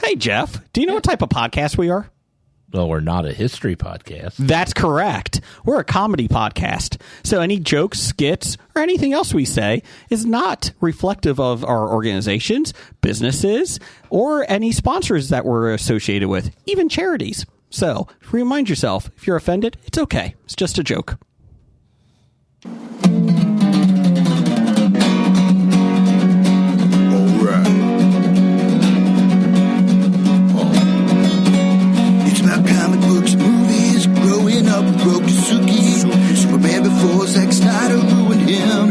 Hey, Jeff, do you know what type of podcast we are? Well, we're not a history podcast. That's correct. We're a comedy podcast. So any jokes, skits, or anything else we say is not reflective of our organizations, businesses, or any sponsors that we're associated with, even charities. So remind yourself, if you're offended, it's okay. It's just a joke. Comic books, movies, growing up with Rokusuki. Superman before Zack Snyder ruined him.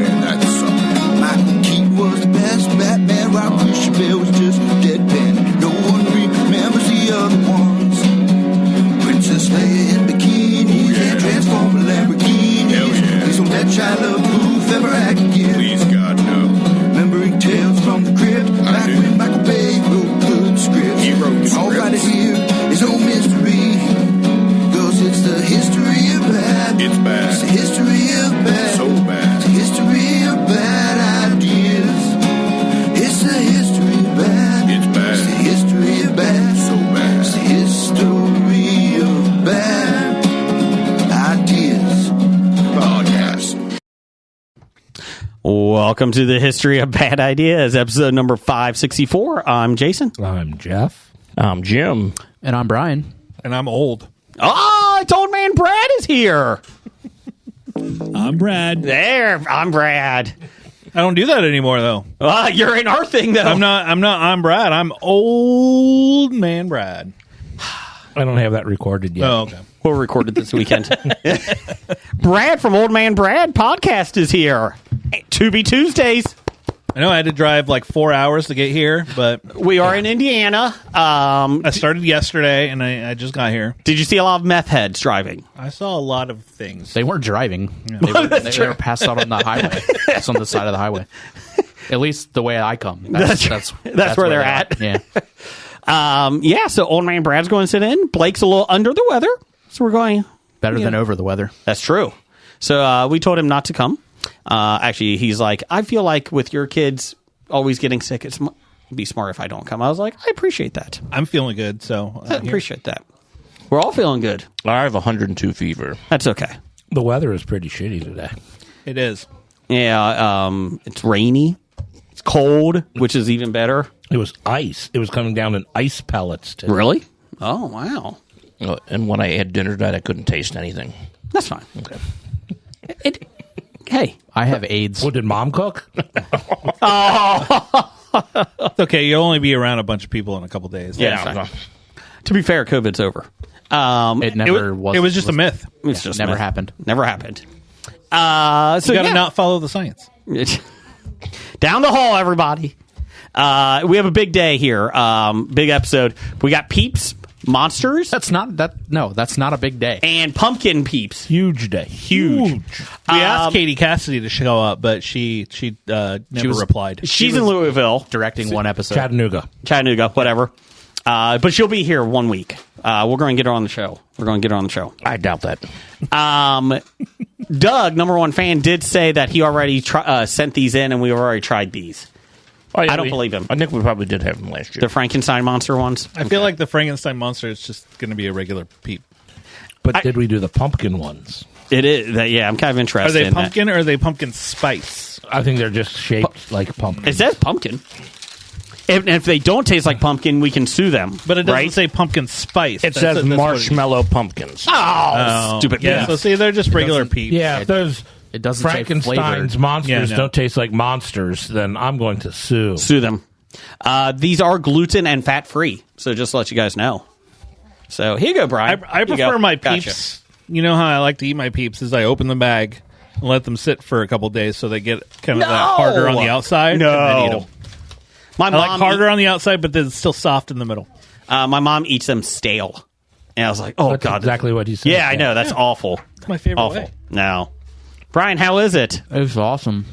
Michael Keaton was the best Batman, while Christian Bale was just deadpan. No one remembers the other ones. Princess Leia in bikinis and Transformer Lamborghinis. Please don't let Shia LaBeouf ever act again. Please, God, no. Remembering tales from the crypt, back when Michael Bay wrote good scripts. He wrote the All scripts. right here is no mystery. It's the history of bad. It's bad. It's the history of bad. So bad. It's the history of bad ideas. It's the history of bad. It's bad. It's the history of bad. So bad. It's the history of bad ideas. Podcast. Welcome to the History of Bad Ideas, episode number 564. I'm Jason. I'm Jeff. I'm Jim. And I'm Brian. And I'm old. Oh, it's Old Man Brad is here. I'm Brad. There, I'm Brad. I don't do that anymore, though. You're in our thing, though. I'm Brad. I'm Old Man Brad. I don't have that recorded yet. Oh, okay. We'll record it this weekend. Brad from Old Man Brad podcast is here. To be Tuesdays. I know I had to drive like 4 hours to get here, but We are in Indiana. I started yesterday, and I just got here. Did you see a lot of meth heads driving? I saw a lot of things. They weren't driving. They were passed out on the highway. It's on the side of the highway. At least the way I come. That's where they're at. Yeah. So Old Man Brad's going to sit in. Blake's a little under the weather, so we're going. Better than over the weather. That's true. So we told him not to come. Actually, he's like, I feel like with your kids always getting sick, it'd be smart if I don't come. I was like, I appreciate that. I'm feeling good, so I appreciate that. We're all feeling good. I have 102 fever. That's okay. The weather is pretty shitty today. it is. Yeah, it's rainy. It's cold, which is even better. It was ice. It was coming down in ice pellets today. Really? Oh, wow. And when I had dinner tonight, I couldn't taste anything. That's fine. Okay. Hey. I have AIDS. What, did Mom cook? It's okay. You'll only be around a bunch of people in a couple days. Yeah. That's fine. To be fair, COVID's over. It never was. It was just a myth. It's just never myth. happened. Never happened. So You got to not follow the science. Down the hall, everybody. We have a big day here. Big episode. We got Peeps, Monsters, That's not a big day. and Pumpkin Peeps. Huge day. Huge. We asked Katie Cassidy to show up, but she never replied. She's in Louisville, Directing one episode. Chattanooga, whatever. But she'll be here 1 week. We're going to get her on the show. I doubt that. Doug, number one fan, did say that he already sent these in, and we already tried these. Oh, yeah, I don't believe him. I think we probably did have them last year. The Frankenstein monster ones. I feel like the Frankenstein monster is just going to be a regular peep. But did we do the pumpkin ones? It is. Yeah, I'm kind of interested. Are they in pumpkin or are they pumpkin spice? I think they're just shaped like pumpkin. It says pumpkin. If they don't taste like pumpkin, we can sue them. But it doesn't right? say pumpkin spice. It says marshmallow pumpkins. Oh, stupid. Yeah, Yeah. so see, they're just regular peeps. Yeah, if those It doesn't say Frankenstein's flavored. monsters Yeah, no. don't taste like monsters, then I'm going to sue. Sue them. These are gluten and fat free. So just to let you guys know. So here you go, Brian. I Here you prefer go. my Gotcha. peeps. You know how I like to eat my peeps is I open the bag and let them sit for a couple days so they get kind of that harder on the outside. No. And then eat them. My I mom like harder on the outside, but then it's still soft in the middle. My mom eats them stale. And I was like, oh, That's God. exactly what he said. Yeah, I know. That's awful. It's my favorite Awful. way. No. Brian, how is it? It was awesome.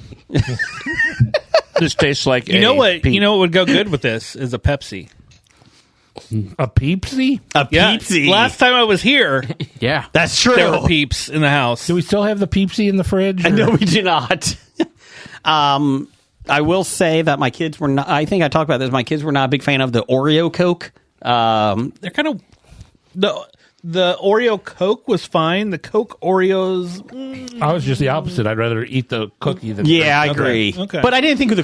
This tastes like You know what? You know what would go good with this is a Pepsi. A Peepsy? A Yeah. Peepsy. Last time I was here, Yeah. That's true. there were peeps in the house. Do we still have the Peepsy in the fridge? No, we do not. I will say that my kids were not. I think I talked about this. My kids were not a big fan of the Oreo Coke They're kind of the Oreo Coke was fine. The Coke Oreos. I was just the opposite. I'd rather eat the cookie than Yeah, I Okay, agree. okay. But I didn't think the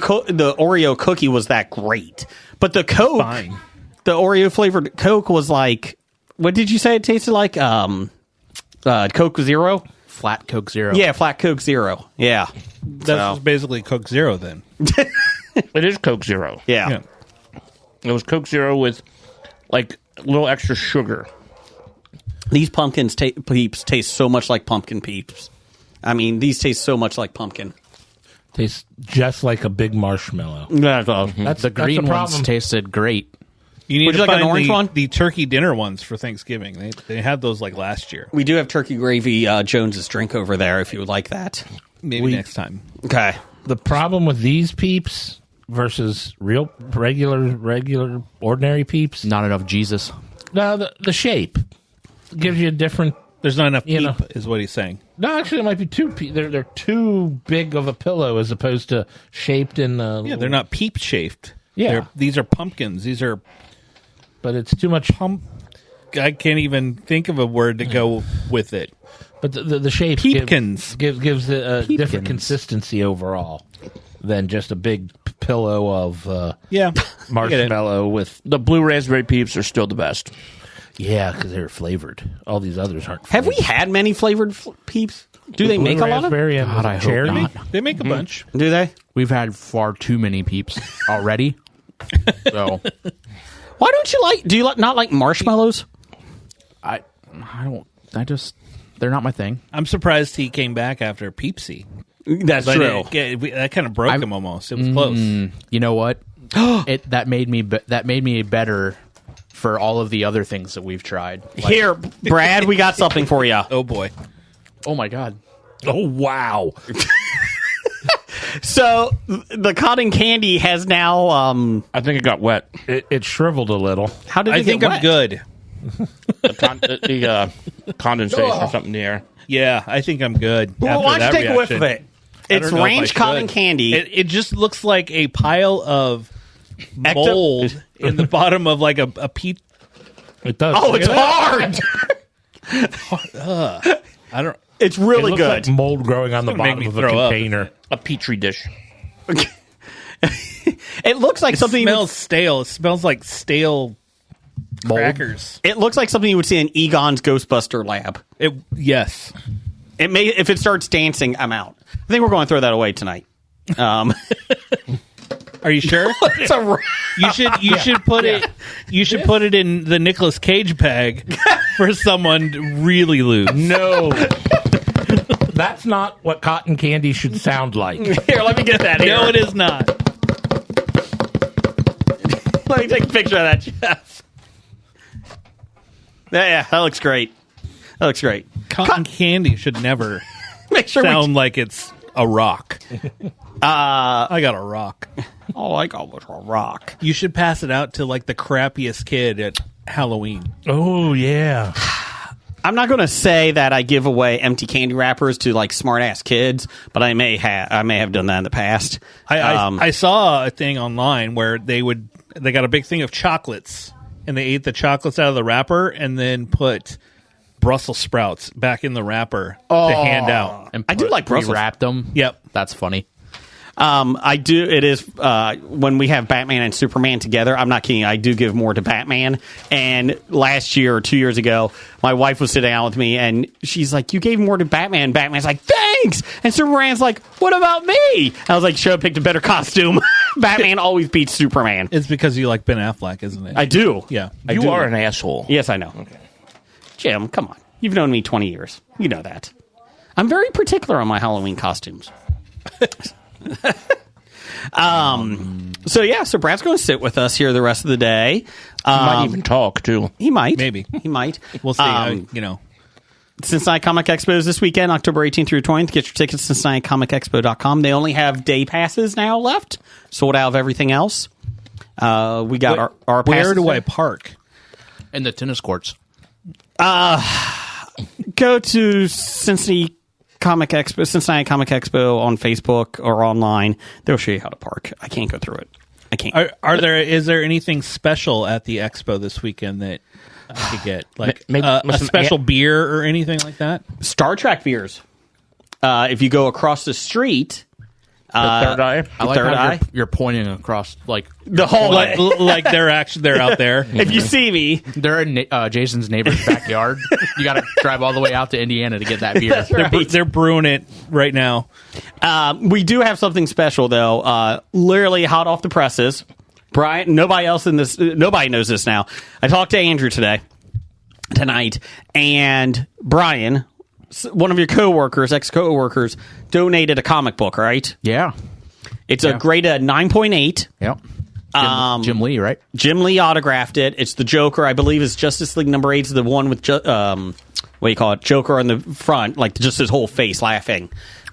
Oreo cookie was that great. But the Coke, Fine. the Oreo flavored Coke was like, what did you say it tasted like? Coke Zero? Flat Coke Zero. Yeah, flat Coke Zero. Yeah. That's So- just basically Coke Zero then. It is Coke Zero. Yeah. Yeah. It was Coke Zero with like a little extra sugar. These pumpkins peeps taste so much like pumpkin peeps. I mean, these taste so much like pumpkin. tastes just like a big marshmallow. That's The green the ones problem. tasted great. You need Would to you like an find orange one? the turkey dinner ones for Thanksgiving. They had those like last year. We do have turkey gravy Jones's drink over there if you would like that. Maybe next time. Okay. The problem with these peeps versus real regular ordinary peeps. Not enough Jesus. No, the shape gives you a different. There's not enough You peep, know. is what he's saying. No, actually, it might be too. They're too big of a pillow as opposed to shaped in. Yeah, they're not peep shaped. Yeah. These are pumpkins. These are but it's too much. I can't even think of a word to go with it. But the shape Peepkins. gives it a different Peepkins. consistency overall than just a big pillow of Yeah. marshmallow with. The blue raspberry peeps are still the best. Yeah, because they're flavored. All these others aren't. Have we flavored. had many flavored peeps? Do they Blue make a lot of? raspberry and God, I hope cherry? not. They make a bunch. Do they? We've had far too many peeps already. So Why don't you like? Do you not like marshmallows? I they're not my thing. I'm surprised he came back after Peepsy. That's But true. that kind of broke him almost. It was close. You know what? That made me better for all of the other things that we've tried. Like, Here, Brad, we got something for you. Oh boy. oh my god. Oh wow! So the cotton candy has now. I think it got wet. It shriveled a little. How did I it think get I'm wet? good. The condensation or something in the air. Yeah, I think I'm good. Well, after why don't that you take a whiff reaction. of it? I It's don't know if I ranch cotton should. candy. It just looks like a pile of mold in the bottom of like a peach. It does. Oh, it's hard. I don't. It's It really looks good. like mold growing on the gonna make bottom me of a throw up. container. A petri dish. It looks like something. Smells stale. It smells like stale crackers. It looks like something you would see in Egon's Ghostbuster lab. Yes. It may if it starts dancing, I'm out. I think we're going to throw that away tonight. Are you sure? It's a You should put it. You should put it in the Nicolas Cage bag for someone to really lose. No, that's not what cotton candy should sound like. Here, let me get that here. No, it is not. Let me take a picture of that, Jeff. Yeah, that looks great. That looks great. Cotton candy should never Make sure sound like it's a rock. I got a rock. Oh, I got was a rock. You should pass it out to like the crappiest kid at Halloween. Oh yeah, I'm not going to say that I give away empty candy wrappers to like smart ass kids, but I may have done that in the past. I saw a thing online where they got a big thing of chocolates and they ate the chocolates out of the wrapper and then put Brussels sprouts back in the wrapper to hand out. And I do like Brussels. wrapped them. Yep. That's funny. I do. It is when we have Batman and Superman together. I'm not kidding. I do give more to Batman. And last year or 2 years ago, my wife was sitting down with me, and she's like, "You gave more to Batman." Batman's like, "Thanks." And Superman's like, "What about me?" I was like, "Should have picked a better costume." Batman always beats Superman. It's because you like Ben Affleck, isn't it? I do. Yeah. You are an asshole. Yes, I know. Okay. Jim, come on. You've known me 20 years. You know that. I'm very particular on my Halloween costumes. So Brad's going to sit with us here the rest of the day. Might even talk too. He might. Maybe. He might. We'll see. Cincinnati Comic Expo is this weekend, October 18th through 20th. Get your tickets at CincinnatiComicExpo.com. They only have day passes now left. Sold out of everything else. We got our passes. Where do there. I park? And the tennis courts. Go to Cincinnati Comic Expo on Facebook or online. They'll show you how to park. I can't go through it. I can't. Is there anything special at the expo this weekend that I could get? Like Maybe a special beer or anything like that? Star Trek beers. If you go across the street, The third eye. I like Third how eye? you're pointing across, like, the whole Like they're out there. if you see me, they're in Jason's neighbor's backyard. You got to drive all the way out to Indiana to get that beer. They're brewing it right now. we do have something special though. Literally hot off the presses. Brian, nobody knows this now. I talked to Andrew tonight, and Brian, one of your ex-coworkers, donated a comic book, right? Yeah. It's a grade 9.8. Yep. Jim Lee, right? Jim Lee autographed it. It's the Joker. I believe it's Justice League number 8 is the one with, what do you call it? Joker on the front, like just his whole face laughing.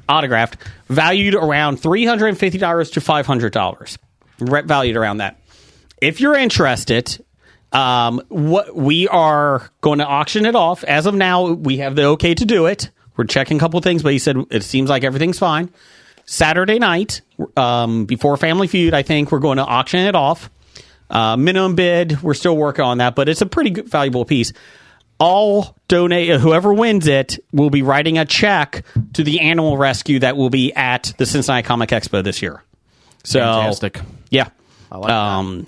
Autographed. Valued around $350 to $500. Valued around that. If you're interested, what we are going to auction it off. As of now, we have the okay to do it. We're checking a couple things, but he said it seems like everything's fine. Saturday night, before Family Feud, I think we're going to auction it off. Minimum bid, we're still working on that, but it's a pretty good, valuable piece. Whoever wins it will be writing a check to the animal rescue that will be at the Cincinnati Comic Expo this year. So, Fantastic. yeah. I like that.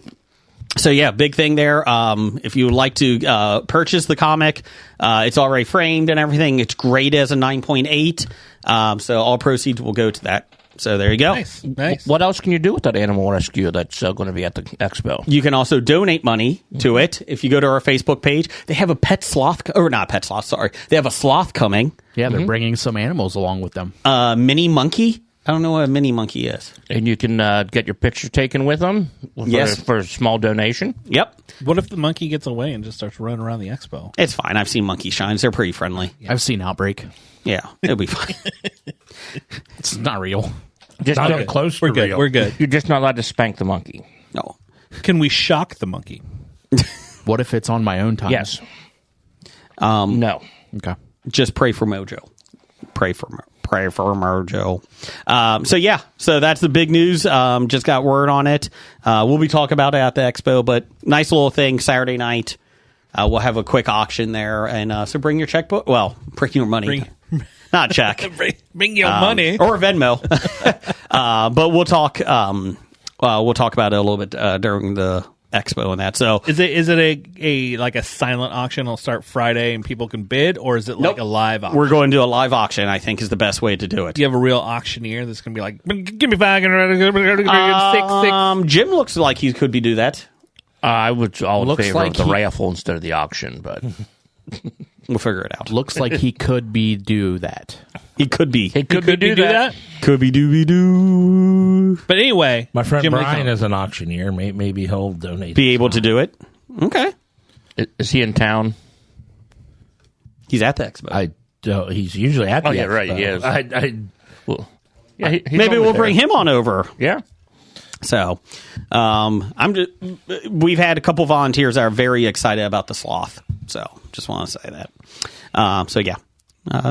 So yeah, big thing there. If you would like to purchase the comic, it's already framed and everything. It's graded as a 9.8. So all proceeds will go to that. So there you go. Nice. What else can you do with that animal rescue that's going to be at the expo? You can also donate money to it. If you go to our Facebook page, they have a pet sloth, or not pet sloth, sorry. They have a sloth coming. Yeah, they're bringing some animals along with them. Mini monkey. I don't know what a mini monkey is. And you can get your picture taken with them for a small donation. Yep. What if the monkey gets away and just starts running around the expo? It's fine. I've seen monkey shines. They're pretty friendly. I've seen Outbreak. Yeah, it'll be fine. It's not real. Just Not not- even close We're to good. real. We're good. You're just not allowed to spank the monkey. No. Can we shock the monkey? What if it's on my own time? Yes. No. Okay. Just pray for Mojo. Pray for Mojo. So that's the big news. Just got word on it. We'll be talking about it at the expo, but nice little thing Saturday night. We'll have a quick auction there, and so bring your checkbook. Well, bring your money, not check. Bring your money. or Venmo. But we'll talk. We'll talk about it a little bit during the expo and that. So Is it a like a silent auction? It'll start Friday and people can bid, or is it like Nope. a live auction? we're going to do a live auction. I think is the best way to do it. Do you have a real auctioneer that's going to be like, give me 5 6 Jim looks like he could do that. I would all in Looks favor like of the he- raffle instead of the auction, but We'll figure it out. Looks like he could do that. He could be. it could be do that. Could be dooby doo. But anyway, My friend Jim Lee Brian Comic. is an auctioneer. Maybe he'll donate. Be able to do it. Okay. Is he in town? He's at the expo. He's usually at the Oh, yeah, expo. right, he is. Well, yeah, he's Maybe over we'll there. bring him on over. Yeah. So, we've had a couple volunteers that are very excited about the sloth. So, just want to say that.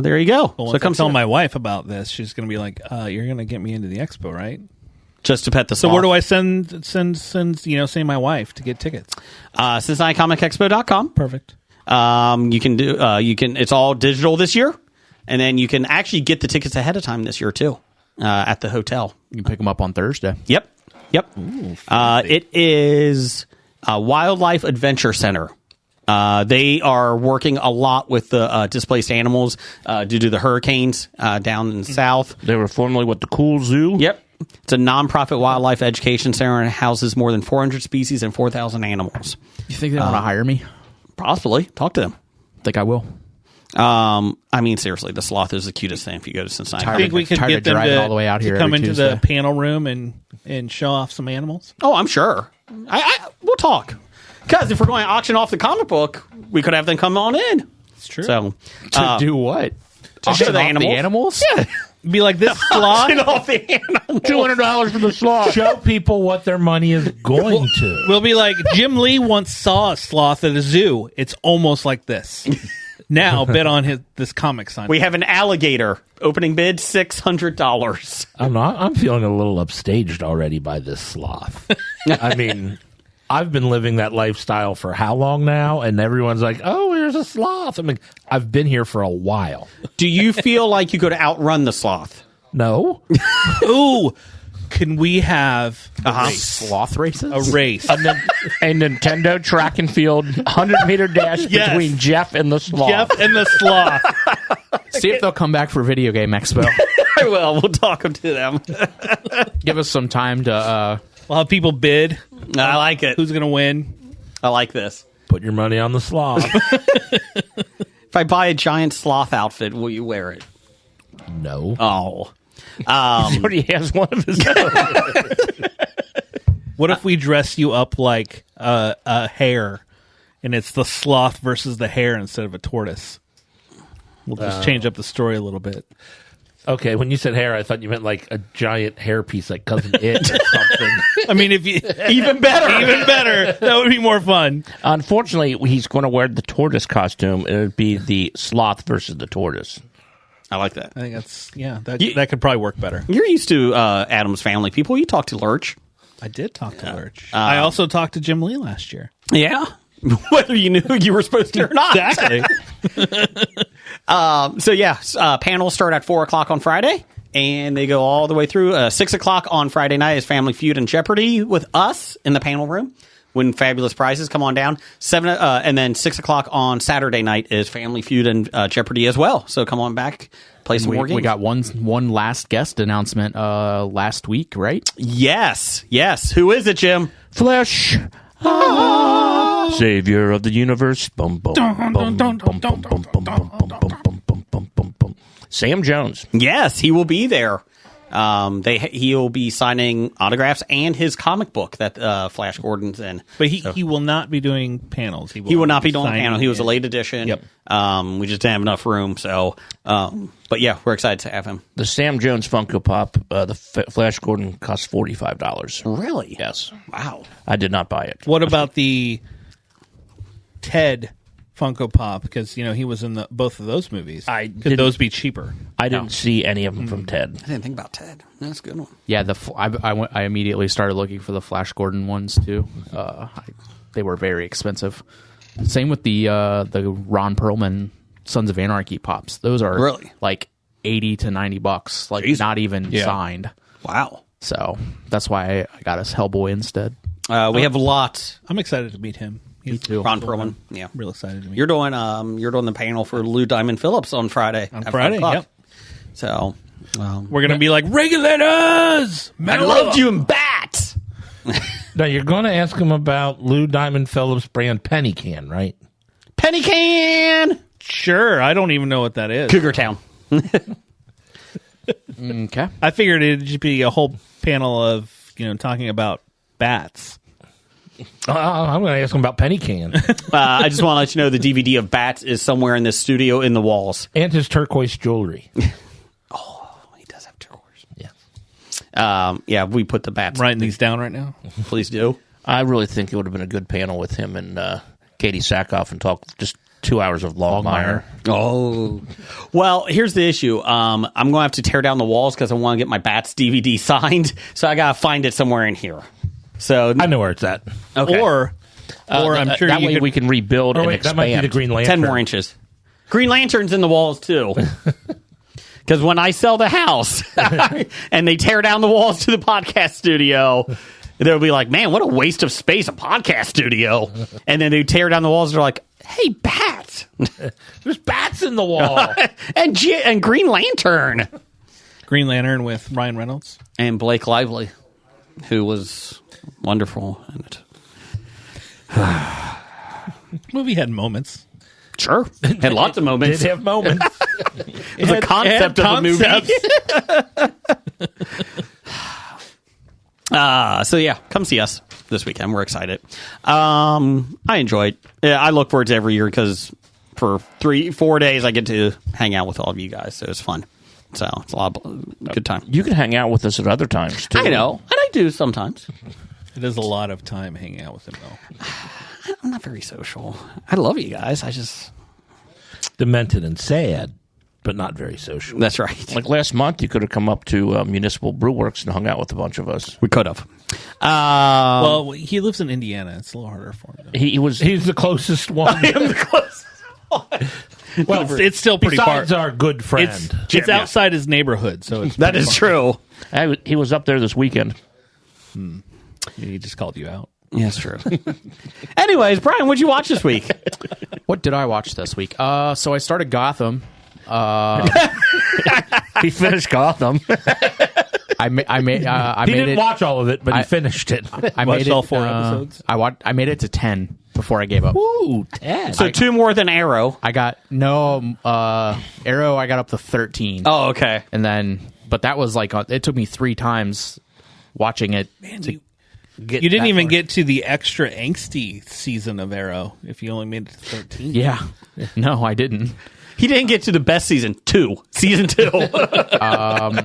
There you go. Well, so once I tell see- my wife about this, she's going to be like, "You're going to get me into the expo, right?" just to pet the So sloth. where do I send say my wife to get tickets? CincinnatiComicExpo.com. Perfect. You can do. It's all digital this year, and then you can actually get the tickets ahead of time this year too, at the hotel. You can pick them up on Thursday. Yep. It is Wildlife Adventure Center. They are working a lot with the displaced animals due to the hurricanes down in the south. They were formerly with the Cool Zoo. Yep. It's a nonprofit wildlife education center and houses more than 400 species and 4,000 animals. You think they want to hire me? Possibly. Talk to them. Think I will. I mean, seriously, the sloth is the cutest thing if you go to Cincinnati. I think we could Tired get of them driving to, all the way out to here come every into the Tuesday. panel room and show off some animals. Oh, I'm sure. We'll talk. Because if we're going to auction off the comic book, we could have them come on in. It's true. So, To do what? to show the Off animals. Yeah. Be like this sloth. Auction off the animals. $200 for the sloth. Show people what their money is going to. We'll be like, Jim Lee once saw a sloth at a zoo. It's almost like this. Now bet on this comic sign. We have an alligator. Opening bid $600. I'm feeling a little upstaged already by this sloth. I mean, I've been living that lifestyle for how long now? And everyone's like, oh, here's a sloth. I mean, I've been here for a while. Do you feel like you could outrun the sloth? No. Ooh, can we have Sloth races? a race? A Nintendo track and field 100-meter dash Yes. between Jeff and the sloth. Jeff and the sloth. See if they'll come back for Video Game Expo. I will. We'll talk to them. Give us some time to. We'll have people bid. I like it. Who's going to win? I like this. Put your money on the sloth. If I buy a giant sloth outfit, will you wear it? No. Oh. He already has one of his own. What if we dress you up like a hare, and it's the sloth versus the hare instead of a tortoise? We'll just change up the story a little bit. Okay, when you said hair, I thought you meant like a giant hair piece, like Cousin It or something. I mean, if you Even better. even better, that would be more fun. Unfortunately, he's going to wear the tortoise costume. It would be the sloth versus the tortoise. I like that. I think that could probably work better. You're used to Adam's Family people. You talked to Lurch. I did talk to Lurch. I also talked to Jim Lee last year. Yeah. Whether you knew you were supposed to or not. Exactly. Panels start at 4:00 on Friday, and they go all the way through. 6:00 on Friday night is Family Feud and Jeopardy with us in the panel room. Win fabulous prizes. Come on down. And then 6:00 on Saturday night is Family Feud and Jeopardy as well. So come on back, play some more games. We got one last guest announcement last week, right? Yes. Who is it, Jim? Flesh. Savior of the universe. Bum, bum, bum, bum, bum, bum, bum, bum, bum, bum, bum, bum, bum, bum. Sam Jones. Yes, he will be there. He'll be signing autographs and his comic book that Flash Gordon's in. But he will not be doing panels. He will not be doing a signing panel. He was a it. late edition. Yep. We just didn't have enough room. So, but yeah, we're excited to have him. The Sam Jones Funko Pop, the Flash Gordon, costs $45. Really? Yes. Wow. I did not buy it. What about the Ted Funko Pop? Because he was in both of those movies. Could didn't- those be cheaper? I didn't see any of them from Ted. I didn't think about Ted. That's a good one. Yeah, I immediately started looking for the Flash Gordon ones too. They were very expensive. Same with the Ron Perlman Sons of Anarchy pops. Those are Really? like $80 to $90, like Jeez. not even signed. Wow. So that's why I got us Hellboy instead. We have a lot. I'm excited to meet him. Me too. Ron Perlman. Yeah. Real excited to meet You're doing the panel for Lou Diamond Phillips on Friday. On at Friday, 5:00. yep. So, We're going to be like, regulators! I loved you in Bats. Now, you're going to ask him about Lou Diamond Phillips brand Penny Can, right? Penny Can. Sure, I don't even know what that is. Cougar Town. Okay. I figured it'd just be a whole panel of, talking about bats. I'm going to ask him about Penny Can I just want to let you know the DVD of Bats is somewhere in this studio in the walls. and his turquoise jewelry. He does have turquoise. Yeah. We put the Bats. Writing these down right now. Please do. I really think it would have been a good panel with him and Katie Sackhoff and talk just 2 hours of Longmire. Oh. Well, here's the issue. I'm going to have to tear down the walls because I want to get my Bats DVD signed. So I got to find it somewhere in here. So I know where it's at. okay. Or I'm sure that you way could... we can rebuild Oh, and wait, that expand. might be the Green Lantern. 10 more inches. Green Lantern's in the walls, too. Because when I sell the house and they tear down the walls to the podcast studio, they'll be like, man, what a waste of space, a podcast studio. And then they tear down the walls and they're like, hey, Bats. There's bats in the wall. and Green Lantern. Green Lantern with Ryan Reynolds. And Blake Lively, who was wonderful in it. Movie had moments. Sure. Had lots of moments. Did have moments. It was a concept of the movie. So yeah, come see us this weekend. We're excited. I enjoyed. I look forward to every year because for 3-4 days I get to hang out with all of you guys. So it's fun. So it's a lot of good time. You can hang out with us at other times, too. I know, and I do sometimes. It is a lot of time hanging out with him, though. I'm not very social. I love you guys. I just demented and sad, but not very social. That's right. Like last month, you could have come up to Municipal Brew Works and hung out with a bunch of us. We could have. Well, he lives in Indiana. It's a little harder for him. He's the closest one. Well, it's still pretty far. Besides our good friend. It's outside his neighborhood, so it's that pretty is far. true. He was up there this weekend. He just called you out. Yeah, it's true. Anyways, Brian, what'd you watch this week? What did I watch this week? So I started Gotham. He finished Gotham. I made he didn't it. watch all of it, but he finished it. I Watched made it, all 4 episodes? I made it to 10 before I gave up. Ooh, 10. So 2 more than Arrow. I got Arrow. I got up to 13. Oh, okay. And then, but that was like it took me 3 times watching it. You didn't even get to the extra angsty season of Arrow if you only made it to 13. Yeah, no, I didn't. He didn't get to the best season 2. Season 2.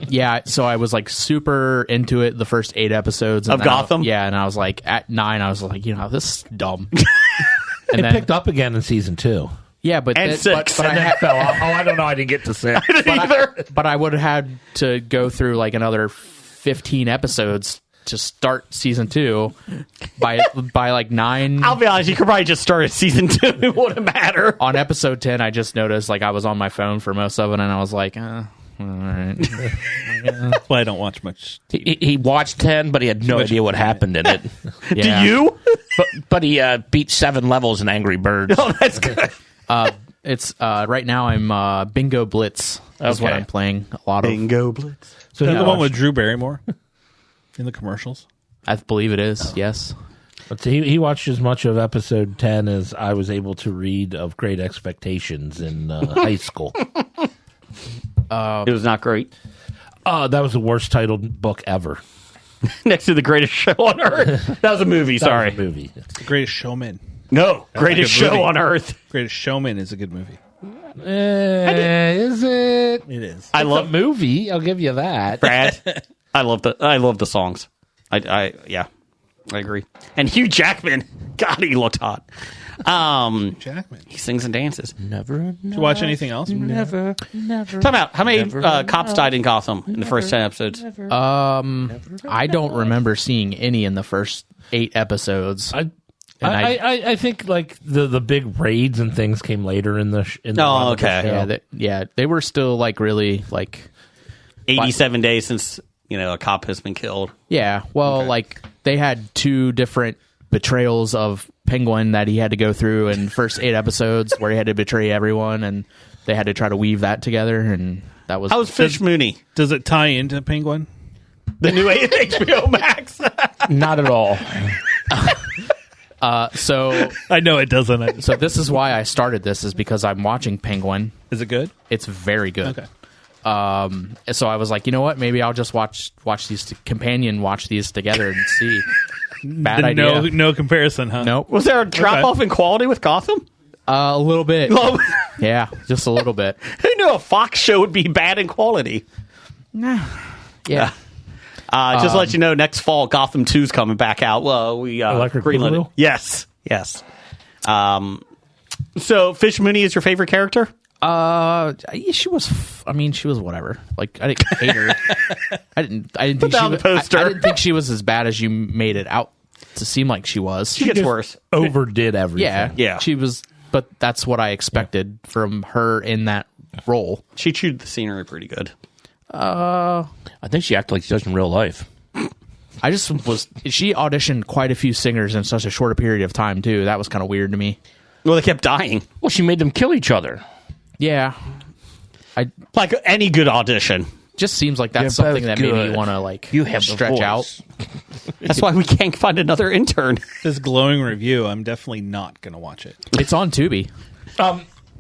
Yeah, so I was like super into it the first 8 episodes and Of then Gotham? and I was like at 9, I was like, this is dumb. It and then, picked up again in season 2. yeah, but And then, 6. but I had, Fell off. Oh, I don't know. I didn't get to 6. but I would have had to go through like another 15 episodes to start season 2 by like 9. I'll be honest, you could probably just start at season 2. It wouldn't matter. On episode 10, I just noticed like I was on my phone for most of it, and I was like, all right. That's why I don't watch much. He watched 10, but he had no idea what happened in it. Yeah. Do you? But he beat 7 levels in Angry Birds. Oh, that's good. It's right now I'm Bingo Blitz is what Okay. I'm playing a lot of. Bingo Blitz. So Is that he the one watched- with Drew Barrymore in the commercials? I believe it is. Yes. Let's see, he watched as much of episode 10 as I was able to read of Great Expectations in high school. It was not great. That was the worst titled book ever. Next to The Greatest Show on Earth. That was a movie, That sorry. was a movie. The Greatest Showman. No, Greatest a good Show movie. on Earth. Greatest Showman is a good movie. Is it? It is. I It's love a movie. I'll give you that. Brad. I love the songs. I agree. And Hugh Jackman, God, he looked hot. Jackman. He sings and dances. Never. Did you watch anything else? Never. Talk about how many cops died in Gotham in the first 10 episodes. I don't remember seeing any in the first 8 episodes. I think like the big raids and things came later in the run of the okay. show. They were still like really like 87 days since a cop has been killed. yeah. Well, like they had 2 different betrayals of Penguin that he had to go through in first 8 episodes where he had to betray everyone, and they had to try to weave that together, and that was How's Fish Mooney? Does it tie into Penguin? The new HBO Max. Not at all. so. I know it doesn't. So this is why I started this, is because I'm watching Penguin. Is it good? It's very good. Okay. So I was like, you know what? Maybe I'll just watch these watch these together and see. Bad idea. No comparison, huh? Nope. Was there a drop off in quality with Gotham? A little bit. Who Yeah, just a little bit. knew a Fox show would be bad in quality? Yeah. Just to let you know, next fall Gotham 2's coming back out. Well, we Electric greenlit it. Boogaloo? Yes. So Fish Mooney is your favorite character? She was. She was whatever. Like I didn't hate her. I didn't think that she on the was. poster. I didn't think she was as bad as you made it out to seem like she was. She gets just worse. Overdid everything. Yeah. She was. But that's what I expected from her in that role. She chewed the scenery pretty good. I think she acted like she does in real life. I just was. She auditioned quite a few singers in such a short period of time too. That was kind of weird to me. Well, they kept dying. Well, she made them kill each other. Yeah, Like any good audition. just seems like that's You're something both that made me good. want to like You have the stretch voice. out. That's why we can't find another intern. This glowing review, I'm definitely not going to watch it. It's on Tubi.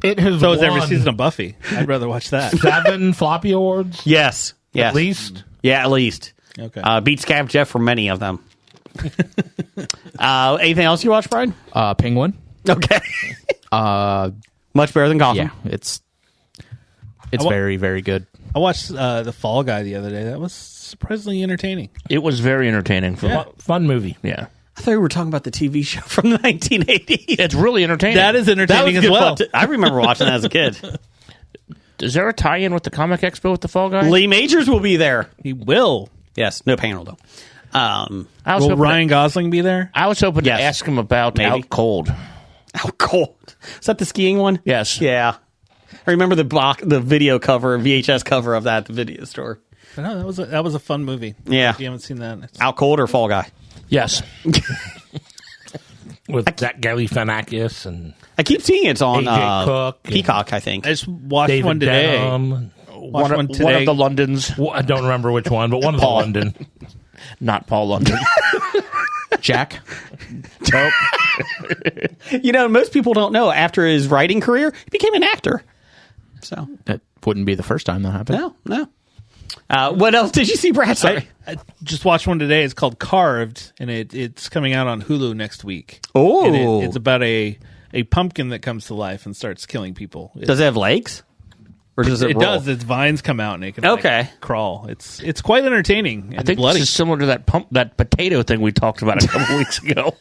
It has So is every won season of Buffy. I'd rather watch that. 7 floppy awards. Yes. At least. Yeah, at least. Okay. Beats Scab Jeff for many of them. Anything else you watch, Brian? Penguin. Okay. Much better than Gotham. Yeah, it's very, very good. I watched The Fall Guy the other day. That was surprisingly entertaining. It was very entertaining. Fun movie. Yeah. I thought we were talking about the TV show from the 1980s. It's really entertaining. That is entertaining as good well. fun, I remember watching that as a kid. Is there a tie-in with the Comic Expo with the Fall Guy? Lee Majors will be there. He will. Yes, no panel though. I was Will hoping Ryan Gosling be there? I was hoping Yes. to ask him about Maybe. Out Cold. How cold. Is that the skiing one? Yes. Yeah. I remember the video cover, VHS cover of that at the video store. No, that was a fun movie. Yeah. If you haven't seen that, it's- Out Cold or Fall Guy? Yes. With Zach Galifianakis and I keep seeing it's on AJ Cook and Peacock, I think. I just watched David one today. Denham. Watched one today. One of the Londons. Well, I don't remember which one, but one of the London. Not Paul London. Jack. Nope. You know, most people don't know. After his writing career, he became an actor. So, That wouldn't be the first time that happened. no. What else did you see, Brad? Sorry. I just watched one today. It's called Carved, and it's coming out on Hulu next week. Oh. And it's about a pumpkin that comes to life and starts killing people. Does it have legs? Or does it It roll? does. Its vines come out and it can Okay. crawl. It's quite entertaining. And I think bloody. this is similar to that potato thing we talked about a couple weeks ago.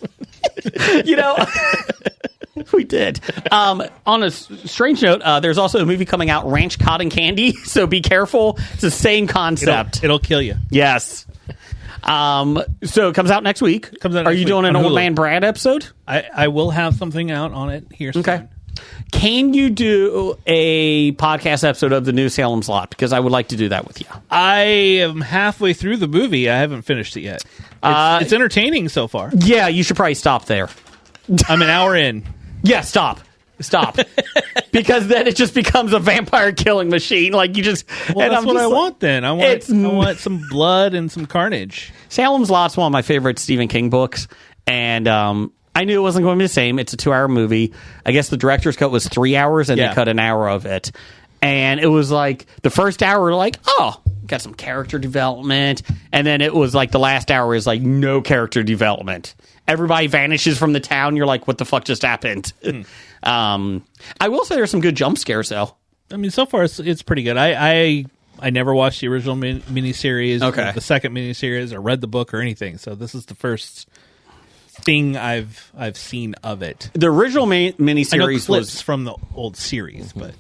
You know, we did. On a strange note, there's also a movie coming out, Ranch Cotton Candy. So be careful. It's the same concept. It'll kill you. Yes. So it comes out next week. Comes out Are next you week doing an on Old Hulu. Man Brad episode? I will have something out on it here soon. Okay. Can you do a podcast episode of the new Salem's Lot? Because I would like to do that with you. I am halfway through the movie. I haven't finished it yet. It's entertaining so far. Yeah, you should probably stop there. I'm an hour in. Yeah, stop. Because then it just becomes a vampire killing machine. Like you just. Well, and that's I'm what just I like- want then. I want some blood and some carnage. Salem's Lot's one of my favorite Stephen King books, and I knew it wasn't going to be the same. It's a 2-hour movie. I guess the director's cut was 3 hours, and Yeah. they cut an hour of it. And it was like the first hour, like, oh, got some character development, and then it was like the last hour is like no character development. Everybody vanishes from the town. You're like, what the fuck just happened? I will say there's some good jump scares though. I mean, so far it's pretty good. I never watched the original miniseries, Okay. or the second miniseries, or read the book or anything. So this is the first thing I've seen of it. The original I know miniseries clips was from the old series, but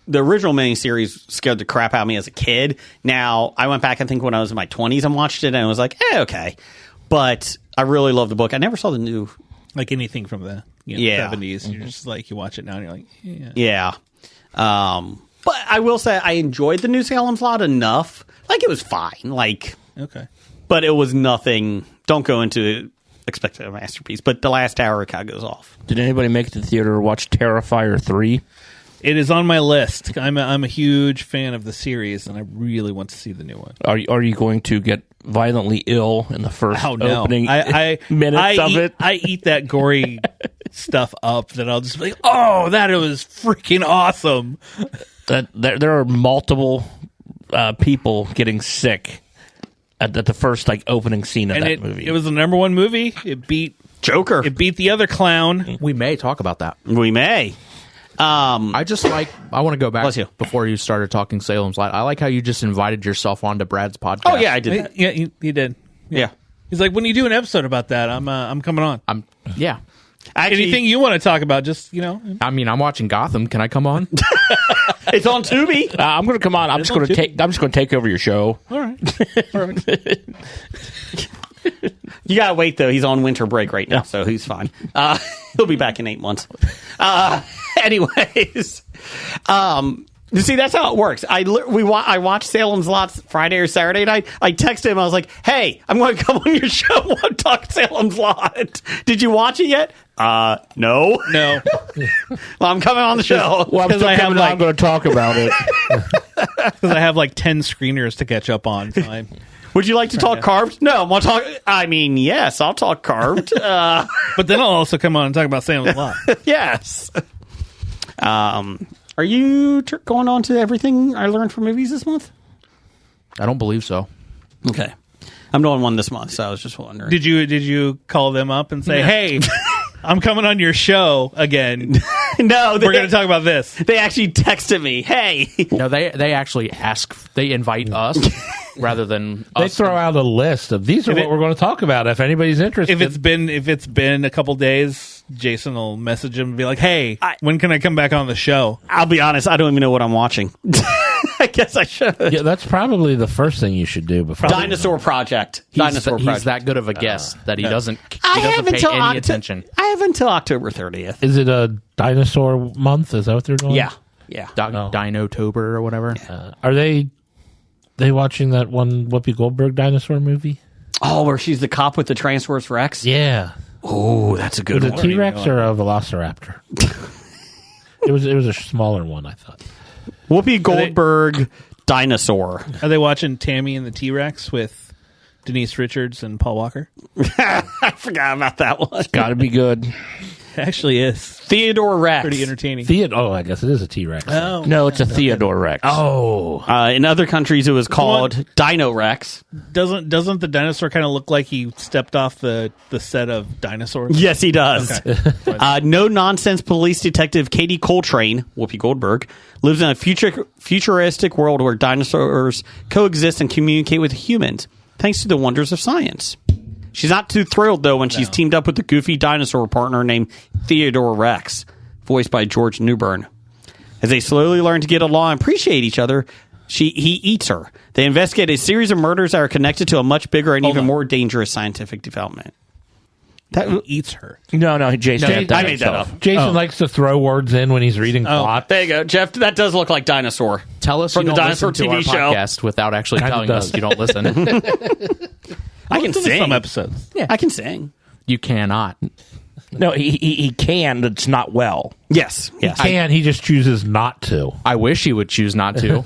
the original miniseries scared the crap out of me as a kid. Now I went back, I think when I was in my 20s and watched it, and I was like, okay. But I really love the book. I never saw the new. like anything from the Yeah. 70s, you're just like, you watch it now and you're like, yeah. Yeah. But I will say I enjoyed the new Salem's Lot enough. Like it was fine. Like, Okay. but it was nothing. Don't go into expecting a masterpiece. But the last hour it kind of goes off. Did anybody make it to the theater or watch Terrifier 3? It is on my list. I'm a huge fan of the series, and I really want to see the new one. Are you going to get violently ill in the first Oh no! opening I minutes of eat, it? I eat that gory stuff up. That I'll just be like, oh, that was freaking awesome. That there are multiple people getting sick at the first opening scene of And that movie. it was the number one movie. It beat Joker. the other clown. We may talk about that. We may. I want to go back Bless you. before you started talking Salem's Lot. I like how you just invited yourself onto Brad's podcast. Oh, yeah, I did that. Yeah, he did. Yeah. He's like, when you do an episode about that, I'm coming on. Yeah. Actually, Anything you want to talk about, just I mean, I'm watching Gotham. Can I come on? it's on Tubi. I'm going to come on. I'm just going to take over your show. all right. You gotta wait though. He's on winter break right now, so he's fine. He'll be back in 8 months. Anyways, you see, that's how it works. I watched Salem's Lot Friday or Saturday night. I texted him. I was like, "Hey, I'm going to come on your show and talk Salem's Lot. Did you watch it yet? No. No. Well, I'm coming on the show. Well, I'm 'Cause still I have, coming on. like- I'm going to talk about it. Because I have like 10 screeners to catch up on. So Would you like to talk carved? No, I'm going to talk. I mean, yes, I'll talk carved. but then I'll also come on and talk about Salem's Lot. Yes. Are you going on to everything I learned from movies this month? I don't believe so. Okay. I'm doing one this month, so I was just wondering. Did you call them up and say, hey, I'm coming on your show again. No, We're going to talk about this. They actually texted me, hey. No, they actually invite us rather than They us. throw out a list of these are If what it- we're going to talk about. If anybody's interested, If it's been a couple days, Jason will message him and be like, "Hey, when can I come back on the show?" I'll be honest, I don't even know what I'm watching. I guess I should. yeah, that's probably the first thing you should do before. Dinosaur Project. He's that good of a guest that he doesn't. He I doesn't have pay until any attention. I have until October 30th. Is it a dinosaur month? Is that what they're doing? Yeah. Yeah. Dinotober or whatever. Are they watching that one Whoopi Goldberg dinosaur movie? Oh, where she's the cop with the Tyrannosaurus Rex? Yeah. Oh, that's a good Was it one. a T-Rex or a Velociraptor? It was a smaller one, I thought. Whoopi Goldberg dinosaur. Are they watching Tammy and the T-Rex with Denise Richards and Paul Walker? I forgot about that one. Got to be good. It actually is Theodore Rex. pretty entertaining. I guess it is a T-Rex. No, it's a Theodore Rex. Oh. In other countries, it was called Dino Rex. Doesn't the dinosaur kind of look like he stepped off the set of Dinosaurs? Yes, he does. Okay. No-nonsense police detective Katie Coltrane, Whoopi Goldberg, lives in a futuristic world where dinosaurs coexist and communicate with humans, thanks to the wonders of science. She's not too thrilled, though, when she's teamed up with a goofy dinosaur partner named Theodore Rex, voiced by George Newbern. As they slowly learn to get along and appreciate each other, he eats her. They investigate a series of murders that are connected to a much bigger and even more dangerous scientific development. That eats her. No, Jason. I made that up. Jason likes to throw words in when he's reading plot. There you go, Jeff. That does look like dinosaur. Tell us From you the don't Dinosaur listen to TV our show. podcast without actually Kinda telling does. us you don't listen. I can Listen to sing. some episodes. I can sing. You cannot. No, he can. It's not well. Yes. Yes. He just chooses not to. I wish he would choose not to.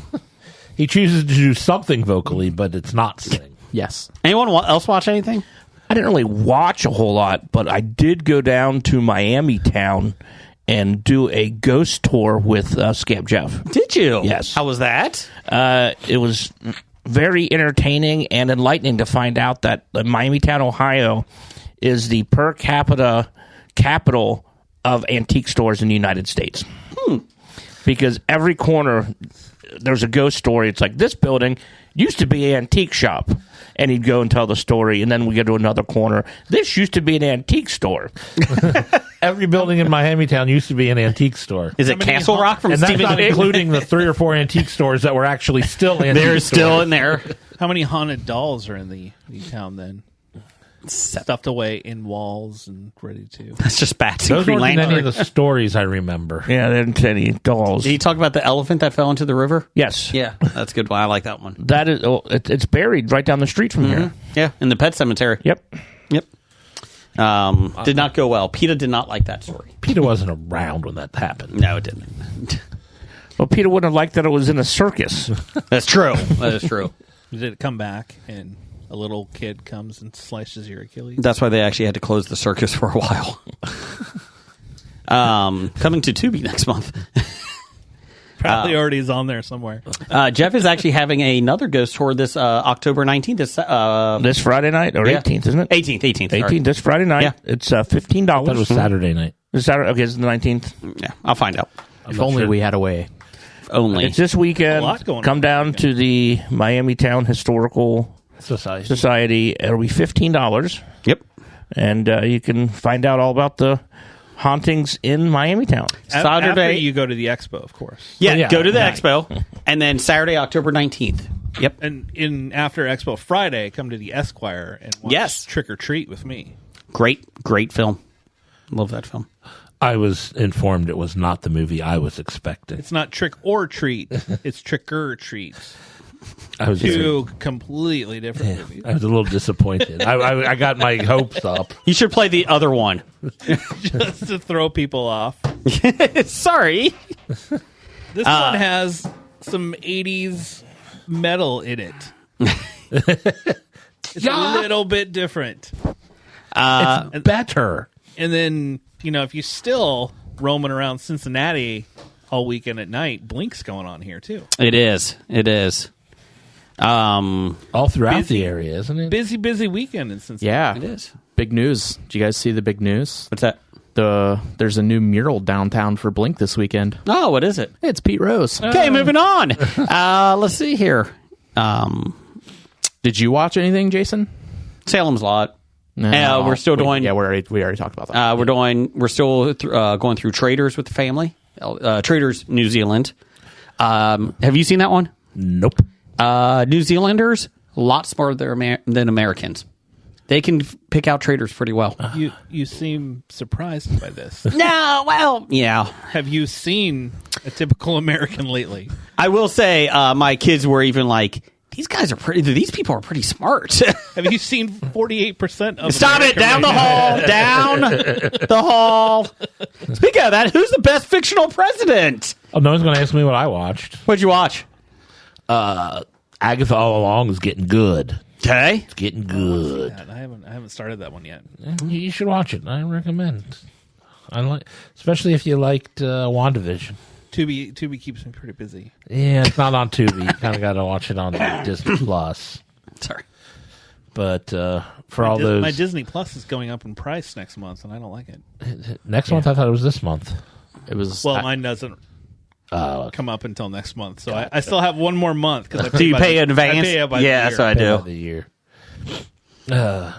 He chooses to do something vocally, but it's not sing. Yes. Anyone else watch anything? I didn't really watch a whole lot, but I did go down to Miami Town and do a ghost tour with Scamp Jeff. Did you? Yes. How was that? It was very entertaining and enlightening to find out that Miami Town, Ohio, is the per capita capital of antique stores in the United States. Because every corner, there's a ghost story. It's like, this building used to be an antique shop. And he'd go and tell the story, and then we go to another corner. This used to be an antique store. Every building in Miami Town used to be an antique store. Is it Castle Rock from And that's Stephen not King? including the 3 or 4 antique stores that were actually still antique They're still stores. in there. How many haunted dolls are in the town then? Stuffed away in walls and ready to. That's just bats and Those Green weren't in any Lantern. of the stories I remember. Yeah, there aren't any dolls. Did you talk about the elephant that fell into the river? Yes. Yeah, that's a good one. I like that one. That is, it's buried right down the street from here. Yeah, in the pet cemetery. Yep. Yep. Did not go well. PETA did not like that story. Peter wasn't around when that happened. No, it didn't. Well, Peter wouldn't have liked that it was in a circus. That's true. That is true. Did it come back and a little kid comes and slices your Achilles? That's why they actually had to close the circus for a while. Coming to Tubi next month. Probably already is on there somewhere. Jeff is actually having another ghost tour this October 19th. This Friday night, or Yeah. 18th, isn't it? 18th. 18th, this Friday night. Yeah. It's $15. That was Saturday night. It's Saturday. Okay, it's the 19th. Yeah, I'll find out. If only we had a way. If only. It's this weekend. A lot going Come on down this to the Miami Town Historical Society. It'll be $15. Yep. And you can find out all about the hauntings in Miami Town. After Saturday. you go to the expo, of course. Yeah, yeah. go to the expo. And then Saturday, October 19th. Yep. And after Expo Friday, come to the Esquire and watch Yes. Trick or Treat with me. Great film. Love that film. I was informed it was not the movie I was expecting. It's not Trick or Treat; it's Trick or Treat. I was Two completely different movies. I was a little disappointed. I got my hopes up. You should play the other one. Just to throw people off. Sorry. This one has some 80s metal in it. It's a little bit different. It's better. And then, if you're still roaming around Cincinnati all weekend at night, Blink's going on here too. It is. All throughout Busy. the area, isn't it? Busy weekend in Cincinnati. Yeah. It is. Big news. Did you guys see the big news? What's that? There's a new mural downtown for Blink this weekend. Oh, what is it? It's Pete Rose. Okay, moving on. Let's see here. Did you watch anything, Jason? Salem's Lot. No, we're still doing. Yeah, we already talked about that. We're still going through Traders with the family. Traders New Zealand. Have you seen that one? Nope. New Zealanders a lot smarter than Americans. They can pick out traders pretty well. You seem surprised by this. No, well, yeah. Have you seen a typical American lately? I will say, my kids were even like, these guys are pretty. These people are pretty smart. Have you seen 48% of Stop it! America Down the right hall! Down the hall! Speaking of that, who's the best fictional president? Oh, no one's going to ask me what I watched. What'd you watch? Agatha All Along is getting good. Okay. It's getting good. now? I haven't started that one yet. You should watch it. I recommend. I like, especially if you liked WandaVision. Tubi keeps me pretty busy. Yeah, it's not on Tubi. You kind of got to watch it on Disney Plus. Sorry. But for all those, my Disney Plus is going up in price next month, and I don't like it. next month I thought it was this month. It was Mine doesn't Okay. come up until next month, so I still have one more month. Do you pay in advance? I pay by Yeah, the that's year. what I do. The year.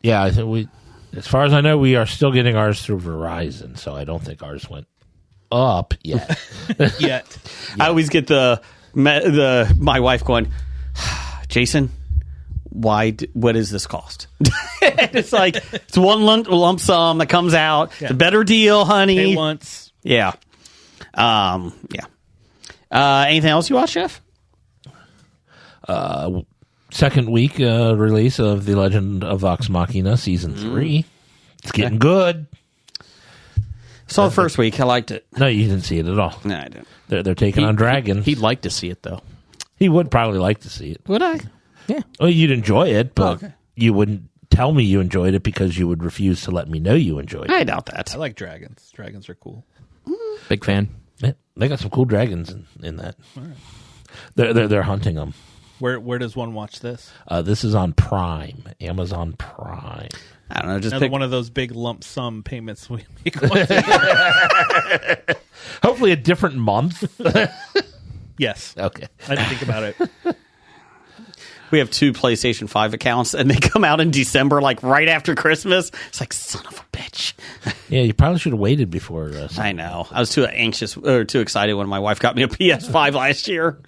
Yeah, I think we. As far as I know, we are still getting ours through Verizon, so I don't think ours went up yet. Yet. I always get my wife going, Jason, what does this cost? And it's like, it's one lump sum that comes out. It's a better deal, honey. Pay once. Yeah. Yeah. Anything else you watch, Jeff? Second week release of The Legend of Vox Machina season 3. It's getting good. Saw the first week. I liked it. No, you didn't see it at all. No, I didn't. They're taking on dragons. He'd like to see it though. He would probably like to see it. Would I? Well, you'd enjoy it, but okay. you wouldn't tell me you enjoyed it because you would refuse to let me know you enjoyed it. I doubt that. I like dragons. Dragons are cool. Big fan. Yeah, they got some cool dragons in that. They're hunting them. Where does one watch this? This is on Prime, Amazon Prime. I don't know. Just Another pick one of those big lump sum payments we make once a year. Hopefully, a different month. Yes. Okay. I didn't think about it. We have 2 PlayStation 5 accounts, and they come out in December, like right after Christmas. It's like, son of a bitch. Yeah, you probably should have waited before. I know. I was too anxious or too excited when my wife got me a PS5 last year.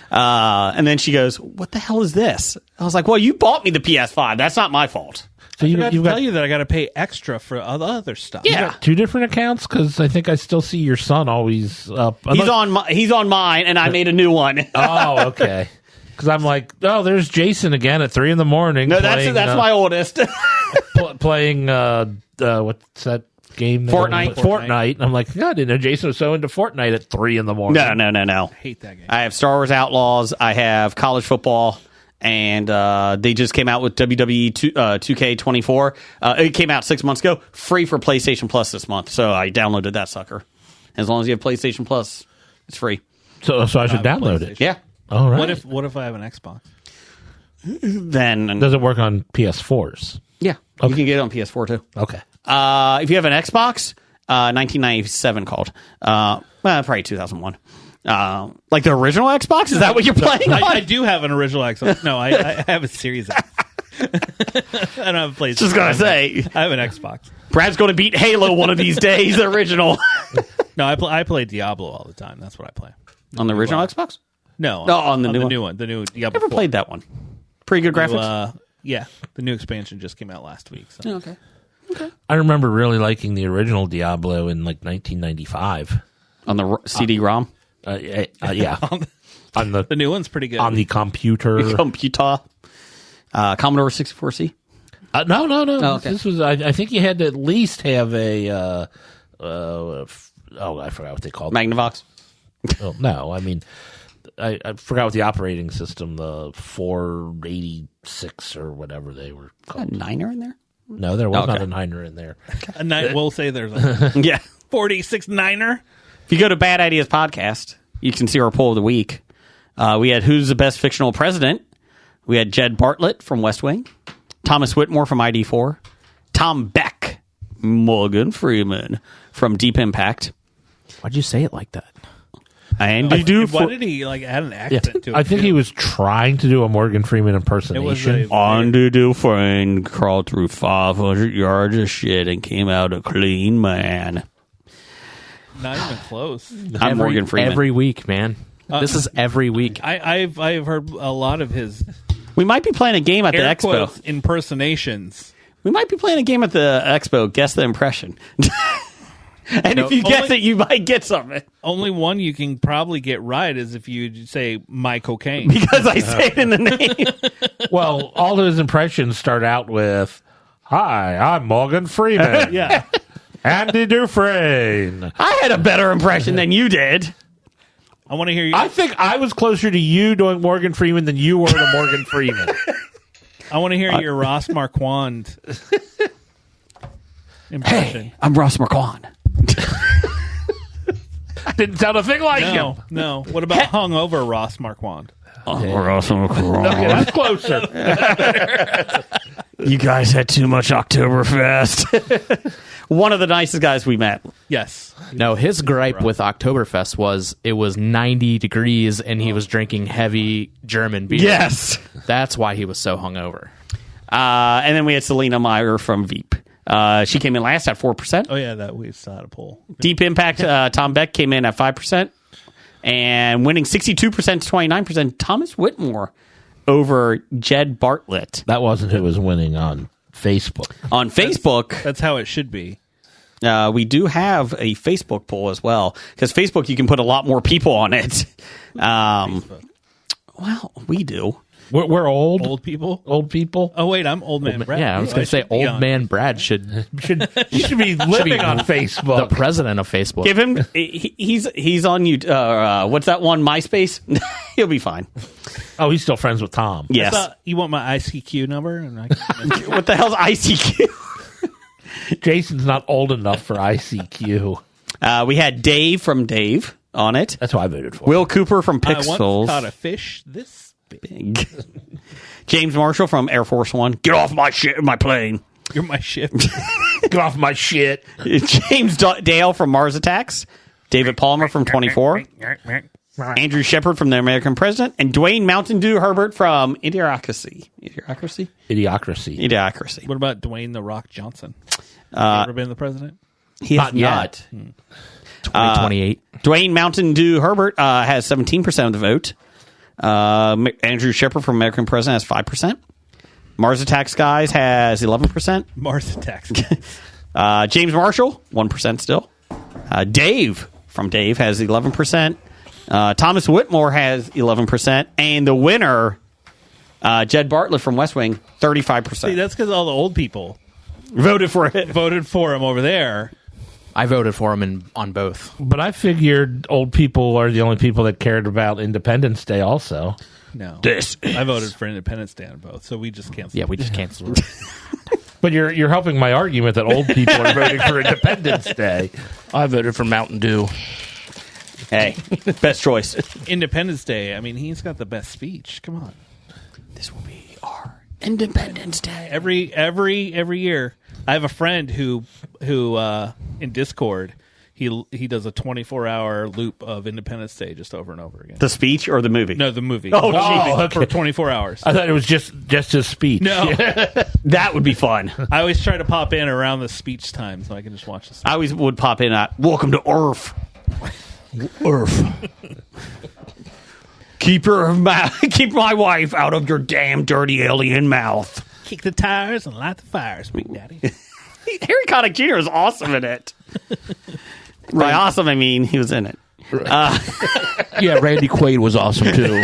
And then she goes, what the hell is this? I was like, well, you bought me the PS5. That's not my fault. So I forgot to you've tell got you that I got to pay extra for other stuff. Yeah. 2 different accounts because I think I still see your son always up. He's on mine, and I made a new one. Oh, okay. Because I'm like, oh, there's Jason again at 3 a.m. No, that's my oldest. playing what's that game? Fortnite. Fortnite. I'm like, God, I didn't know Jason was so into Fortnite at 3 a.m. No. I hate that game. I have Star Wars Outlaws. I have college football. And they just came out with WWE 2K24. It came out 6 months ago, free for PlayStation Plus this month. So I downloaded that sucker. As long as you have PlayStation Plus, it's free. So I should download it. Yeah. All right. What if I have an Xbox? Then Does it work on PS4s? yeah, you can get it on PS4 too. Okay. If you have an Xbox, 1997 called. Probably 2001. Like the original Xbox? Is that what you're playing on? I do have an original Xbox. No, I have a Series X. I don't have a PlayStation. Just gonna say, I have an Xbox. Brad's going to beat Halo one of these days. The original No, I play Diablo all the time. That's what I play. on the original Xbox. No, on the new one. The new Diablo. Never 4. played that one. Pretty good graphics. Yeah, the new expansion just came out last week. So. Okay. I remember really liking the original Diablo in like 1995. On the CD-ROM, Yeah. on The new one's pretty good. on the computer. computer, Commodore 64C. No. Oh, okay. This was. I think you had to at least have a. I forgot what they called. Magnavox. Oh, no, I mean, I forgot what the operating system, the 486 or whatever they were A called. Niner in there. No, there was Okay. not a Niner in there. We'll say there's a Yeah. 46 Niner. If you go to Bad Ideas Podcast, you can see our poll of the week. We had Who's the Best Fictional President? We had Jed Bartlett from West Wing, Thomas Whitmore from ID4, Tom Beck, Morgan Freeman from Deep Impact. Why'd you say it like that? Andy Why did he add an accent to it? I think too? he was trying to do a Morgan Freeman It was impersonation. Andy Dufresne crawled through 500 yards of shit and came out a clean man. not even close. I'm Morgan Freeman. Every week, man. This is every week. I've heard a lot of his We might be playing a game at the air expo. quotes impersonations. We might be playing a game at the expo. Guess the impression. And if you guess it, you might get something. Only one you can probably get right is if you say my cocaine. Because I say it in the name. Well, all of his impressions start out with, "Hi, I'm Morgan Freeman." Yeah. Andy Dufresne. I had a better impression than you did. I want to hear you. I think I was closer to you doing Morgan Freeman than you were to Morgan Freeman. I want to hear your Ross Marquand impression. Hey, I'm Ross Marquand. Didn't sound a thing like him. No. What about hungover Ross Marquand? Ross Marquand. Okay, that's closer. You guys had too much Oktoberfest. One of the nicest guys we met. Yes. No, his gripe with Oktoberfest was it was 90 degrees and he was drinking heavy German beer. Yes. That's why he was so hungover. And then we had Selena Meyer from Veep. She came in last at 4%. Oh, yeah, that we saw at a poll. Deep Impact, Tom Beck came in at 5%. And winning 62% to 29%, Thomas Whitmore over Jed Bartlett. That wasn't who was winning on Facebook. On Facebook, That's how it should be. we do have a Facebook poll as well. Because Facebook, you can put a lot more people on it. Well, we do. We're old. Old people? Old people. Oh, wait, I'm old man Brad. Yeah, I was going to say old man Brad should You should be living on the Facebook. president of Facebook. Give him. He's on you. What's that one? MySpace. He'll be fine. Oh, he's still friends with Tom. Yes. You want my ICQ number? And What the hell's ICQ? Jason's not old enough for ICQ. We had Dave from Dave on it. That's who I voted for. Will Cooper from I once Pixels. caught a fish this big. James Marshall from Air Force One. Get off my shit, my plane. You're my ship. Get off my shit. James Dale from Mars Attacks. David Palmer from 24. Andrew Shepard from The American President. And Dwayne Mountain Dew Herbert from Idiocracy. Idiocracy. What about Dwayne The Rock Johnson? Ever been the president? He has not. 2028. Dwayne Mountain Dew Herbert has 17% of the vote. Andrew Shepard from American President has 5%. Mars Attacks Guys has 11%. Mars Attacks. James Marshall, 1% still. Dave from Dave has 11%. Thomas Whitmore has 11%. And the winner, Jed Bartlett from West Wing, 35%. See, that's because all the old people Voted for it. voted for him over there. I voted for him on both. But I figured old people are the only people that cared about Independence Day also. No. This I voted for Independence Day on both, so we just canceled. Yeah, we just canceled it. But you're helping my argument that old people are voting for Independence Day. I voted for Mountain Dew. Hey, best choice. Independence Day. I mean, he's got the best speech. Come on. This will be our Independence Day. Every year, I have a friend who in Discord, he does a 24-hour loop of Independence Day just over and over again. The speech or the movie? No, the movie. Oh, The movie for 24 hours. I thought it was just his speech. No, That would be fun. I always try to pop in around the speech time so I can just watch this. I always would pop in at Welcome to Earth. Keep my wife out of your damn dirty alien mouth. Kick the tires and light the fires, Big Daddy. Harry Connick Jr. is awesome in it. By awesome, I mean he was in it. Yeah, Randy Quaid was awesome too.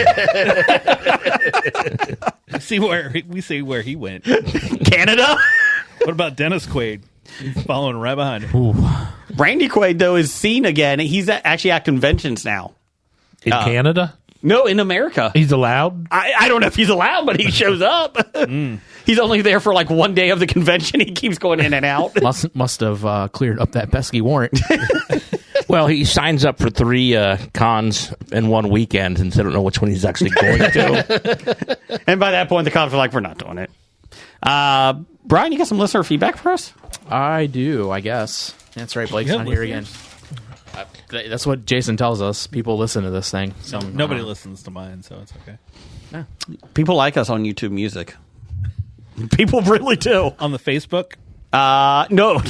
We see where he went. Canada? What about Dennis Quaid? He's following right behind him. Randy Quaid, though, is seen again. He's actually at conventions now. In Canada? No, in America. He's allowed? I don't know if he's allowed, but he shows up. He's only there for like one day of the convention. He keeps going in and out. Must have cleared up that pesky warrant. Well, he signs up for 3 cons in one weekend, and they don't know which one he's actually going to. And by that point, the cops are like, we're not doing it. Brian, you got some listener feedback for us? I do, I guess. That's right, Blake's Yeah, not here again. listeners. That's what Jason tells us. People listen to this thing. So Nobody listens to mine, so it's okay. People like us on YouTube Music. People really do. On the Facebook, No.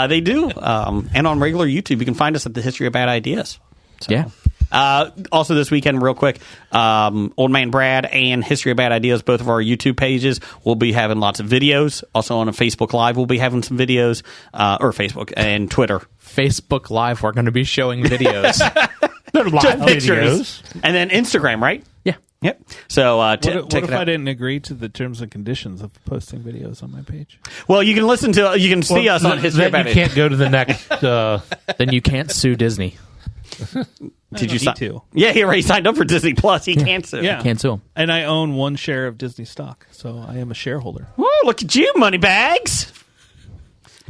They do. And on regular YouTube, you can find us at the History of Bad Ideas. Yeah. Also this weekend, real quick, Old Man Brad and History of Bad Ideas, both of our YouTube pages, will be having lots of videos. Also on a Facebook Live, we'll be having some videos, or Facebook and Twitter. Facebook Live, we're going to be showing videos. They're live Just pictures. videos. And then Instagram, right? Yeah. Yep. So what check if it I out. didn't agree to the terms and conditions of posting videos on my page? Well, you can you can see us on History of Then Bad you Ideas. can't go to the next. Then you can't sue Disney. Did you need sign? to. Yeah, he already signed up for Disney Plus. He can't sue. Yeah, Can't sue them. and I own 1 share of Disney stock, so I am a shareholder. Oh, look at you, Moneybags.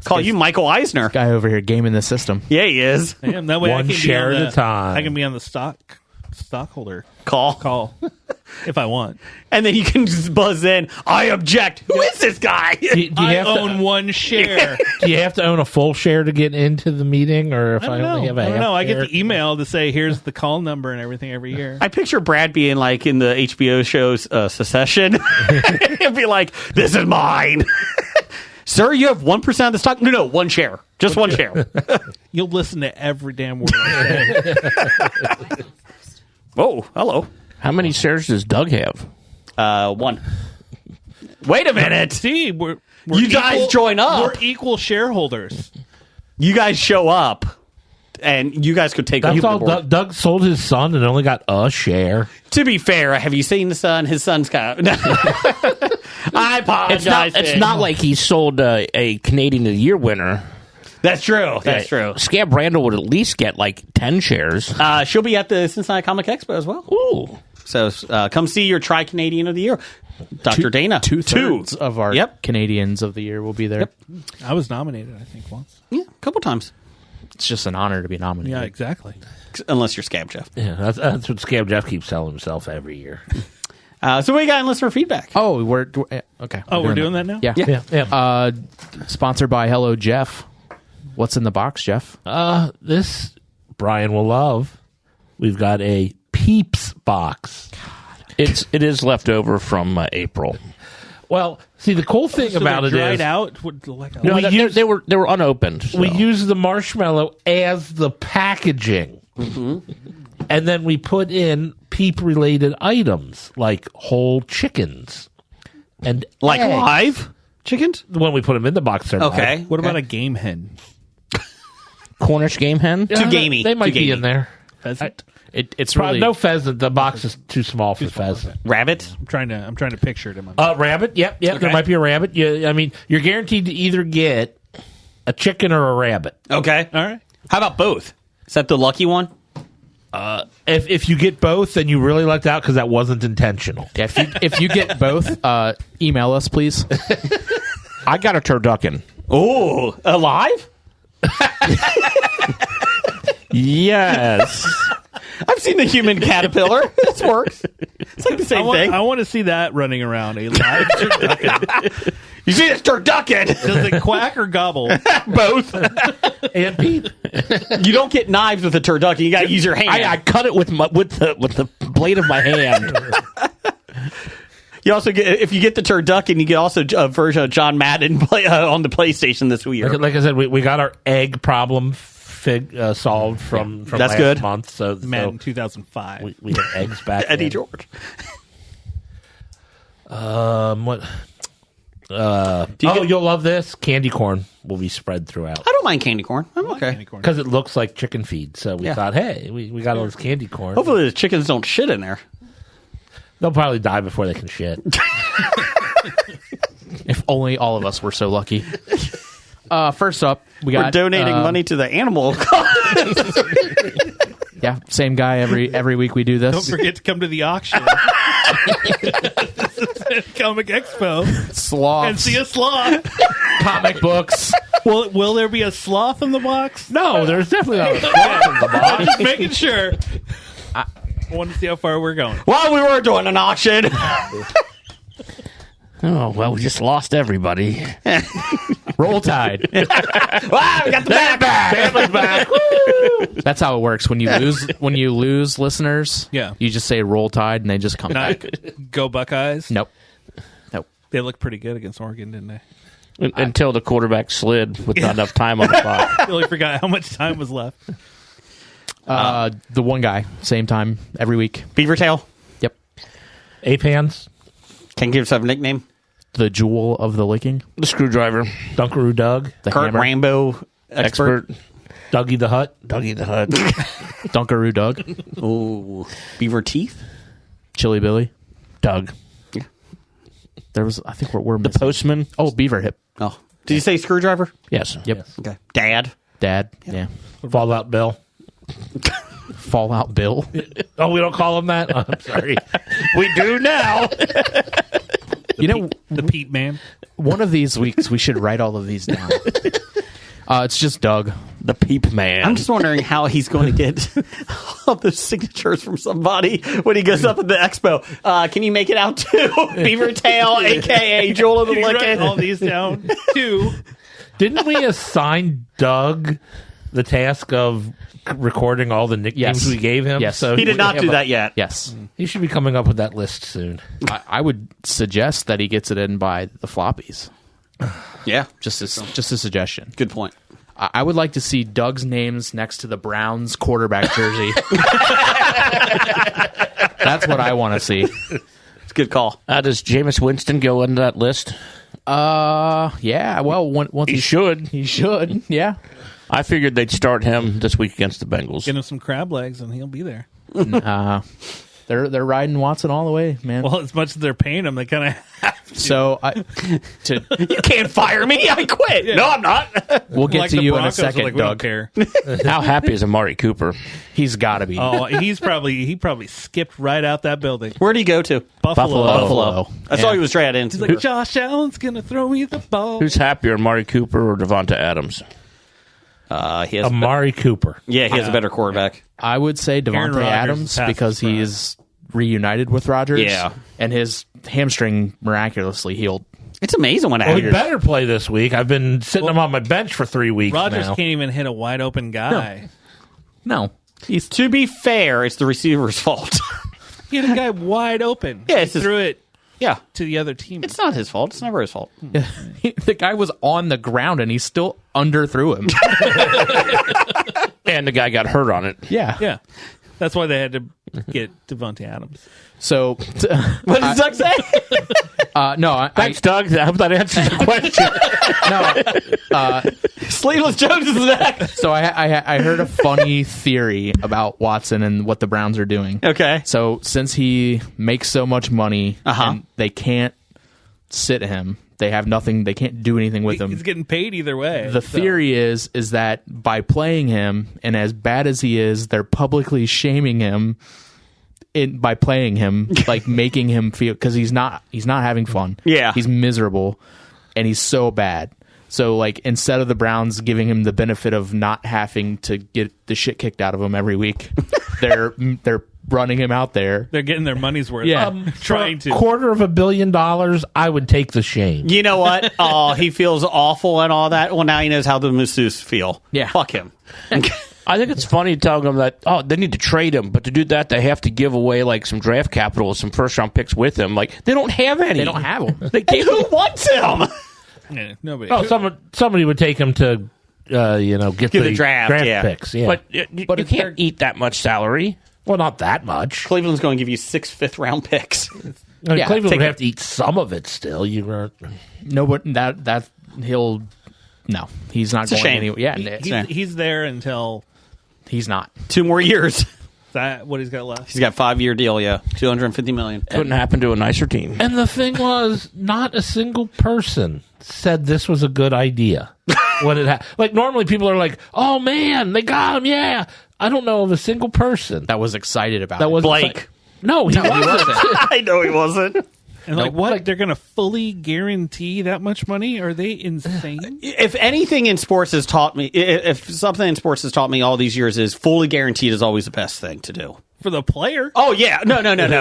Call you Michael Eisner. Guy over here gaming the system. Yeah, he is. I am. That way, I One can share be on at a time. I can be on the stockholder Call. if I want. And then you can just buzz in. I object. Who is this guy? Do you I have own to, 1 share. do you have to own a full share to get into the meeting, or if I don't only have know. a I don't half know. I get share? the email to say here's the call number and everything every year. I picture Brad being like in the HBO show's Secession. He'd be like, this is mine. Sir, you have 1% of the stock? No, 1 share. Just 1 share. You'll listen to every damn word I say. Oh, hello. How many shares does Doug have? 1. Wait a minute. See, we're You guys join up. We're equal shareholders. You guys show up, and you guys could take That's over all. the board. Doug sold his son and only got a share. To be fair, have you seen the son? His son's got. I apologize. It's not like he sold a Canadian of the Year winner. That's true. That's true. Scab Randall would at least get like 10 shares. She'll be at the Cincinnati Comic Expo as well. Ooh. So come see your Tri-Canadian of the Year, Dr. Dana. Two-thirds of our Yep. Canadians of the year will be there. Yep. I was nominated, I think, once. Yeah, a couple times. It's just an honor to be nominated. Yeah, exactly. Unless you're Scab Jeff. Yeah, that's what Scab Jeff keeps telling himself every year. So what you got in listener feedback? Oh, we're okay. Oh, we're doing that now? Yeah. Yeah. Sponsored by Hello Jeff. What's in the box, Jeff? This Brian will love. We've got a Peeps box. It is left over from April. Well, see, the cool thing So about they it dried is out? Like No, No, they were unopened. So. we use the marshmallow as the packaging. And then we put in peep-related items like whole chickens. And Like eggs. live chickens? When we put them in the box, they're Okay. live. What about a game hen? Cornish game hen. Too gamey. They might Too be gamey. in there. Pheasant? It's Probably really no pheasant. The box is too small for pheasant. Rabbit? I'm trying to picture it in my mind. Rabbit. Yep. There Okay. might be a rabbit. I mean, you're guaranteed to either get a chicken or a rabbit. Okay. All right. How about both? Is that the lucky one? If you get both, then you really lucked out because that wasn't intentional. yeah. If you get both, email us, please. I got a turducken. Oh, alive? Yes. I've seen the human caterpillar. This works. It's like the same thing. I want to see that running around a live turducken. You see this turducken? Does it quack or gobble? Both. And Pete, You don't get knives with a turducken. You got to use your hand. I cut it with the blade of my hand. You also get, if you get the turducken, you get also a version of John Madden play, on the PlayStation this year. like I said, we got our egg problem solved from That's last good. month. So Madden 2005. we have eggs back. Eddie in. George. What? get- You'll love this. Candy corn will be spread throughout I don't mind candy corn. I'm okay. Candy corn. because it looks like chicken feed. So we Yeah. thought, hey, we got all this candy corn. Hopefully the chickens don't shit in there. They'll probably die before they can shit. If only all of us were so lucky. First up, we We're got donating money to the animal. Yeah, same guy every week we do this. Don't forget to come to the auction. Comic Expo Sloths, and see a sloth. comic books. Will there be a sloth in the box? No, there's definitely not a sloth in the box. I'm just making sure. I want to see how far we're going. Well, we were doing an auction. Oh well, we just lost everybody. Roll Tide. Wow, we got the bad back. Family's back. That's how it works. When you lose listeners, Yeah. you just say Roll Tide, and they just come Not back. go Buckeyes. Nope. They looked pretty good against Oregon, didn't they? Until the quarterback slid with not enough time on the clock. I really forgot how much time was left. The one guy, same time every week. Beaver Tail. Yep. Ape hands, Can give yourself a nickname. The jewel of the licking. The screwdriver. Dunkaroo Doug, The Kurt hammer. Rainbow expert. Dougie the Hut. Dougie the Hut. Dunkaroo Doug. Ooh, Beaver Teeth. Chili Billy. Doug. There was, I think we're The missing. postman. Oh, Beaver Hip. Oh, did you say Screwdriver? Yes. Yep. Okay. Dad. Dad. Yeah. Fallout Bill. Fallout Bill. Oh, we don't call him that? Oh, I'm sorry. We do now. You know, The Pete Man. one of these weeks we should write all of these down. It's just Doug. The Peep Man. I'm just wondering how he's going to get all the signatures from somebody when he goes up at the expo. Can you make it out to Beaver Tail, a.k.a. Joel of the Can you write Lickin'? all these down too? Didn't we assign Doug the task of recording all the nicknames Yes. we gave him? Yes. So He did not do that yet. Yes. He should be coming up with that list soon. I would suggest that he gets it in by the floppies. Yeah, Just a suggestion. good point. I would like to see Doug's names next to the Browns quarterback jersey. That's what I want to see. It's a good call. Does Jameis Winston go into that list? Yeah. Well, once He should. he should. Yeah. I figured they'd start him this week against the Bengals. Get him some crab legs and he'll be there. They're riding Watson all the way, man. Well, as much as they're paying him, they kind of have to. So You can't fire me. I quit. No, I'm not. we'll get Like to the you Broncos in are a second, like, we don't Doug. care. How happy is Amari Cooper? He's got to be. Oh, he probably skipped right out that building. Where'd he go to? Buffalo. Buffalo. I saw Yeah. he was straight in. He's like, Josh Allen's gonna throw me the ball. Who's happier, Amari Cooper or Devonta Adams? He has Amari Cooper. he has a better quarterback. I would say Aaron Devontae Rodgers Adams is past because his prime. he's reunited with Rodgers. Yeah. And his hamstring miraculously healed. It's amazing when it Well, he happens. better play this week. I've been sitting him on my bench for 3 weeks Rodgers now. can't even hit a wide open guy. No. To be fair, it's the receiver's fault. He had a guy wide open. Yeah, He it's just- threw it yeah. to the other team. It's not his fault. It's never his fault. The guy was on the ground and he still underthrew him. And the guy got hurt on it. Yeah. Yeah, that's why they had to get Devontae Adams. So, What did Doug say? no, Thanks, Doug. I hope that answers your question. Sleeveless Jones is next. So I heard a funny theory about Watson and what the Browns are doing. Okay. So since he makes so much money and they can't sit him, they have nothing, they can't do anything with him. He's getting paid either way. The so. theory is that by playing him, and as bad as he is, they're publicly shaming him by playing him, like making him feel, because he's not having fun. Yeah. He's miserable, and he's so bad. So like instead of the Browns giving him the benefit of not having to get the shit kicked out of him every week, they're running him out there. They're getting their money's worth. Yeah. Trying to. $250 million, I would take the shame. You know what? Oh, he feels awful and all that. Well, now he knows how the masseuse feel. Yeah. Fuck him. I think it's funny telling them that, they need to trade him, but to do that, they have to give away like some draft capital, some first round picks with him. Like, they don't have any. They don't have him. They And gave who wants him? Yeah, nobody. Oh, somebody would take him to, get Give the draft, yeah. picks. Yeah. But you if can't eat that much salary. well, not that much. Cleveland's going to give you 6 fifth-round picks. I mean, Yeah, Cleveland take would it. have to eat some of it still. No, but that he'll no, he's not a going shame. anywhere. Yeah, He's there until he's not. 2 more years. that. What he's got left. He's got a 5-year deal, yeah. $250 million. Couldn't happen to a nicer team. And the thing was, not a single person said this was a good idea. When it like normally people are like, "Oh man, they got him!" Yeah, I don't know of a single person That was excited about that it. was Blake. No, he wasn't. I know he wasn't. And like, what? They're going to fully guarantee that much money? Are they insane? If anything in sports has taught me, if something in sports has taught me all these years is fully guaranteed is always the best thing to do. For the player? Oh, yeah. No.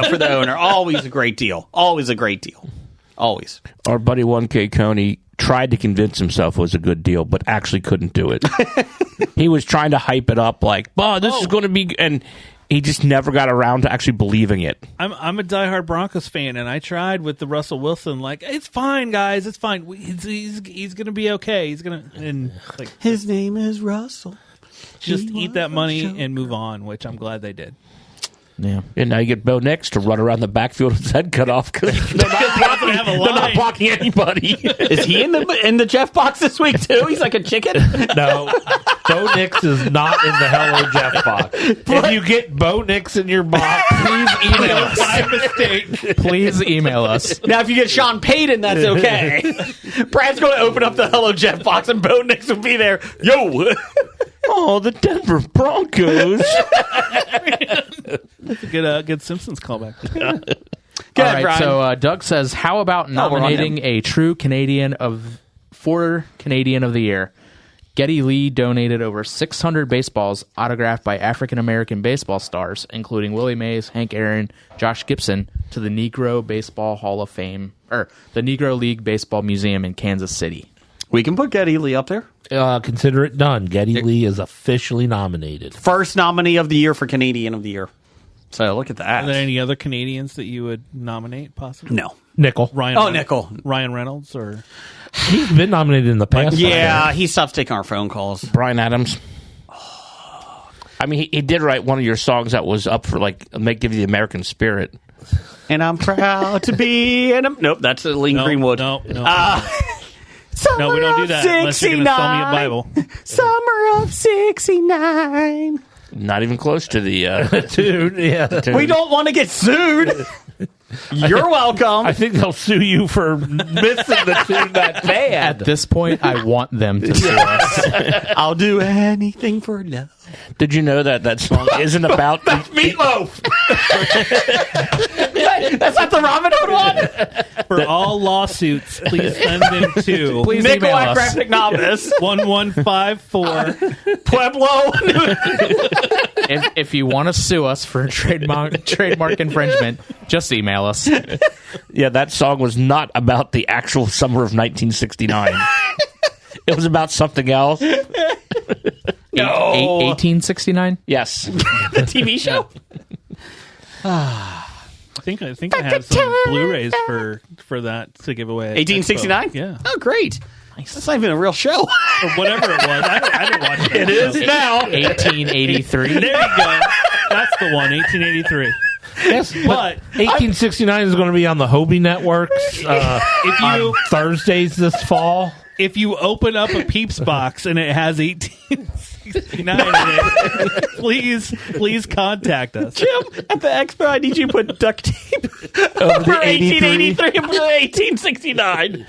For the owner. Always a great deal. Always a great deal. Always. Our buddy 1K Coney tried to convince himself it was a good deal, but actually couldn't do it. He was trying to hype it up like, "Oh, this is going to be," and he just never got around to actually believing it. I'm a diehard Broncos fan, and I tried with the Russell Wilson. Like, it's fine, guys. It's fine. He's going to be okay. He's going to, and like, His name is Russell. just eat that money and move on. Which I'm glad they did. Yeah. And now you get Bo Nix to run around the backfield with his head cut off because they're not blocking anybody. Is he in the Jeff box this week too? He's like a chicken. No, Bo Nix is not in the Hello Jeff box. If you get Bo Nix in your box, Please email us. My mistake. Please email us. Now, if you get Sean Payton, that's okay. Brad's going to open up the Hello Jeff box, and Bo Nix will be there. Yo. Oh, the Denver Broncos. That's a good Simpsons callback. Go All ahead, right, Brian. so Doug says, how about we're on nominating a true Canadian for Canadian of the Year? Geddy Lee donated over 600 baseballs autographed by African-American baseball stars, including Willie Mays, Hank Aaron, Josh Gibson, to the Negro Baseball Hall of Fame, or the Negro League Baseball Museum in Kansas City. We can put Geddy Lee up there. consider it done. Geddy Lee is officially nominated. First nominee of the year for Canadian of the Year. So look at that. Are there any other Canadians that you would nominate, possibly? No. Nickel. Nickel. Ryan Reynolds, or He's been nominated in the past. Yeah, he stops taking our phone calls. Bryan Adams. I mean, he did write one of your songs that was up for, like, give you the American spirit. And I'm proud to be Nope, that's Lee Greenwood. No, Summer no, we don't do that unless you're going to sell me a Bible. Summer of 69. Not even close to the Dude, yeah. tune. We don't want to get sued. You're welcome. I think they'll sue you for missing the tune that bad. At this point, I want them to sue us. I'll do anything for love. Did you know that song isn't about Meatloaf. That's not the Robin Hood one? For all lawsuits, please send them to Please email Nikolai us. Graphic Novice. 1154. Pueblo. If you want to sue us for trademark infringement, just email us. Yeah, that song was not about the actual summer of 1969. It was about something else. No. 1869? Yes. The TV show. I think I have some Blu-rays for that to give away. 1869? Yeah. Oh, great. That's not even a real show. Or whatever it was. I didn't watch it. It is now. 1883. There you go. That's the one, 1883. Yes, but 1869 is going to be on the Hobie networks on Thursdays this fall. If you open up a Peeps box and it has 1869 in it, please contact us. Jim, at the expo, I need you to put duct tape over 1883 and 1869.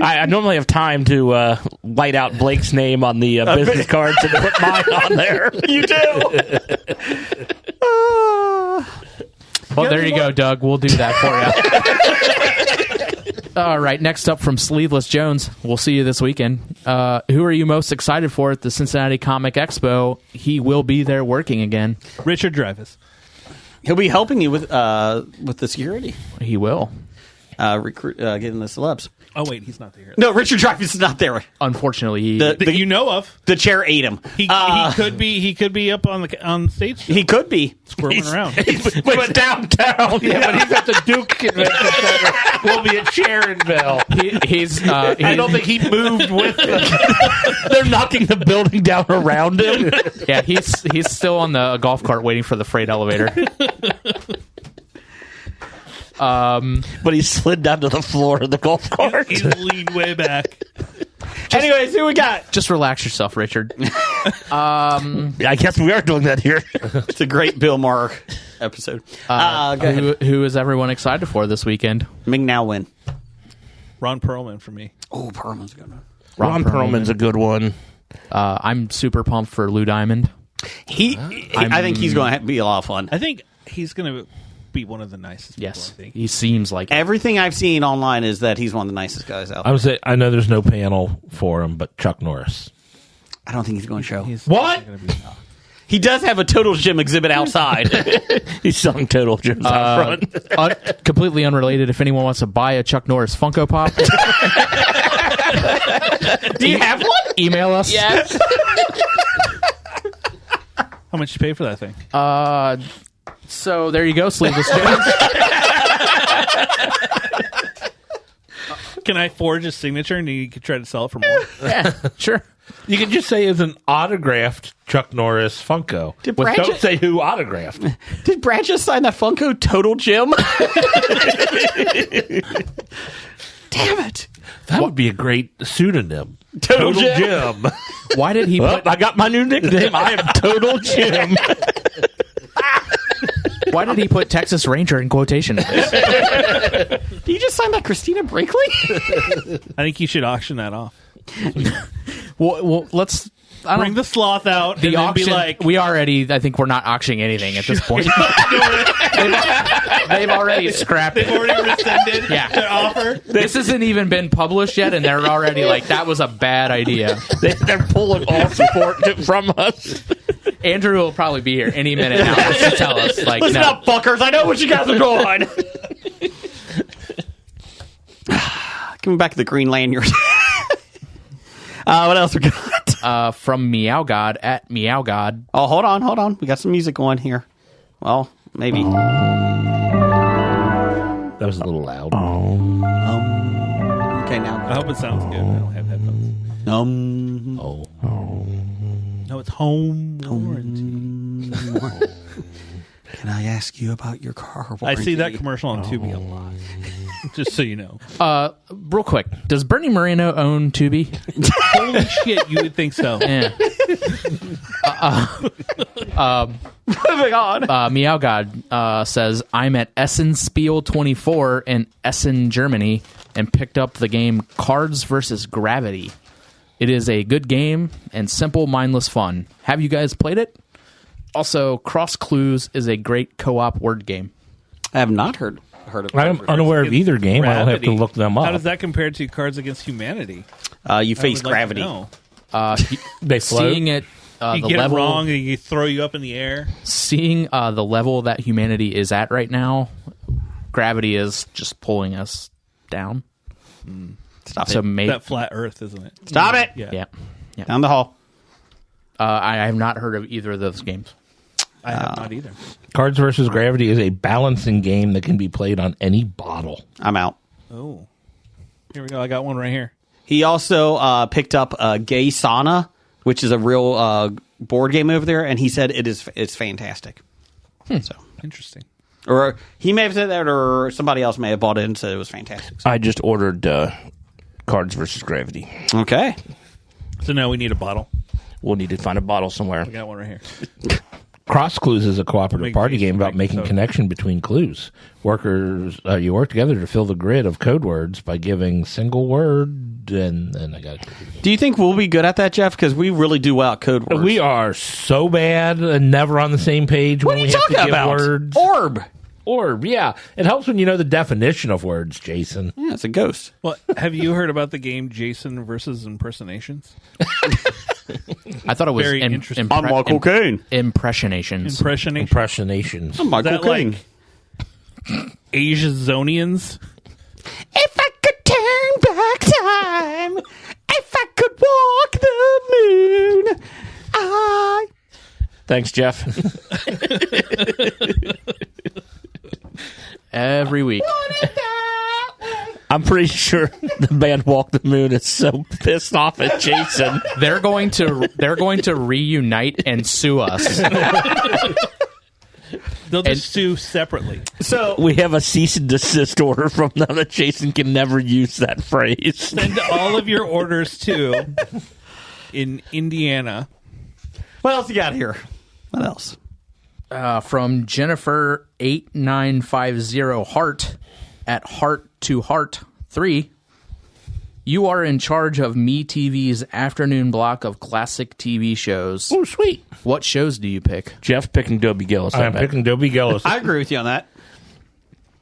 I normally have time to light out Blake's name on the business cards and put mine on there. You do. Well, there you go, Doug. We'll do that for you. All right, next up from Sleeveless Jones. We'll see you this weekend. Who are you most excited for at the Cincinnati Comic Expo? He will be there working again. Richard Dreyfuss. He'll be helping you with the security. He will. Getting the celebs. Oh, wait, he's not there. No, Richard Dreyfuss is not there. Unfortunately, That you know of. The chair ate him. He could be up on stage. He could be Squirming around. But downtown, yeah, but he's at the Duke Convention Center. Will be at Sharonville. I I don't think he moved with them. They're knocking the building down around him. Yeah, he's still on the golf cart waiting for the freight elevator. But he slid down to the floor of the golf cart. He's leaned way back. Anyways, who we got? Just relax yourself, Richard. I guess we are doing that here. It's a great Bill Maher episode. Go ahead. Who is everyone excited for this weekend? Ming now win. Ron Perlman for me. Oh, Perlman's good. Ron Perlman's a good one. I'm super pumped for Lou Diamond. I think he's going to be a lot of fun. I think he's going to be one of the nicest people, Yes, I think. he seems like it. Everything I've seen online is that he's one of the nicest guys out I there. would say I know there's no panel for him, but Chuck Norris. I don't think he's going to show. He's What? gonna be- He does have a Total Gym exhibit outside. He's selling Total Gyms out front. Completely unrelated. If anyone wants to buy a Chuck Norris Funko Pop, Do you have one? email us. Yes. How much you pay for that thing? So there you go, Sleeveless Jones. Can I forge a signature and you could try to sell it for more? Yeah, sure. You can just say it's an autographed Chuck Norris Funko. Did Brad Don't ju- say who autographed. Did Brad just sign that Funko Total Gym? Damn it. That would be a great pseudonym. Total Jim. Why did he Well, put? I got my new nickname. I am Total Jim. Why did he put Texas Ranger in quotation? Did you just sign that Christina Brinkley? I think you should auction that off. well, let's. I don't Bring the sloth out the and then auction. be like, I think we're not auctioning anything at this point. they've already scrapped they've it. already rescinded Yeah. their offer. This hasn't even been published yet, and they're already like, that was a bad idea. They're pulling all support from us. Andrew will probably be here any minute now just to tell us, like, Listen no. up, fuckers. I know what you guys are doing. Coming back to the green lanyard. What else we got? From Meow God at Meow God. Oh, hold on. We got some music going here. Well, maybe. That was a little loud. Okay, I now. hope it sounds good. I don't have headphones. Oh. No, it's home warranty. Can I ask you about your car I warranty? see that commercial on Tubi a lot. Just so you know. Real quick, does Bernie Moreno own Tubi? Holy shit, you would think so. Yeah. Moving on. Meow God says, I'm at Essen Spiel 24 in Essen, Germany, and picked up the game Cards vs. Gravity. It is a good game and simple, mindless fun. Have you guys played it? Also, Cross Clues is a great co-op word game. I have not heard of it. I'm unaware of either game. I'll have to Gravity. look them up. How does that compare to Cards Against Humanity? You face I would like to gravity. know. They float? Seeing it, You the get level, it wrong and you throw you up in the air. seeing the level that humanity is at right now, gravity is just pulling us down. Stop So it. maybe, That flat Earth, isn't it? Stop it. yeah. Down the hall. I have not heard of either of those games. I have not either. Cards versus Gravity is a balancing game that can be played on any bottle. I'm out. Oh. Here we go. I got one right here. He also picked up Gay Sauna, which is a real board game over there, and he said it's fantastic. So, Interesting. or he may have said that, or somebody else may have bought it and said it was fantastic. I just ordered Cards versus Gravity. Okay. So now we need a bottle. We'll need to find a bottle somewhere. I got one right here. Cross Clues is a cooperative Make party Jason game about drink making soda. connection between clues. Workers, you work together to fill the grid of code words by giving single word, and I got it. Do you think we'll be good at that, Jeff? Because we really do well at code words. We are so bad and never on the same page What when are we you have to talking give about? words. Orb. Orb, yeah. It helps when you know the definition of words, Jason. Yeah, it's a ghost. Well, have you heard about the game Jason versus Impersonations? I thought it was Very interesting. I'm Michael Caine. impressionations. Impressionation. Impressionations. I'm Is Michael that Caine. like Asiazonians? If I could turn back time, if I could walk the moon, I... Thanks, Jeff. Every week. I'm pretty sure the band Walk the Moon is so pissed off at Jason. They're going to reunite and sue us. They'll just sue separately. So We have a cease and desist order from them that Jason can never use that phrase. Send all of your orders to in Indiana. what else you got here? What else? From Jennifer 8950 Heart at Heart to Heart 3. You are in charge of MeTV's afternoon block of classic TV shows. Oh, sweet. What shows do you pick? Jeff picking Dobie Gillis. I I'm bet. picking Dobie Gillis I agree with you on that.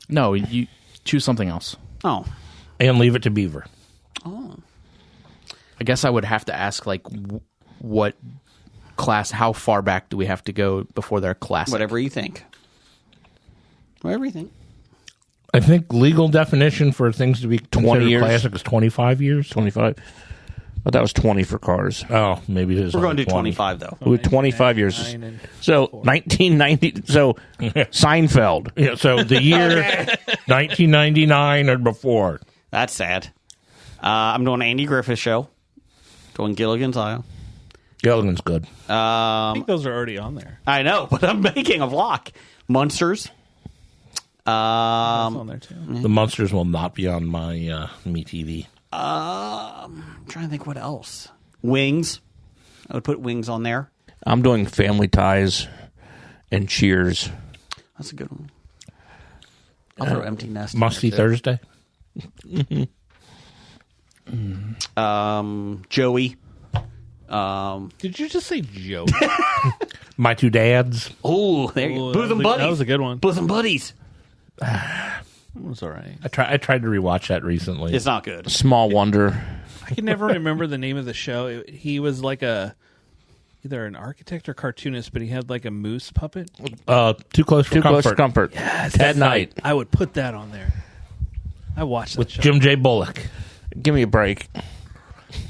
No, you choose something else. Oh. and Leave It to Beaver. I guess I would have to ask, like, what class? How far back do we have to go before they're classic? Whatever you think. Whatever you think. I think legal definition for things to be 20 considered years. classic is 25 years. 25. But that was 20 for cars. Oh, maybe it is. We're going to do 20. 25, though. With 25 years. 9 and So 1990. So Seinfeld. Yeah, so the year 1999 or before. That's sad. I'm doing Andy Griffith Show. Doing Gilligan's Island. Gilligan's good. I think those are already on there. I know, but I'm making a vlog. Munsters. That's on there too. The Munsters will not be on my Me TV. I'm trying to think what else. Wings. I would put Wings on there. I'm doing Family Ties and Cheers. That's a good one. I'll throw Empty Nest. in Musty there, too. Thursday. Joey. Did you just say Joe? My Two Dads. Oh, there you go. Bosom Buddies. That was a good one. Bosom Buddies. That was all right. I tried to rewatch that recently. It's not good. Small Wonder. I can never remember the name of the show. He was like either an architect or cartoonist, but he had like a moose puppet. Too Close for Too Comfort. Close for Comfort. At night. I would put that on there. I watched that With show. Jim J. Bullock. Give me a break.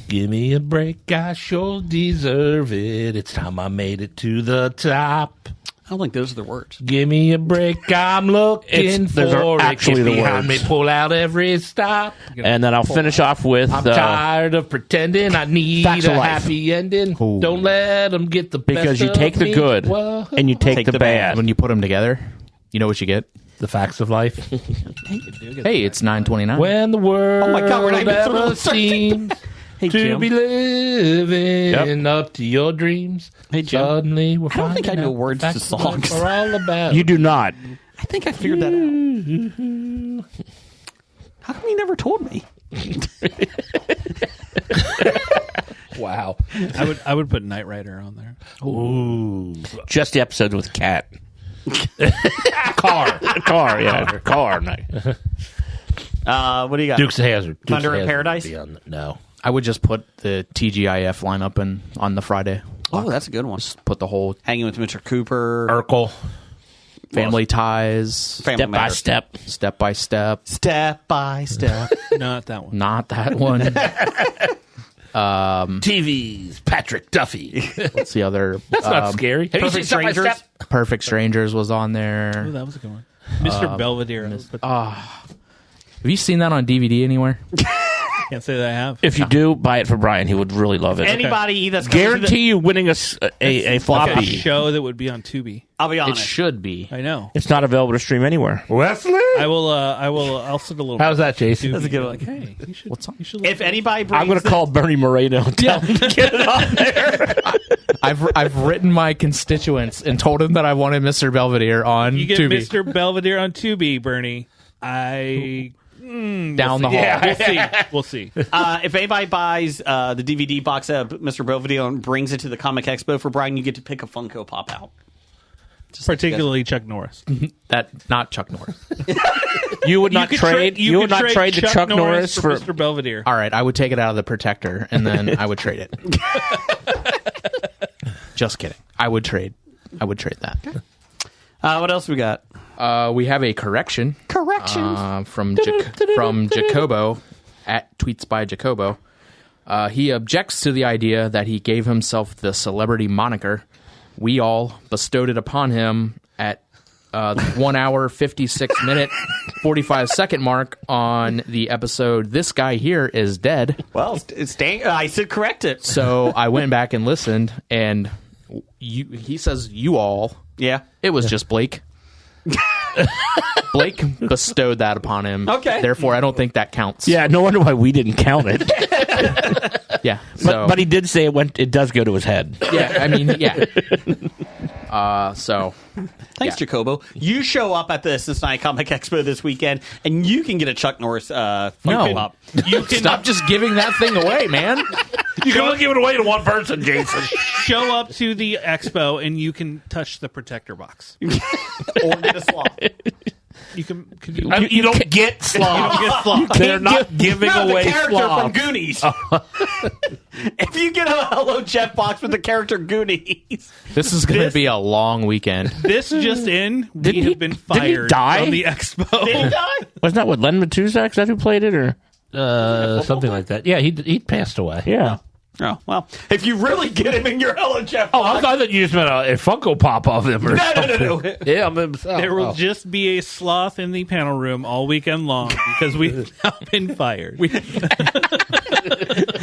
Give me a break, I sure deserve it. It's time I made it to the top. I don't think those are the words. Give me a break, I'm looking Those are for it. actually Get the behind words. me, pull out every stop. And then I'll finish off with I'm tired of pretending I need Facts a of Life. happy ending. Don't let them get the best because you of take the me. good What? and you take the bad. When you put them together, you know what you get? The facts of life. Hey, it's 9:29. When the world Oh my God, we're not even through ever the certain seems Hey, to Jim. be living up to your dreams. Hey, Jim. Suddenly we're I don't think finding I know out words the to facts of life songs. are all about. You do not. I think I figured that out. How come you never told me? Wow. I would put Knight Rider on there. Ooh. Just the episodes with Cat. Car, yeah. Car night. What do you got? Dukes of Hazzard. Dukes Thunder of in Hazzard Paradise? would be on no. I would just put the TGIF lineup on the Friday. Oh, that's a good one. Put the whole Hanging with Mr. Cooper. Urkel. Family Ties, Family Step by Matters. step. Step by Step. Step by step. Not that one. Not that one. TV's Patrick Duffy. What's the other? That's not scary. Have you seen Perfect Step by Strangers. Step? Perfect Strangers was on Oh, there. that was a good one. Mr. Belvedere. I would put- Have you seen that on DVD anywhere? Can't say that I have. If you do, buy it for Brian. He would really love it. Anybody that's coming to the- Guarantee you winning a floppy. A show that would be on Tubi. I'll be It honest. should be. I know. It's not available to stream anywhere. Wesley? I'll send a little. How's that, Jason? Tubi. That's a good one. Like, hey, you should. What's on? You should If anybody brings I'm going to the- call Bernie Moreno and tell him to get it on there. I've written my constituents and told him that I wanted Mr. Belvedere on you get Tubi. Mr. Belvedere on Tubi, Bernie, I Down the hall. we'll see. We'll see. if anybody buys the DVD box of Mr. Belvedere and brings it to the Comic Expo for Brian, you get to pick a Funko Pop out. Particularly Chuck Norris. That not Chuck Norris. You would not could trade. You would could not trade the Chuck Norris for. Mr. Belvedere. All right, I would take it out of the protector and then I would trade it. Just kidding. I would trade that. What else we got? We have a correction Corrections. from Jacobo at Tweets by Jacobo. He objects to the idea that he gave himself the celebrity moniker. We all bestowed it upon him at 1 hour, 56 minute, 45 second mark on the episode This Guy Here Is Dead. Well, it's dang. I said correct it. So I went back and listened, and he says you all. Yeah. It was just Blake. Blake bestowed that upon him. Okay. Therefore, I don't think that counts. Yeah, no wonder why we didn't count it. Yeah. So, But he did say it does go to his head. yeah, I mean, yeah. So Thanks, Yeah. Jacobo. You show up at the Cincinnati Comic Expo this weekend, and you can get a Chuck Norris Funko No. Pop. You can stop just giving that thing away, man. You can only give it away to one person, Jason. show up to the expo and you can touch the protector box. Or get a slot. You can. Could You don't get sloth. get sloth. They're not giving No, away the character sloth. from Goonies. If you get a Hello Jeff box with the character Goonies, This is going to be a long weekend. This just in, we Didn't he- have been didn't he fired die? from the expo. did he die? Wasn't that what Len Matuzak? Is that who played it? Or Something like that. Yeah, he passed away. yeah. Oh well, if you really get him in your Hello Jeff Oh, box, I thought that you just meant a Funko Pop of him or something. no. Yeah, himself. There will Oh. just be a sloth in the panel room all weekend long because we've now been fired.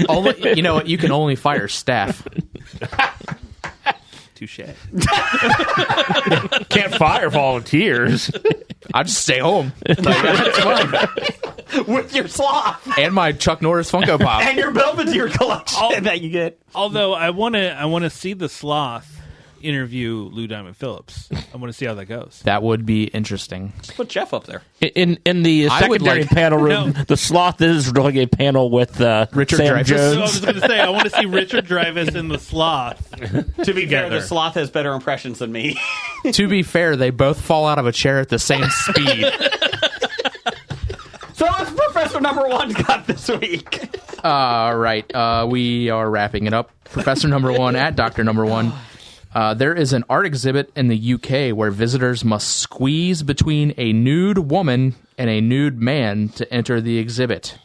Only, you know what? You can only fire staff. Touche. Can't fire volunteers. I just stay home. Like, that's fine. with your sloth And my Chuck Norris Funko Pop. and your Belvedere collection that you get. Although I want to see the sloth interview Lou Diamond Phillips. I want to see how that goes. That would be interesting. Put Jeff up there. In the I would secondary like- panel room, No. the sloth is doing a panel with Richard Sam Dreyfuss. So I Jones. was going to say I want to see Richard Dreyfuss in the sloth. To be fair, Together. the sloth has better impressions than me. To be fair, they both fall out of a chair at the same speed. So what's Professor Number One's got this week? Right. We are wrapping it up. Professor Number One at Dr. Number One. There is an art exhibit in the UK where visitors must squeeze between a nude woman and a nude man to enter the exhibit.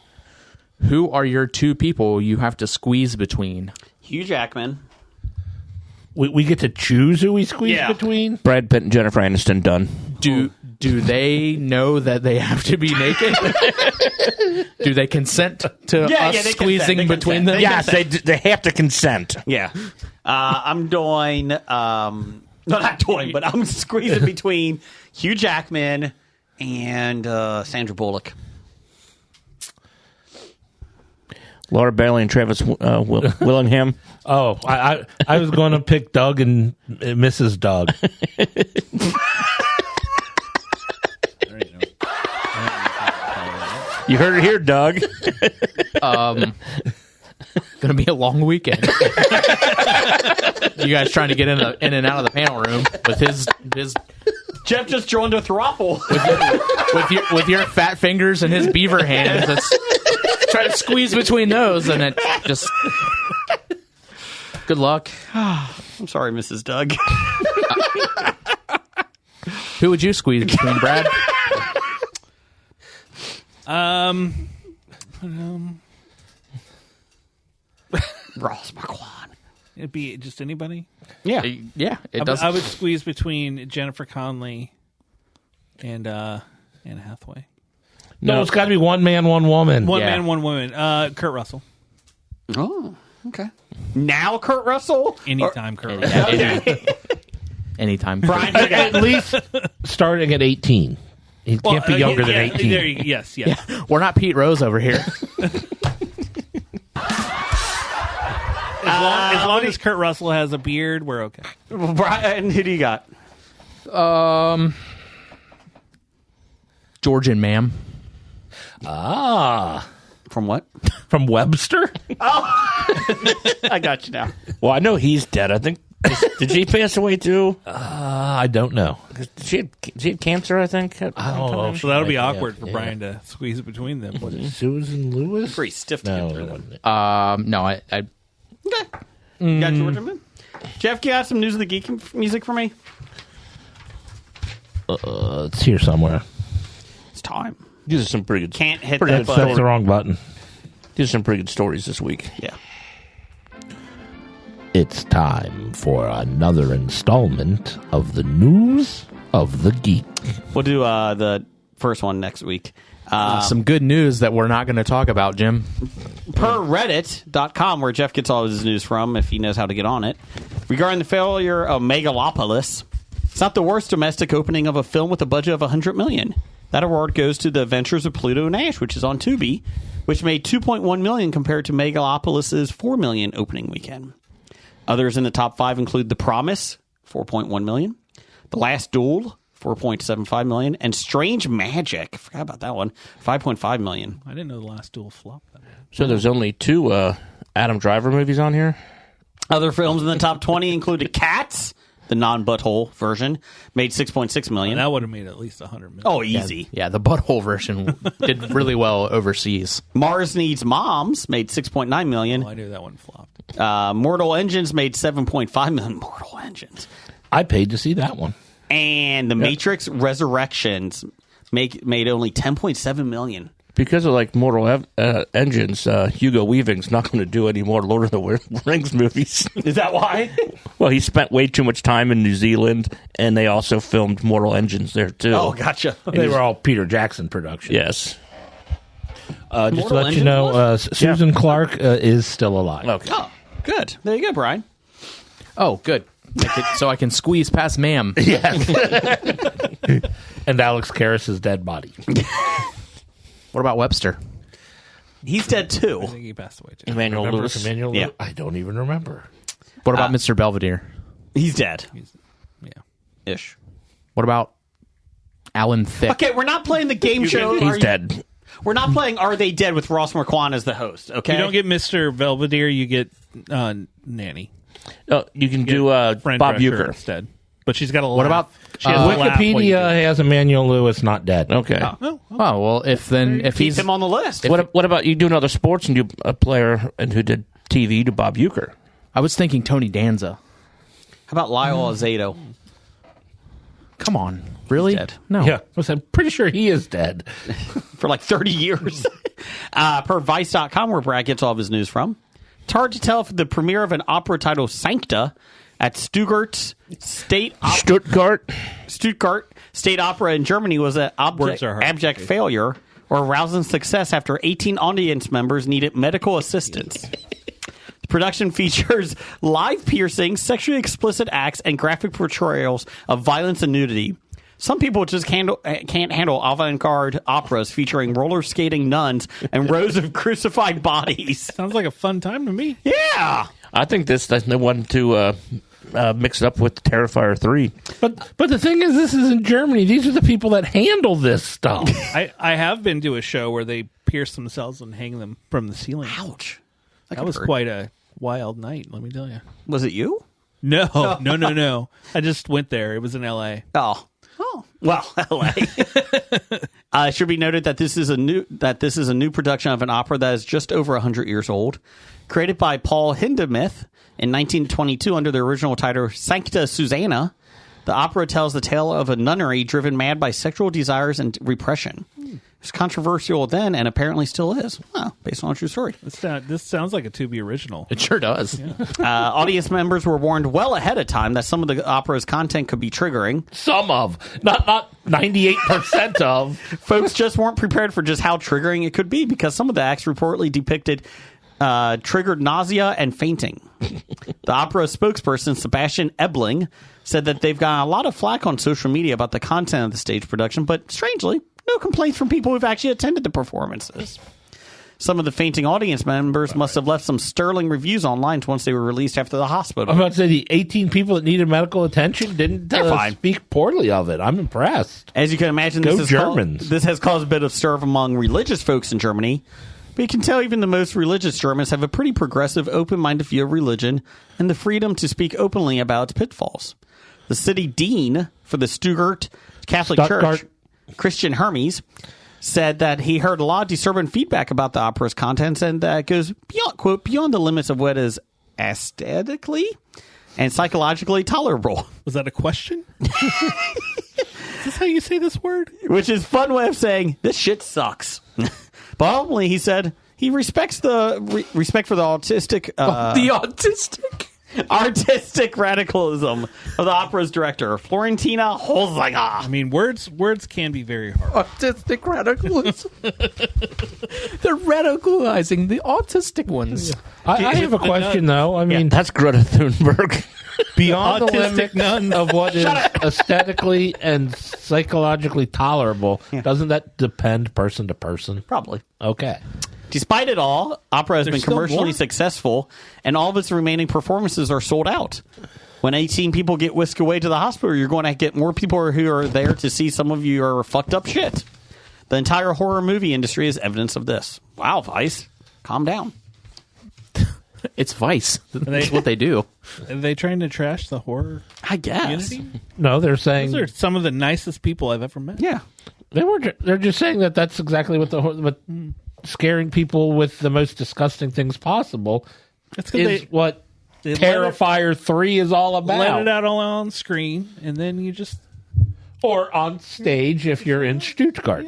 Who are your two people you have to squeeze between? Hugh Jackman. We get to choose who we squeeze Yeah. between? Brad Pitt and Jennifer Aniston done. Do they know that they have to be naked? Do they consent to Yeah, us yeah, they squeezing consent. They between consent. them? Yes, they have to consent. Yeah. I'm doing, no, not doing, but I'm squeezing between Hugh Jackman and Sandra Bullock. Laura Bailey and Travis Willingham. Oh, I was going to pick Doug and Mrs. Doug. You heard it here, Doug. Gonna be a long weekend. You guys trying to get in and out of the panel room with his Jeff just joined a throuple. with your fat fingers and his beaver hands. Let's try to squeeze between those, and it just. Good luck. I'm sorry, Mrs. Doug. Who would you squeeze between, Brad? Ross McQuan. It'd be just anybody. Yeah. Yeah, it does. I would squeeze between Jennifer Connelly and Anne Hathaway. No, it's got to be one man, one woman. One Yeah. man, one woman. Kurt Russell. Oh, okay. Now Kurt Russell? Anytime Kurt Russell. Anytime. Brian At least starting at 18. He can't be younger than 18. There yes. We're not Pete Rose over here. As long as Kurt Russell has a beard, we're okay. Brian, who do you got? Georgian ma'am. Ah. From what? From Webster? I got you now. Well, I know he's dead. I think. Did she pass away too? I don't know. Did she have cancer, I think? I don't know. So that'll be Yeah, awkward for yeah. Brian to squeeze between them. Susan Lewis? Pretty stiff to No, get through it that. wasn't it. No, I Okay. You got Georgia Man? Jeff, you got some News of the Geek music for me? It's here somewhere. It's time. These are some pretty good. Can't hit pretty that good button. That's the wrong button. These are some pretty good stories this week. Yeah. It's time for another installment of the News of the Geek. We'll do the first one next week. some good news that we're not going to talk about, Jim. Per Reddit.com, where Jeff gets all of his news from, if he knows how to get on it, regarding the failure of Megalopolis, it's not the worst domestic opening of a film with a budget of $100 million. That award goes to The Adventures of Pluto Nash, which is on Tubi, which made $2.1 million compared to Megalopolis' $4 million opening weekend. Others in the top 5 include The Promise, $4.1 million, The Last Duel, $4.75 million, and Strange Magic, I forgot about that one, $5.5 million. I didn't know The Last Duel flopped that much. So there's only 2 Adam Driver movies on here. Other films in the top 20 included Cats, the non-butthole version, made $6.6 million. That would have made at least $100 million. Oh, easy. Yeah, the butthole version did really well overseas. Mars Needs Moms made $6.9 million. I knew that one flopped. Mortal Engines made $7.5 million. Mortal Engines. I paid to see that one. And The Matrix Resurrections made only $10.7 million. Because of like Mortal Engines, Hugo Weaving's not going to do any more Lord of the Rings movies. Is that why? Well, he spent way too much time in New Zealand, and they also filmed Mortal Engines there too. Oh, gotcha. They were all Peter Jackson productions. Yes. Just to Mortal let you Engines know, Susan Clark is still alive. Okay. Oh, good. There you go, Brian. Oh, good. So I can squeeze past ma'am. Yes. And Alex Karras' dead body. What about Webster? He's dead, I too. think he passed away, too. Emmanuel Remember Lewis. Emmanuel Yeah. Lewis? I don't even remember. What about Mr. Belvedere? He's dead. Yeah. Ish. What about Alan Thicke? Okay, we're not playing the game show. He's dead. We're not playing Are They Dead with Ross Marquand as the host, okay? You don't get Mr. Belvedere, you get Nanny. You can do Fran Bob Drescher Uecker. instead. But she's got a What about She has to laugh while you do Wikipedia it. has Emmanuel Lewis not dead. Okay. Oh, well, if Keep he's him on the list. What about you do another sports and do a player and who did TV to Bob Uecker? I was thinking Tony Danza. How about Lyle Alzado? Come on, really? dead. No. Yeah, I'm pretty sure he is dead. For like 30 years. Per Vice.com, where Brad gets all of his news from. It's hard to tell if the premiere of an opera titled Sancta at Stuttgart State Opera in Germany was an Words are hard. abject failure or a rousing success after 18 audience members needed medical assistance. The production features live piercings, sexually explicit acts, and graphic portrayals of violence and nudity. Some people just can't handle avant-garde operas featuring roller skating nuns and rows of crucified bodies. Sounds like a fun time to me. Yeah. I think that's the one to mix it up with Terrifier 3. But the thing is, this is in Germany. These are the people that handle this stuff. I have been to a show where they pierce themselves and hang them from the ceiling. Ouch. That was quite a wild night, let me tell you. Was it you? No. I just went there. It was in L.A. Oh, well, LA. It should be noted that this is a new production of an opera that is just over 100 years old, created by Paul Hindemith in 1922 under the original title Sancta Susanna. The opera tells the tale of a nunnery driven mad by sexual desires and repression. It was controversial then and apparently still is. Well, based on a true story. This sounds like a Tubi original. It sure does. Audience members were warned well ahead of time that some of the opera's content could be triggering. Some of, not 98% of. Folks just weren't prepared for just how triggering it could be because some of the acts reportedly depicted triggered nausea and fainting. The opera spokesperson, Sebastian Ebling, said that they've gotten a lot of flack on social media about the content of the stage production, but strangely, no complaints from people who've actually attended the performances. Some of the fainting audience members must have left some sterling reviews online once they were released after the hospital. I'm about to say the 18 people that needed medical attention didn't fine. speak poorly of it. I'm impressed. As you can imagine, Go this Germans. has caused a bit of stir among religious folks in Germany. But you can tell even the most religious Germans have a pretty progressive, open-minded view of religion and the freedom to speak openly about its pitfalls. The city dean for the Stuttgart Catholic Church, Christian Hermes, said that he heard a lot of disturbing feedback about the opera's contents and that goes beyond, quote, beyond the limits of what is aesthetically and psychologically tolerable. Was that a question? Is this how you say this word? Which is a fun way of saying this shit sucks. But ultimately, he said he respects the respect for the autistic, artistic radicalism of the opera's director, Florentina Holzinger. I mean, words can be very hard. Autistic radicalism. They're radicalizing the autistic ones. I have a question, though. I mean, That's Greta Thunberg. beyond the Autistic limits nun. of what is aesthetically and psychologically tolerable, doesn't that depend person to person? Probably. Okay. Despite it all, opera has been still commercially more? successful, and all of its remaining performances are sold out. When 18 people get whisked away to the hospital, you're going to get more people who are there to see some of your fucked up shit. The entire horror movie industry is evidence of this. Wow, Vice. Calm down. It's Vice. they- That's what they do. Are they trying to trash the horror I guess. community? No, they're saying Those are some of the nicest people I've ever met. Yeah. they're just saying that that's exactly what scaring people with the most disgusting things possible That's because is what they let Terrifier 3 is all let it about. out all on screen, and then you just Or on stage if you're in Stuttgart.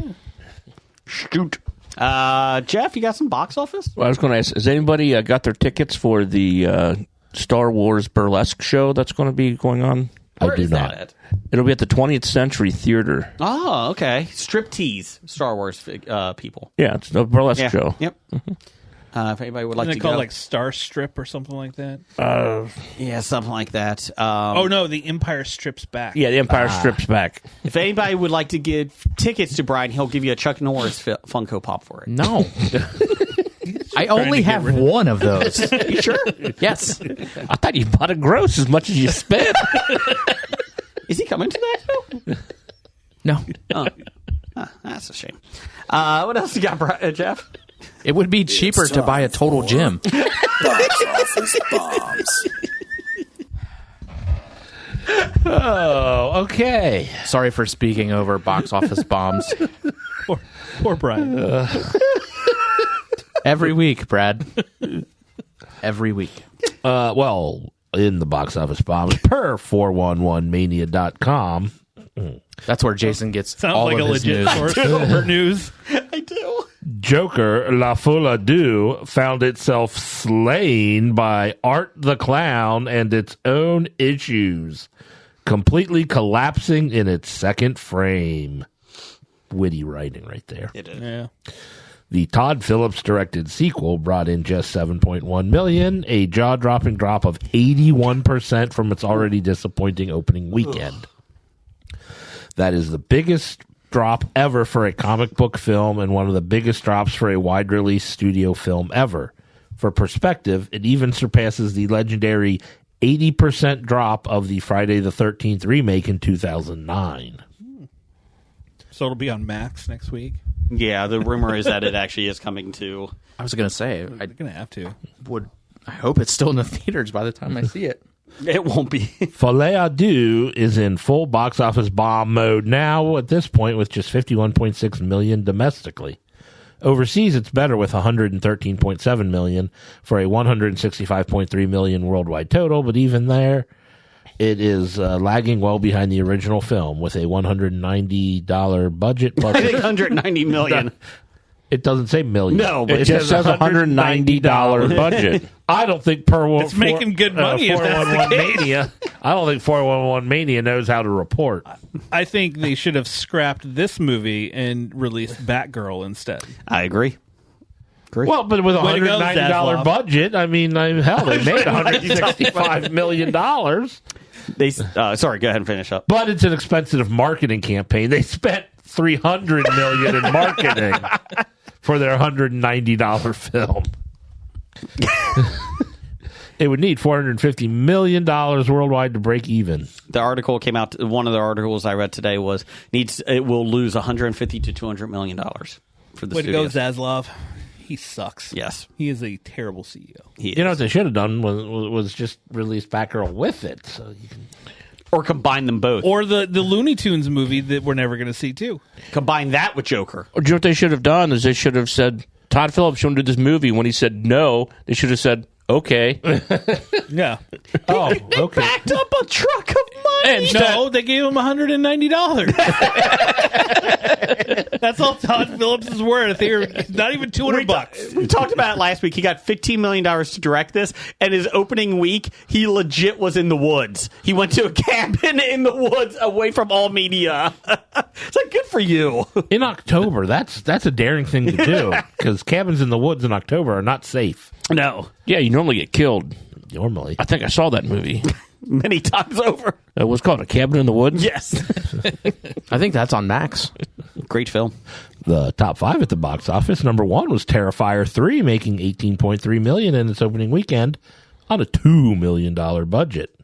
Shoot. Jeff, you got some box office? Well, I was going to ask, has anybody got their tickets for the Star Wars burlesque show that's going to be going on? Where I do is not. that at? It'll be at the 20th Century Theater. Oh, okay. Striptease Star Wars people. Yeah, it's a burlesque Yeah. show. Yep. If anybody would like isn't to it called go, like Star Strip or something like that? yeah, something like that. Oh no, the Empire Strips Back. Yeah, the Empire Strips Back. If anybody would like to give tickets to Brian, he'll give you a Chuck Norris Funko Pop for it. No. I only to get have rid of one of those. You sure? Yes. I thought you bought a gross as much as you spent. Is he coming to that show? No. Oh. That's a shame. What else you got, Jeff? It would be cheaper to buy a total gym. Box office bombs. Oh, okay. Sorry for speaking over box office bombs. Poor Brian. Every week, Brad. Every week. Well, in the box office bombs, per 411mania.com. That's where Jason gets Sounds all like of a his legit news. source for news. I do. Joker La Folie Deux found itself slain by Art the Clown and its own issues, completely collapsing in its second frame. Witty writing right there. It is. Yeah. The Todd Phillips directed sequel brought in just $7.1 million, a jaw-dropping drop of 81% from its already disappointing opening weekend. That is the biggest drop ever for a comic book film and one of the biggest drops for a wide-release studio film ever. For perspective, it even surpasses the legendary 80% drop of the Friday the 13th remake in 2009. So it'll be on Max next week. Yeah, the rumor is that it actually is coming to. I was going to say, They're gonna have to. I hope it's still in the theaters by the time I see it. It won't be. Folie à Deux is in full box office bomb mode now at this point with just $51.6 million domestically. Overseas, it's better with $113.7 million for a $165.3 million worldwide total, but even there, it is lagging well behind the original film with a $190 budget. Plus I think 190 million. it doesn't say million. No, but It just says $190 budget. I don't think It's making good money if that's the 411 Mania. I don't think 411 Mania knows how to report. I think they should have scrapped this movie and released Batgirl instead. I agree. Well, but with a Way to go, $190 Zaslav. budget, I mean, hell, they made $165 million. They sorry, go ahead and finish up. But it's an expensive marketing campaign. They spent $300 million in marketing for their $190 film. It would need $450 million worldwide to break even. The article came out. One of the articles I read today was it will lose $150 to $200 million for the Way to go, studios. Zaslav. He sucks. Yes, He is a terrible CEO. he is. You know what they should have done was just release Batgirl with it. So you can Or combine them both. Or the Looney Tunes movie that we're never going to see, too. Combine that with Joker. Or do you know what they should have done is they should have said, Todd Phillips, you want to do this movie? When he said no, they should have said, okay. Yeah. oh, okay. Backed up a truck of money. And no, they gave him $190. That's all Todd Phillips is worth. Here, not even $200. We talked about it last week. He got $15 million to direct this, and his opening week, he legit was in the woods. He went to a cabin in the woods away from all media. It's like, good for you. In October, that's a daring thing to do because cabins in the woods in October are not safe. No, Yeah, you normally get killed. Normally, I think I saw that movie. many times over. What's it called? A Cabin in the Woods? Yes. I think that's on Max. Great film. the top five at the box office. Number one was Terrifier 3, making $18.3 million in its opening weekend on a $2 million budget,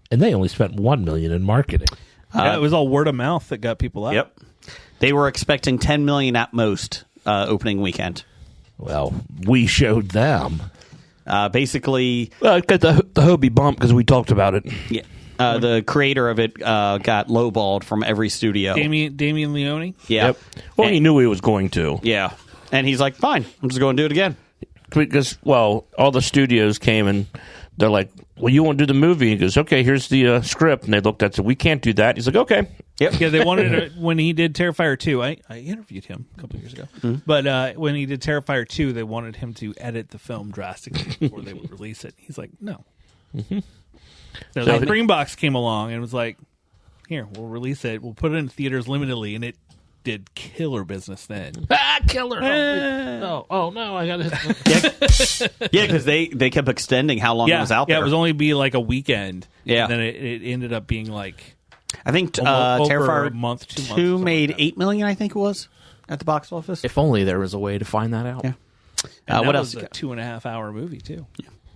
and they only spent $1 million in marketing. Yeah, it was all word of mouth that got people out. Yep. They were expecting $10 million at most opening weekend. Well, we showed them. Basically, Got the Hobie bump because we talked about it. yeah, the creator of it got lowballed from every studio. Damien Leone. Yeah, Well, he knew he was going to. yeah, and he's like, "Fine, I'm just going to do it again." Because, well, all the studios came and they're like, well, you won't do the movie. He goes, okay, here's the script. And they looked at it, said, we can't do that. He's like, okay. Yep. Yeah, they wanted it when he did Terrifier 2. I interviewed him a couple of years ago. But when he did Terrifier 2, they wanted him to edit the film drastically before they would release it. He's like, no. So the Greenbox came along and was like, here, we'll release it. We'll put it in theaters limitedly. And it did killer business then. Killer. Oh, no, I got it. Yeah, because they kept extending how long it was out there. Yeah, it was only be like a weekend. Yeah. And then it ended up being like I think over Terrifier a month, 2 months. 2 made $8 million. I think it was at the box office. If only there was a way to find that out. Yeah. And what that else? was a 2.5 hour movie too.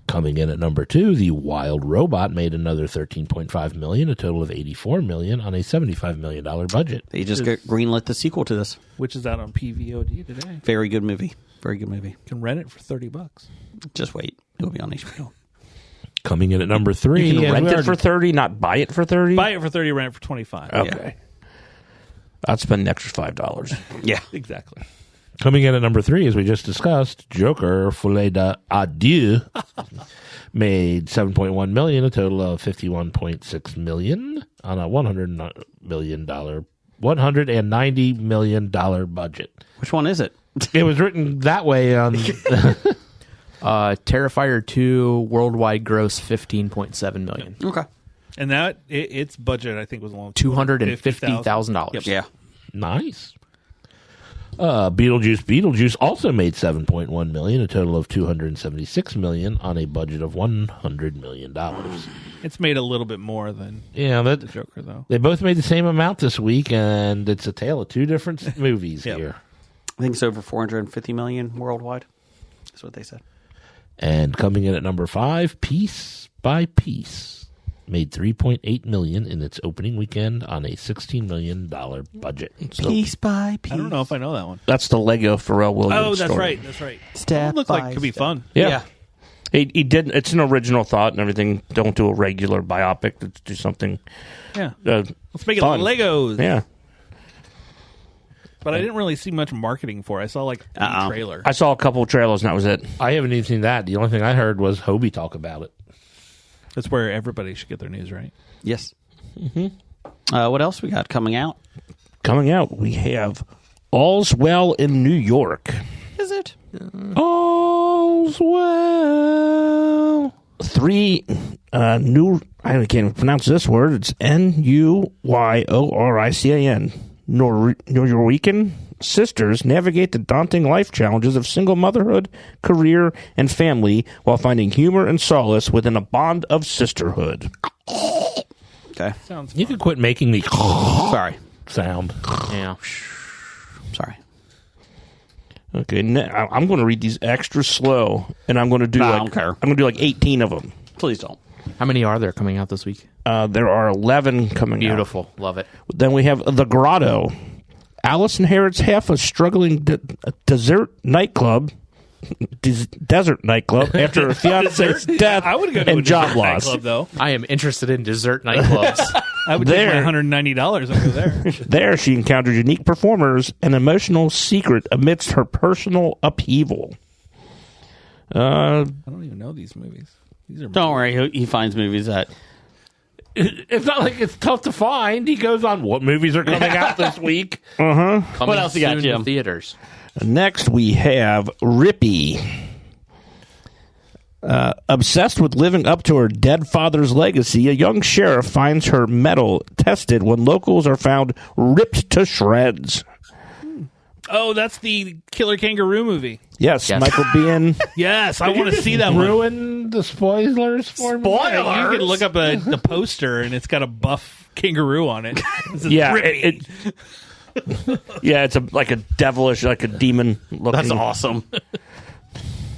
Coming in at number 2, The Wild Robot made another $13.5 million, a total of $84 million on a $75 million budget. They just greenlit the sequel to this. Which is out on PVOD today. Very good movie. Very good movie. You can rent it for $30. Just wait. It'll be on HBO. Coming in at number 3, You can and rent we it already- for 30, not buy it for 30? Buy it for 30, rent it for 25. Okay. I'd spend an extra $5. Yeah. Exactly. Coming in at number 3, as we just discussed, Joker Folie d'Adieu made $7.1 million, a total of $51.6 million on a $190 million budget. Which one is it? It was written that way on. Terrifier 2 worldwide gross $15.7 million. Okay. And that its budget I think was along $250,000. Yeah. Nice. Beetlejuice also made $7.1 million, a total of $276 million on a budget of $100 million. It's made a little bit more than Yeah, the Joker though. they both made the same amount this week, and it's a tale of two different movies Yep. here. I think it's over 450 million worldwide. That's what they said. And coming in at number 5, Piece by Piece made $3.8 million in its opening weekend on a $16 million budget. So Piece by piece. I don't know if I know that one. that's the Lego Pharrell Williams Oh, that's story. right. That's right. Step Looks like by it could be step. fun. Yeah. He did. It's an original thought and everything. Don't do a regular biopic. Let's do something. Yeah. Uh, Let's make it fun. Legos. Yeah. But I didn't really see much marketing for it. I saw like a trailer. I saw a couple of trailers and that was it. I haven't even seen that. The only thing I heard was Hobie talk about it. That's where everybody should get their news, right? Yes. What else we got coming out? Coming out, we have All's Well in New York. Is it? All's Well. 3 new. I can't even pronounce this word. It's Nuyorican. Nuyorican sisters navigate the daunting life challenges of single motherhood, career, and family while finding humor and solace within a bond of sisterhood. Okay. Sounds You could quit making the Sorry. sound. Yeah. Sorry. Okay, I'm going to read these extra slow, and I'm going to do I like don't care. I'm going to do like 18 of them. Please don't. How many are there coming out this week? There are 11 coming out. Beautiful. Love it. Then we have The Grotto. Alice inherits half a struggling desert nightclub after her fiance's death I would go to a and job dessert loss. nightclub, though. I am interested in dessert nightclubs. I would take my $190 and go there. There, she encountered unique performers and emotional secret amidst her personal upheaval. I don't even know these movies. These are Don't worry. He finds movies that. It's not like it's tough to find. He goes on what movies are coming out this week. Coming What else you got, soon Jim? to theaters. Next, we have Rippy. Obsessed with living up to her dead father's legacy, a young sheriff finds her mettle tested when locals are found ripped to shreds. Oh, that's the Killer Kangaroo movie. Yes, Yes. Michael Biehn. Yes, I want to see that one. Ruin the spoilers for me. Yeah, you can look up the poster and it's got a buff kangaroo on it. It says Yeah, Rippy. yeah, it's like a devilish, like a demon looking. That's awesome.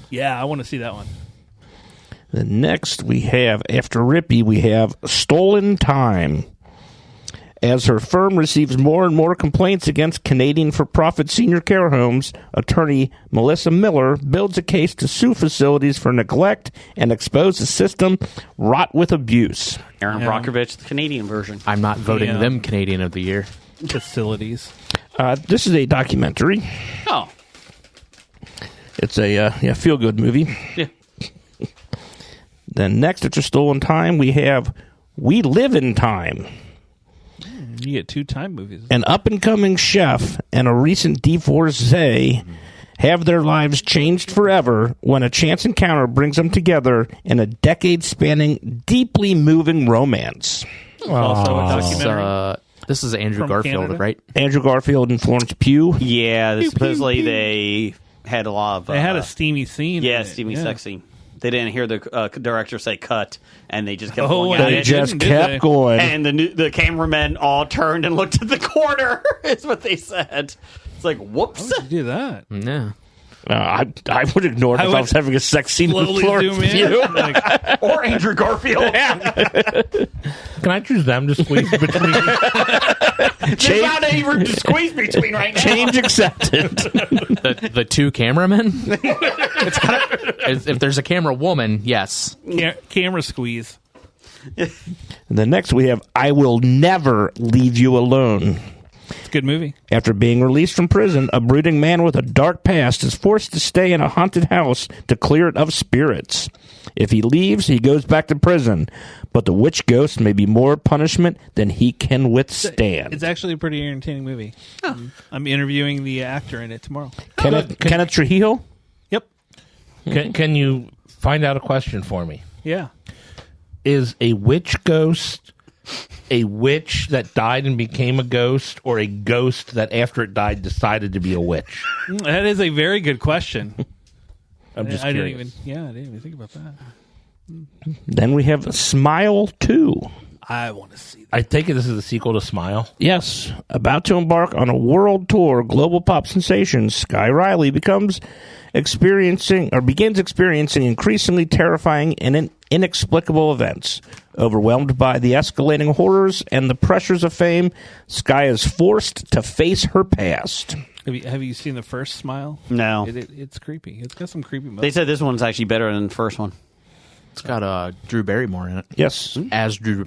Yeah, I want to see that one. The next we have, after Rippy, we have Stolen Time. As her firm receives more and more complaints against Canadian for-profit senior care homes, attorney Melissa Miller builds a case to sue facilities for neglect and expose a system wrought with abuse. Aaron Brockovich, the Canadian version. I'm not voting Yeah. them Canadian of the Year. Facilities. This is a documentary. Oh, It's a feel-good movie. yeah. Then next, after Stolen Time, we have We Live in Time. You get 2 time movies. An up-and-coming chef and a recent divorcee have their lives changed forever when a chance encounter brings them together in a decade-spanning, deeply moving romance. Also a documentary. This is Andrew From Garfield, Canada? right? Andrew Garfield and Florence Pugh. Yeah, supposedly they had a lot of... They had a steamy scene. Yeah, in it. steamy sex scene. They didn't hear the director say cut, and they just kept Oh, going yeah, at They it. just didn't, did kept they? going. And the cameramen all turned and looked at the corner, is what they said. It's like, whoops. How'd you do that? Yeah. I would ignore it I if I would was having a sex scene with Slowly Florence zoom in. Pugh. Like, Or Andrew Garfield. Can I choose them to squeeze between? There's not any room to squeeze between right now. Change accepted. The 2 cameramen? It's kind of, if there's a camera woman, yes. camera squeeze. The next we have I Will Never Leave You Alone. It's a good movie. After being released from prison, a brooding man with a dark past is forced to stay in a haunted house to clear it of spirits. If he leaves, he goes back to prison, but the witch ghost may be more punishment than he can withstand. It's actually a pretty entertaining movie. I'm interviewing the actor in it tomorrow. Kenneth Trujillo? Yep. Can you find out a question for me? Yeah. Is a witch ghost a witch that died and became a ghost, or a ghost that after it died decided to be a witch? That is a very good question. I'm just I curious. didn't even think about that. Then we have Smile 2. I want to see that. I take it this is a sequel to Smile. Yes, about to embark on a world tour, global pop sensation Sky Riley begins experiencing increasingly terrifying and inexplicable events. Overwhelmed by the escalating horrors and the pressures of fame, Sky is forced to face her past. Have you seen the first Smile? No. It's creepy. It's got some creepy moments. They said this one's actually better than the first one. It's got Drew Barrymore in it. Yes. As Drew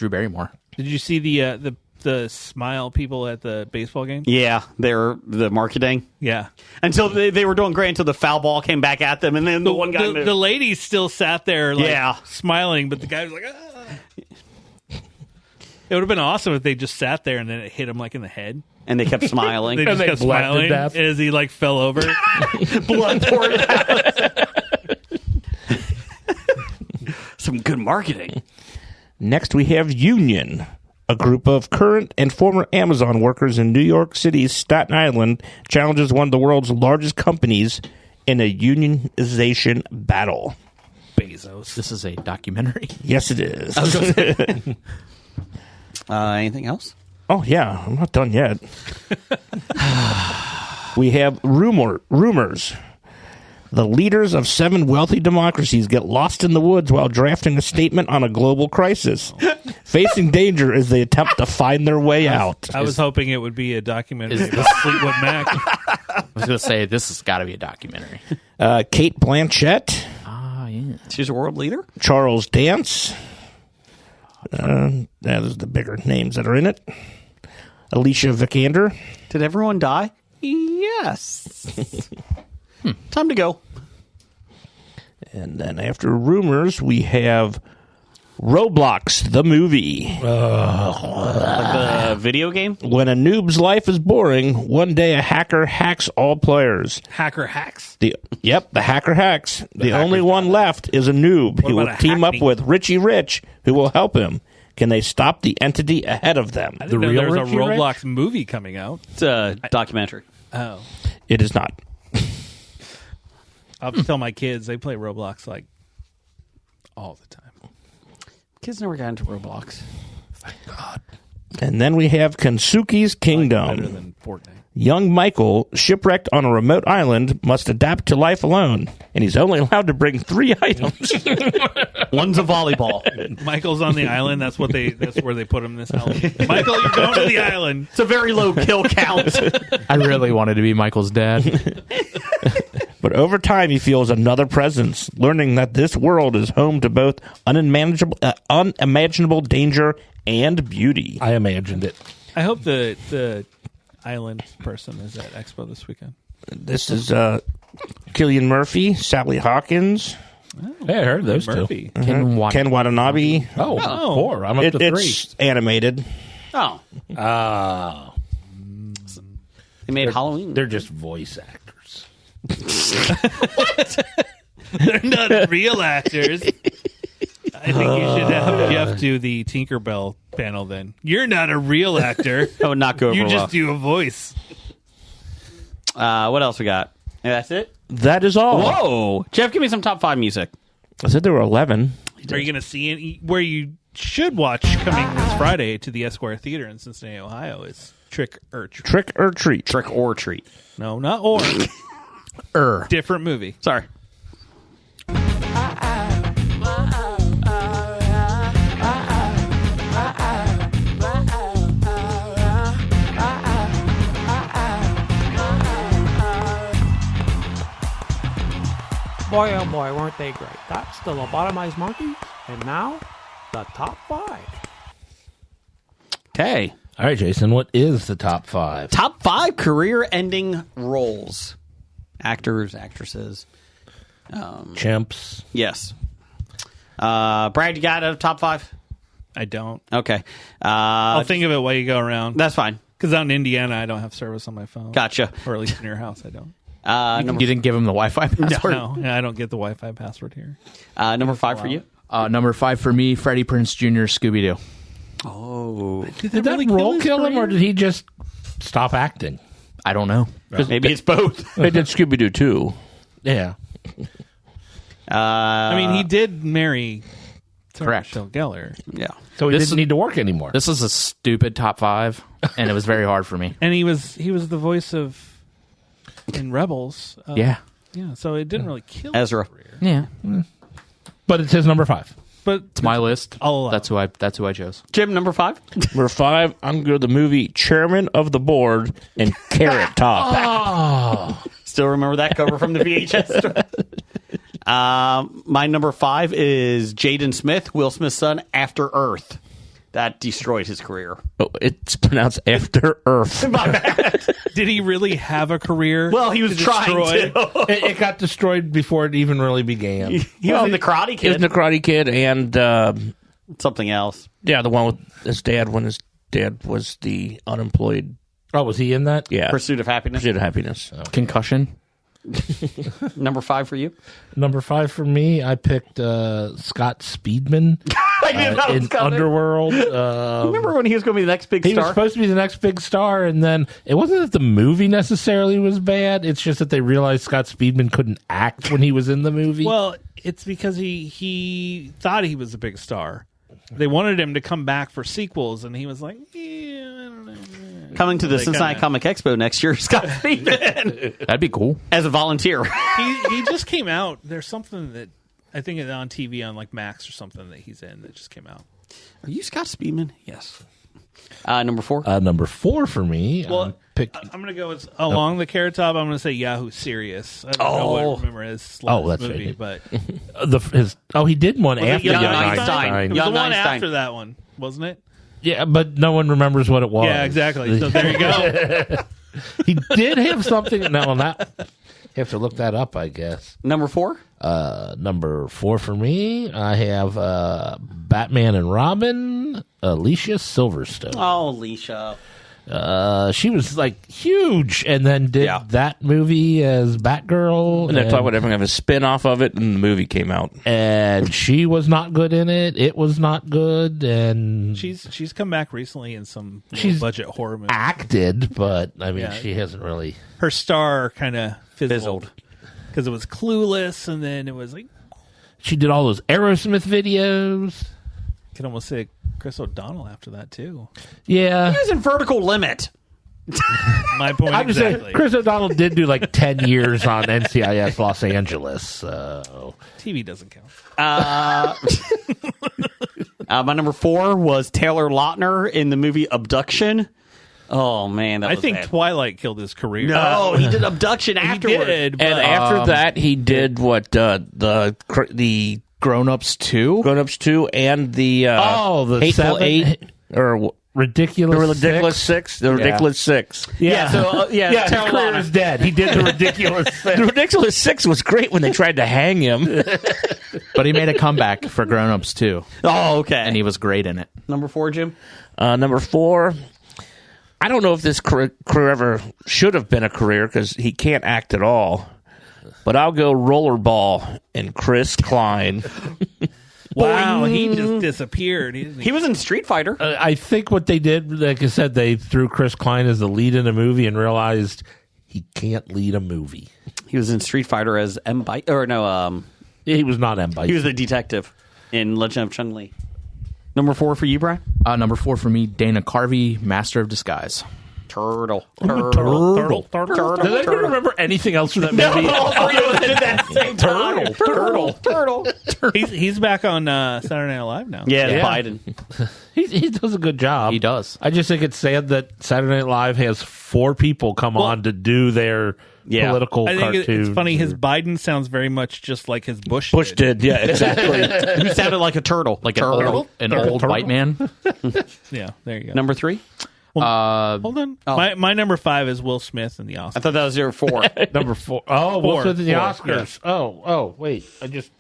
Barrymore. Did you see the Smile people at the baseball game? Yeah, they're the marketing. Yeah. Until they were doing great until the foul ball came back at them, and then the one guy moved. The lady still sat there, like, Yeah. smiling, but the guy was like, ah. It would have been awesome if they just sat there and then it hit him like in the head. And they kept smiling. They just they kept bled to smiling death. as he like fell over. Blood poured out. Some good marketing. Next, we have Union, a group of current and former Amazon workers in New York City's Staten Island challenges one of the world's largest companies in a unionization battle. Bezos. This is a documentary. Yes, it is. Anything else? Oh, yeah, I'm not done yet. We have rumors. The leaders of 7 wealthy democracies get lost in the woods while drafting a statement on a global crisis, facing danger as they attempt to find their way out. I was hoping it would be a documentary about Fleetwood Mac. I was going to say, this has got to be a documentary. Kate Blanchett, Yeah. She's a world leader? Charles Dance. Those are the bigger names that are in it. Alicia Vikander. Did everyone die? Yes. Time to go. And then after rumors, we have Roblox, the movie. Like the video game? When a noob's life is boring, one day a hacker hacks all players. Hacker hacks. The hacker hacks. The only one left is a noob. He will about a team up hackney? with Richie Rich, who will help him. Can they stop the entity ahead of them? I didn't know real there was a Richie Rich? Roblox movie coming out. It's a documentary. Oh. It is not. I'll have to tell my kids they play Roblox like all the time. Kids never got into Roblox. And then we have Kensuke's Better Kingdom. than Fortnite. Young Michael, shipwrecked on a remote island, must adapt to life alone, and he's only allowed to bring 3 items. One's a volleyball. Michael's on the island. That's where they put him in this island. Michael, you're going to the island. It's a very low kill count. I really wanted to be Michael's dad. But over time, he feels another presence, learning that this world is home to both unimaginable danger and beauty. I imagined it. I hope the island person is at Expo this weekend. This is Cillian Murphy, Sally Hawkins, Hey, I heard those Murphy. two. Ken Watanabe. Oh, 4. I'm up to 3. It's animated. Oh, Oh. they made Halloween. They're just voice actors. They're not real actors. I think you should have Jeff do the Tinkerbell panel then. You're not a real actor. That would not go over You well. just do a voice. What else we got? Yeah, that's it? That is all. Whoa. Jeff, give me some top 5 music. I said there were 11. Are you going to see any? Where you should watch coming this Friday to the Esquire Theater in Cincinnati, Ohio is Trick or Treat. Trick or Treat. Trick or Treat. No, not or. Different movie. Sorry. Boy, oh boy, weren't they great. That's the Lobotomized Monkey, and now, the top 5. Okay. All right, Jason, what is the top 5? Top 5 career-ending roles. Actors, actresses. Chimps. Yes. Brad, you got a top 5? I don't. Okay. I'll think of it while you go around. That's fine. Because out in Indiana, I don't have service on my phone. Gotcha. Or at least in your house, I don't. Number, You didn't give him the Wi-Fi password? No, I don't get the Wi-Fi password here. number 5 for you? Number 5 for me, Freddie Prinze Jr., Scooby-Doo. Oh. Did Did that role kill him, or did he just stop acting? I don't know. Maybe it's both. They did Scooby-Doo too. Yeah. I mean, he did marry Correct. Michelle Gellar. Yeah. So he This didn't is- need to work anymore. This is a stupid top 5, and it was very hard for me. And he was the voice of in Rebels. Yeah. Yeah, so it didn't really kill Ezra. his career. Yeah. But it's his number 5. But It's my list. I'll allow That's who I chose. Jim, number 5? Number 5, I'm going to go to the movie Chairman of the Board and Carrot Top. Still remember that cover from the VHS. My number 5 is Jaden Smith, Will Smith's son, After Earth. That destroyed his career. Oh, it's pronounced After Earth. My bad. did he really have a career? Well, he was to trying destroy? to. It got destroyed before it even really began. He was in The Karate He was Kid. the Karate Kid and, Something else. yeah, the one with his dad when his dad was the unemployed. Oh, was he in that? Yeah. Pursuit of Happiness. Pursuit of Happiness. Concussion. Number 5 for you? Number 5 for me, I picked Scott Speedman I didn't know it was in coming. Underworld. Remember when he was going to be the next big He was star? supposed to be the next big star, and then it wasn't that the movie necessarily was bad. It's just that they realized Scott Speedman couldn't act when he was in the movie. Well, it's because he thought he was a big star. They wanted him to come back for sequels, and he was like, yeah, I don't know. Coming to the They Cincinnati kinda- Comic Expo next year, Scott Speedman, That'd be cool. as a volunteer. he just came out. There's something that I think is on TV on like Max or something that he's in that just came out. Are you Scott Speedman? Yes. Number 4? Number 4 for me, Well, picked. I'm going to go with along the Carrot Top. I'm going to say Yahoo Serious. I don't know what remember his last that's movie, right. but He did one Was it after Young Young Einstein? it was Young the one Einstein. after that one, wasn't it? Yeah, but no one remembers what it was. Yeah, exactly. So there you go. He did have something. No, not. You have to look that up, I guess. Number 4? Number 4 for me, I have Batman and Robin, Alicia Silverstone. Oh, Alicia. She was like huge, and then did that movie as Batgirl, And they thought whatever have a spin off of it, and the movie came out. and she was not good in it. It was not good, and She's come back recently in some She's budget horror movies. acted, but I mean, Yeah. she hasn't really. Her star kind of fizzled because it was Clueless, and then it was like She did all those Aerosmith videos. could almost say Chris O'Donnell after that too. Yeah, He was in Vertical Limit. My point I'm just exactly. saying, Chris O'Donnell did do like 10 years on NCIS Los Angeles. So. TV doesn't count. My number 4 was Taylor Lautner in the movie Abduction. Oh man, that I was think bad. Twilight killed his career. No, he did Abduction He afterward. did, but And after that, he did what the Grown Ups 2? Grown Ups 2 and the the Hateful 7 Eight or Ridiculous the Ridiculous Six. The Ridiculous Six. Yeah, so his Taylor career Lautner. is dead. He did the Ridiculous The Six. Ridiculous Six was great when they tried to hang him. But he made a comeback for Grown Ups 2. Oh, okay. And he was great in it. Number 4, Jim. Number 4. I don't know if this career ever should have been a career because he can't act at all. But I'll go Rollerball and Chris Klein. wow, he just disappeared. He was in Street Fighter. I think what they did, like I said, they threw Chris Klein as the lead in a movie and realized he can't lead a movie. He was in Street Fighter as M. Bite, or no, He was not M. Bison. he was the detective in Legend of Chun-Li. Number 4 for you, Brian. Number 4 for me, Dana Carvey, Master of Disguise. Turtle. Turtle. Does anybody remember anything else from that movie? Turtle. He's back on Saturday Night Live now. Yeah, Yeah. Biden. He does a good job. He does. I just think it's sad that Saturday Night Live has 4 people come on to do their political I think cartoons. it's funny. His Biden sounds very much just like his Bush. Bush did, yeah, exactly. He sounded like a turtle. Like turtle. an old white man. Yeah, there you go. Number 3. Hold on. Oh. My number 5 is Will Smith in the I Oscar. thought that was your 4. Number 4. Oh, Will Smith in the 4, Oscars. Oh, wait. I just...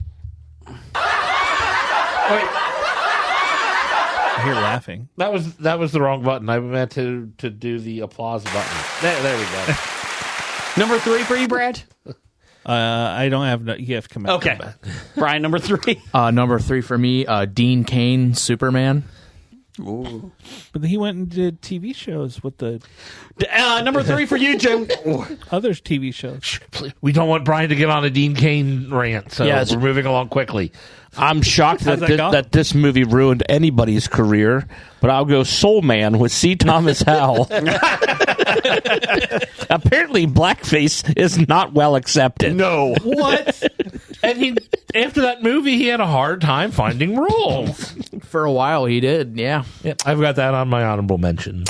I hear laughing. That was the wrong button. I meant to do the applause button. There we go. Number 3 for you, Brad. I don't have. You have to come out. Okay. Brian, number 3. Number 3 for me, Dean Cain, Superman. Ooh. But he went and did TV shows with the Number 3 for you, Jim. other TV shows. We don't want Brian to get on a Dean Cain rant, so Yes. we're moving along quickly. I'm shocked How's that that go? that this movie ruined anybody's career, but I'll go Soul Man with C. Thomas Howell. Apparently, blackface is not well accepted. No. What? And after that movie, he had a hard time finding roles. For a while, he did, yeah. Yeah, I've got that on my honorable mention.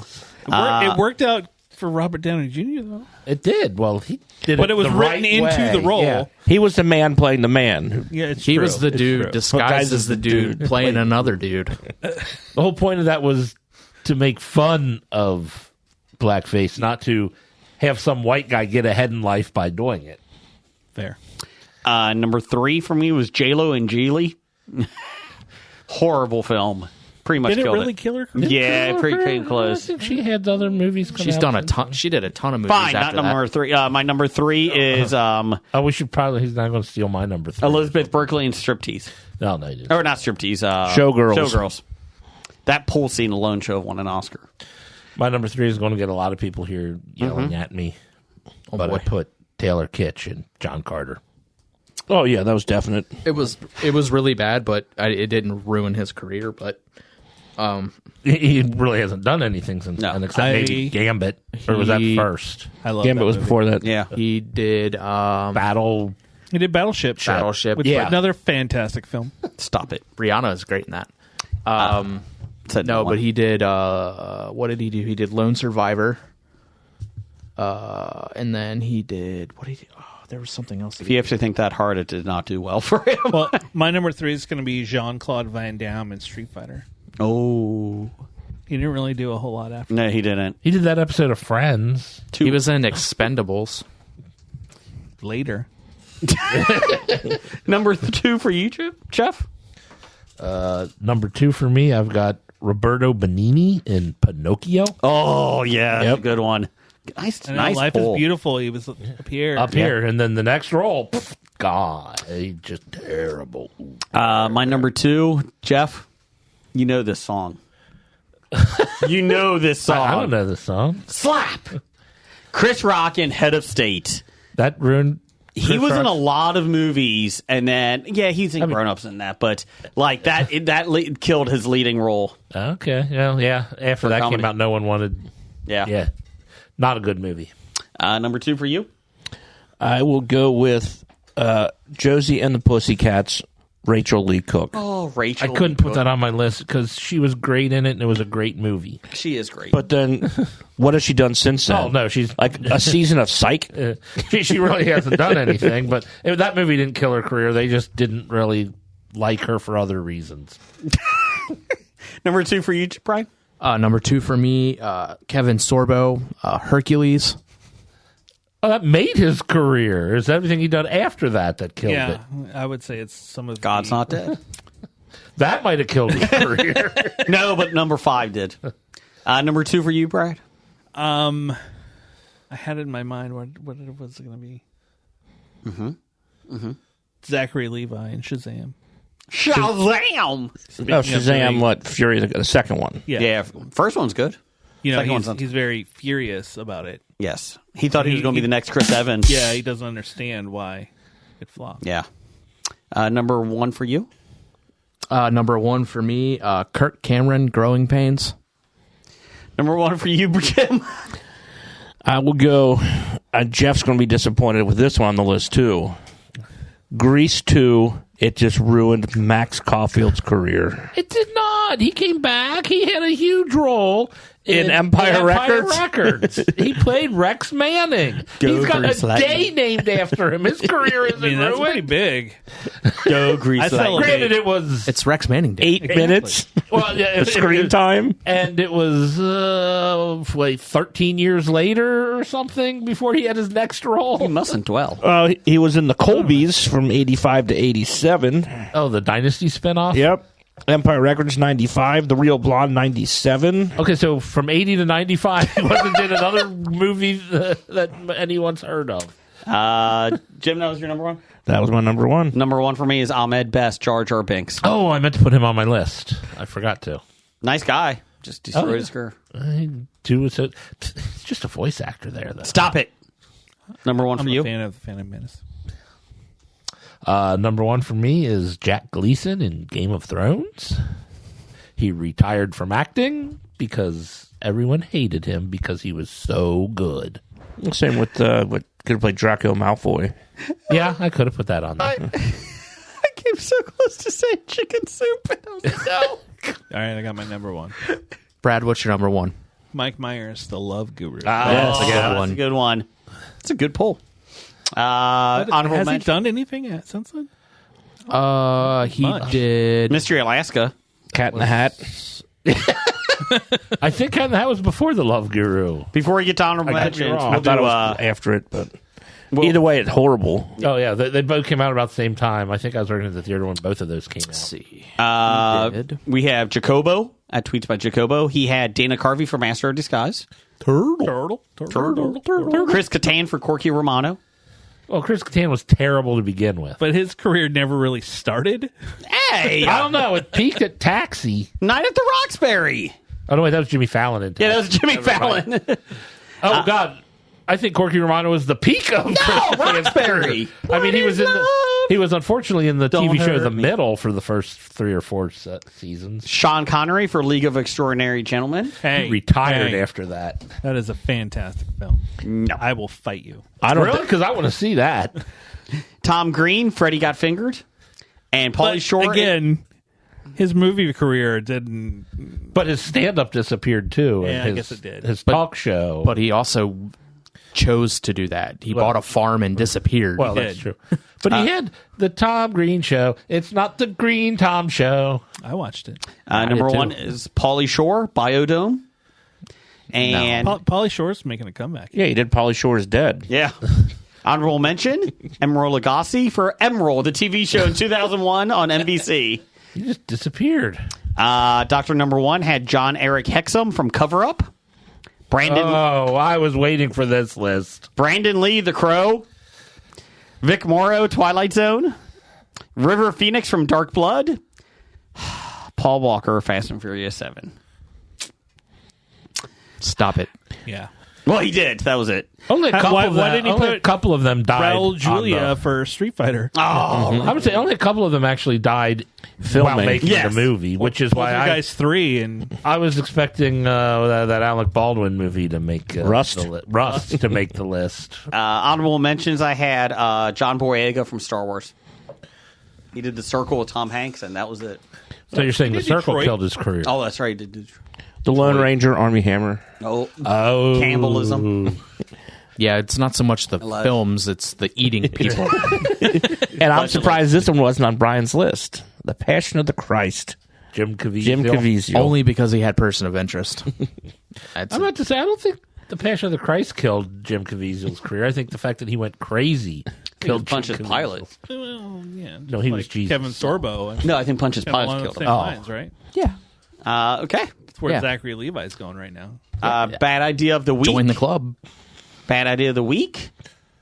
It worked out for Robert Downey Jr. though. It did. Well, he did But it was the written right into way. the role. Yeah. He was the man playing the man. Yeah, it's He true. was the It's dude true. disguised as the dude playing another dude. The whole point of that was to make fun of blackface, not to have some white guy get ahead in life by doing it. Fair. Number 3 for me was J-Lo and Geely. Horrible film. Pretty much Did it killed really it. kill her? Yeah, pretty I close. think she had other movies come She's out done a since ton. then. She did a ton of movies Fine, not after that. number 3. My number 3 is Oh, we should probably. He's not going to steal my number 3. Elizabeth Berkley in Striptease. No, he didn't. Or not Striptease. Showgirls. Showgirls. That pool scene alone should have won an Oscar. My number 3 is going to get a lot of people here yelling at me. But I boy. put Taylor Kitsch and John Carter. Oh yeah, that was definite. It was really bad, but it didn't ruin his career. But He really hasn't done anything since No. then, except maybe Gambit. Or was that He- first? I love Gambit that was movie. before that. Yeah. he did Battle. He did Battleship. Battleship. Which Yeah, another fantastic film. Stop it. Rihanna is great in that. Said No, one. but he did. What did he do? He did Lone Survivor. And then he did. What did he? Oh, there was something else. If you have to think that hard, it did not do well for him. Well, my number 3 is going to be Jean-Claude Van Damme in Street Fighter. Oh. He didn't really do a whole lot after. No, he didn't. He did that episode of Friends. He was in Expendables. Later. Number 2 for you, Jeff? Number 2 for me, I've got Roberto Benigni in Pinocchio. Oh, yeah. That's a good one. I know, Nice Life pull. is Beautiful. He was up here. Up here. And then the next role, God, just terrible. My number 2, Jeff, you know this song. You know this song. I don't know this song. Slap! Chris Rock in Head of State. That ruined. He was in a lot of movies, and then he's in Grown Ups in that, but like that killed his leading role. Okay. Well, yeah. After that comedy. came out, no one wanted. Yeah. Not a good movie. Number 2 for you? I will go with Josie and the Pussycats, Rachel Lee Cook. Oh, Rachel. I couldn't put that on my list because she was great in it, and it was a great movie. She is great. But then, what has she done since then? Oh, no, she's... Like a season of Psych? She really hasn't done anything, but that movie didn't kill her career. They just didn't really like her for other reasons. Number 2 for you, Brian? Number 2 for me, Kevin Sorbo, Hercules. Oh, that made his career. It's everything he done after that killed it. I would say it's some of God's Not Dead. That might have killed his career. No, but number 5 did. Number 2 for you, Brad? I had it in my mind what it was going to be. Zachary Levi and Shazam. Shazam! Oh, Shazam, what? Fury, the second one. Yeah, first one's good. You know, Second one's not- he's very furious about it. Yes. He thought he was going to be the next Chris Evans. Yeah, he doesn't understand why it flopped. Yeah. Number 1 for you? Number 1 for me, Kirk Cameron, Growing Pains. Number 1 for you, Jim? I will go. Jeff's going to be disappointed with this one on the list, too. Grease 2, it just ruined Max Caulfield's career. It did not. He came back. He had a huge role In Empire Records. He played Rex Manning. He's got Grease a Lightning. day named after him. His career isn't I mean, that's pretty ruined. big. Go Grease I celebrate. Granted, it was It's Rex Manning Day. 8 minutes well, yeah, of screen time. and it was 13 years later or something before he had his next He role. mustn't dwell. He was in the Colbys from 85 to 87. Oh, the Dynasty spinoff. Yep. Empire Records 95, The Real Blonde 97. Okay, so from 80 to 95, he wasn't in another movie that anyone's heard of. Jim, that was your number 1? That was my number 1. Number 1 for me is Ahmed Best, Jar Jar Binks. Oh, I meant to put him on my list. I forgot to. Nice guy. Just destroyed yeah. his career. I do it's just a voice actor there, though. Stop it. Number 1 I'm for a you? fan of the Phantom Menace. Number 1 for me is Jack Gleason in Game of Thrones. He retired from acting because everyone hated him because he was so good. Same with what could have played Draco Malfoy. Yeah, I could have put that on there. I came so close to saying chicken soup. And I was like, no. All right, I got my number 1. Brad, what's your number 1? Mike Myers, the Love Guru. That's a good That's one. a good one. It's a good pull. Honorable Has he mention. done anything since then? He Much. did. Mystery Alaska. Cat in the Hat. I think that was before The Love Guru. Before we get to honorable I could be mentions, wrong. we'll I thought do, it was after it, but either way, it's horrible. Oh, yeah, they both came out about the same time. I think I was working at the theater when both of those came out. Let's see. Did. we have Jacobo at Tweets by Jacobo. He had Dana Carvey for Master of Disguise. Turtle. Chris Kattan for Corky Romano. Well, Chris Kattan was terrible to begin with. But his career never really started. Hey, I don't know. It peaked at Taxi. Night at the Roxbury. Oh, no, wait, that was Jimmy Fallon. In Yeah, that Taxi. was Jimmy Fallon. Oh, God. I think Corky Romano was the peak of Chris Kattan's Roxbury. career. I mean, he was unfortunately in the Don't TV show hurt The me. Middle for the first 3 or 4 seasons. Sean Connery for League of Extraordinary Gentlemen. Hey, He retired hey, after that. That is a fantastic film. No. I will fight you. I don't Really? Because I want to see that. Tom Green, Freddie Got Fingered. And Pauly But Shore. again, his movie career didn't. But his stand-up disappeared, too. Yeah, and I guess it did. His talk show. But he also chose to do that. He bought a farm and disappeared. Well, He that's did. true. But he had the Tom Green show. It's not the Green Tom show. I watched it. Number did too. 1 is Pauly Shore, Biodome. And Pauly Shore's making a comeback. Yeah, he did Pauly Shore's Dead. yeah. Honorable mention, Emerald Lagasse for Emerald, the TV show in 2001 on NBC. He just disappeared. Doctor Number 1 had John Eric Hexum from Cover Up. Brandon Oh, I was waiting for this list. Brandon Lee, The Crow. Vic Morrow, Twilight Zone. River Phoenix from Dark Blood. Paul Walker, Fast and Furious 7. Stop it. Yeah. Well, he did. That was it. Only a couple, Why of, them, didn't he only put a couple of them died. Raul on Julia the- for Street Fighter. I would say only a couple of them actually died while Filming. making Yes. the movie, which is Both why you guys 3 and I was expecting that Alec Baldwin movie to make Rust. Rust to make the list. Honorable mentions I had John Boyega from Star Wars. He did The Circle with Tom Hanks, and that was it. So you're saying the did circle Detroit. killed his career? Oh, that's right. He did The Lone Ranger, Army Hammer. Oh, Oh, cannibalism. Yeah, it's not so much the love- films; it's the eating people. And I'm surprised this one wasn't on Brian's list. The Passion of the Christ. Jim Caviezel. Jim Caviezel. Only because he had person of interest. That's I'm about to say I don't think the Passion of the Christ killed Jim Caviezel's career. I think the fact that he went crazy killed Punch's Jim Caviezel. pilot. well, yeah, No, he was like Jesus. Kevin Sorbo. No, I think Punch's Kind of pilot along killed the him. same lines, right? yeah. Okay. That's where Yeah. Zachary Levi's going right now. Bad idea of the week. Join the club. Bad idea of the week.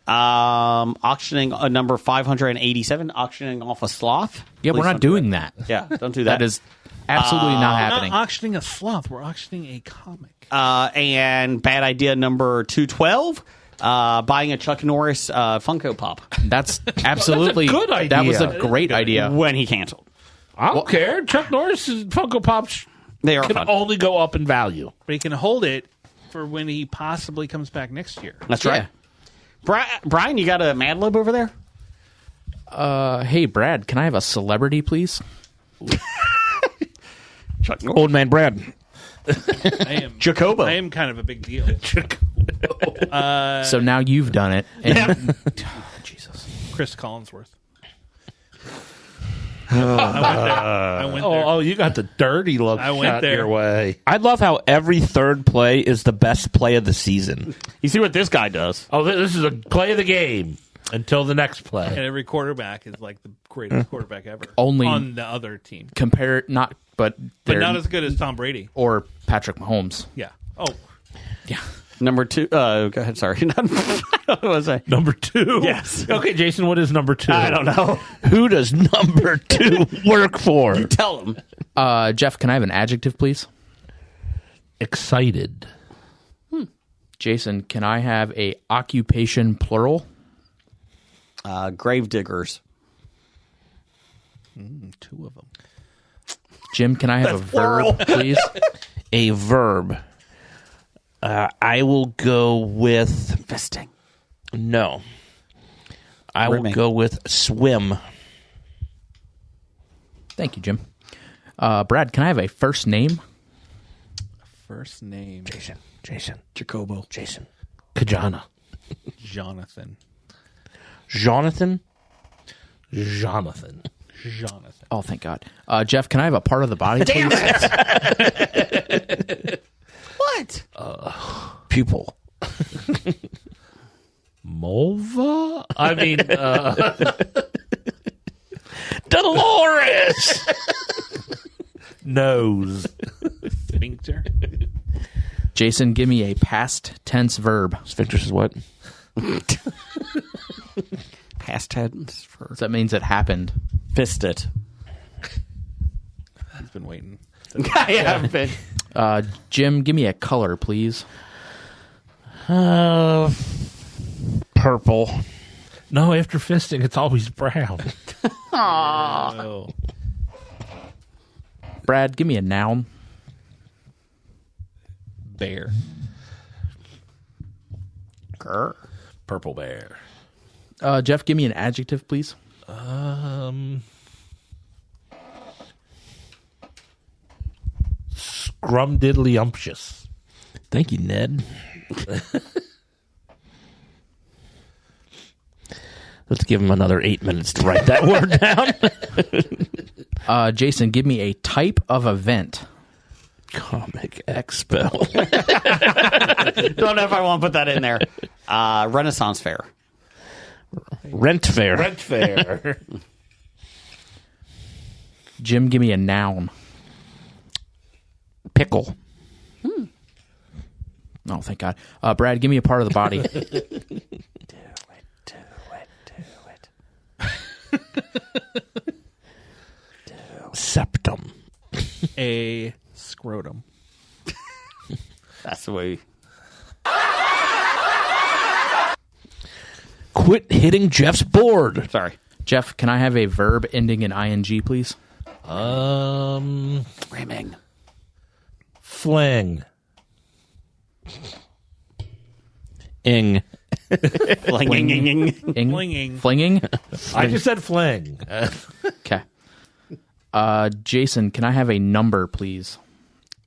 Auctioning number 587. Auctioning off a sloth. Yeah, Please we're not don't do doing that. Yeah, don't do that. That is absolutely not We're happening. not auctioning a sloth. We're auctioning a comic. And bad idea number 212. Buying a Chuck Norris Funko Pop That's absolutely good idea. That was a great idea. when he canceled. I don't care. Chuck Norris's Funko Pops They are can fun. only go up in value. But he can hold it for when he possibly comes back next year. That's right. Brian, you got a Mad Lib over there? Hey, Brad, can I have a celebrity, please? Chuck Norris. Old Man Brad. I am Jacobo. I am kind of a big deal. So now you've done it. And Jesus. Chris Collinsworth. I went there. Oh, you got the dirty look I went shot there. your way. I love how every third play is the best play of the season. You see what this guy does? Oh, this is a play of the game until the next And play. every quarterback is like the greatest quarterback ever. Only- on the other team. Compare not, but But they're not as good as Tom Brady. or Patrick Mahomes. Yeah. Oh, Number 2. Go ahead. Sorry. What was I? Number 2. Yes. Okay, Jason, what is number 2? I don't know. Who does number 2 work for? Tell him. Jeff, can I have an adjective, please? Excited. Jason, can I have a occupation plural? Grave diggers. 2 of them. Jim, can I have a verb, please? A verb. I will go with Fisting. no. I will Rimming. go with swim. Thank you, Jim. Brad, can I have a first name? First name Jason. Jacobo. Jason. Kajana. Jonathan. Jonathan. Jonathan. Jonathan. Oh, thank God. Jeff, can I have a part of the body, please? What? Pupil. Mulva? I mean, Dolores. nose. Sphincter. Jason, give me a past tense verb. Sphincter is what? Past tense for So that means it happened. fist it. He's been waiting. I have been. Jim, give me a color, please. Purple. No, after fisting, it's always brown. Oh. Brad, give me a noun. Bear. Purple bear. Jeff, give me an adjective, please. Scrumdiddlyumptious. Thank you, Ned. Let's give him another 8 minutes to write that word down. Jason, give me a type of event. Comic Expo. Don't know if I want to put that in there. Renaissance Fair. Rent fair. Rent fair. Jim, give me a noun. Pickle. Oh, thank God. Brad, give me a part of the body. Septum. A scrotum. That's the way. Quit hitting Jeff's board. Sorry. Jeff, can I have a verb ending in ing, please? Ramming. Fling. Ing. Flinging. Flinging. Flinging? I just said fling. Okay. Jason, can I have a number, please?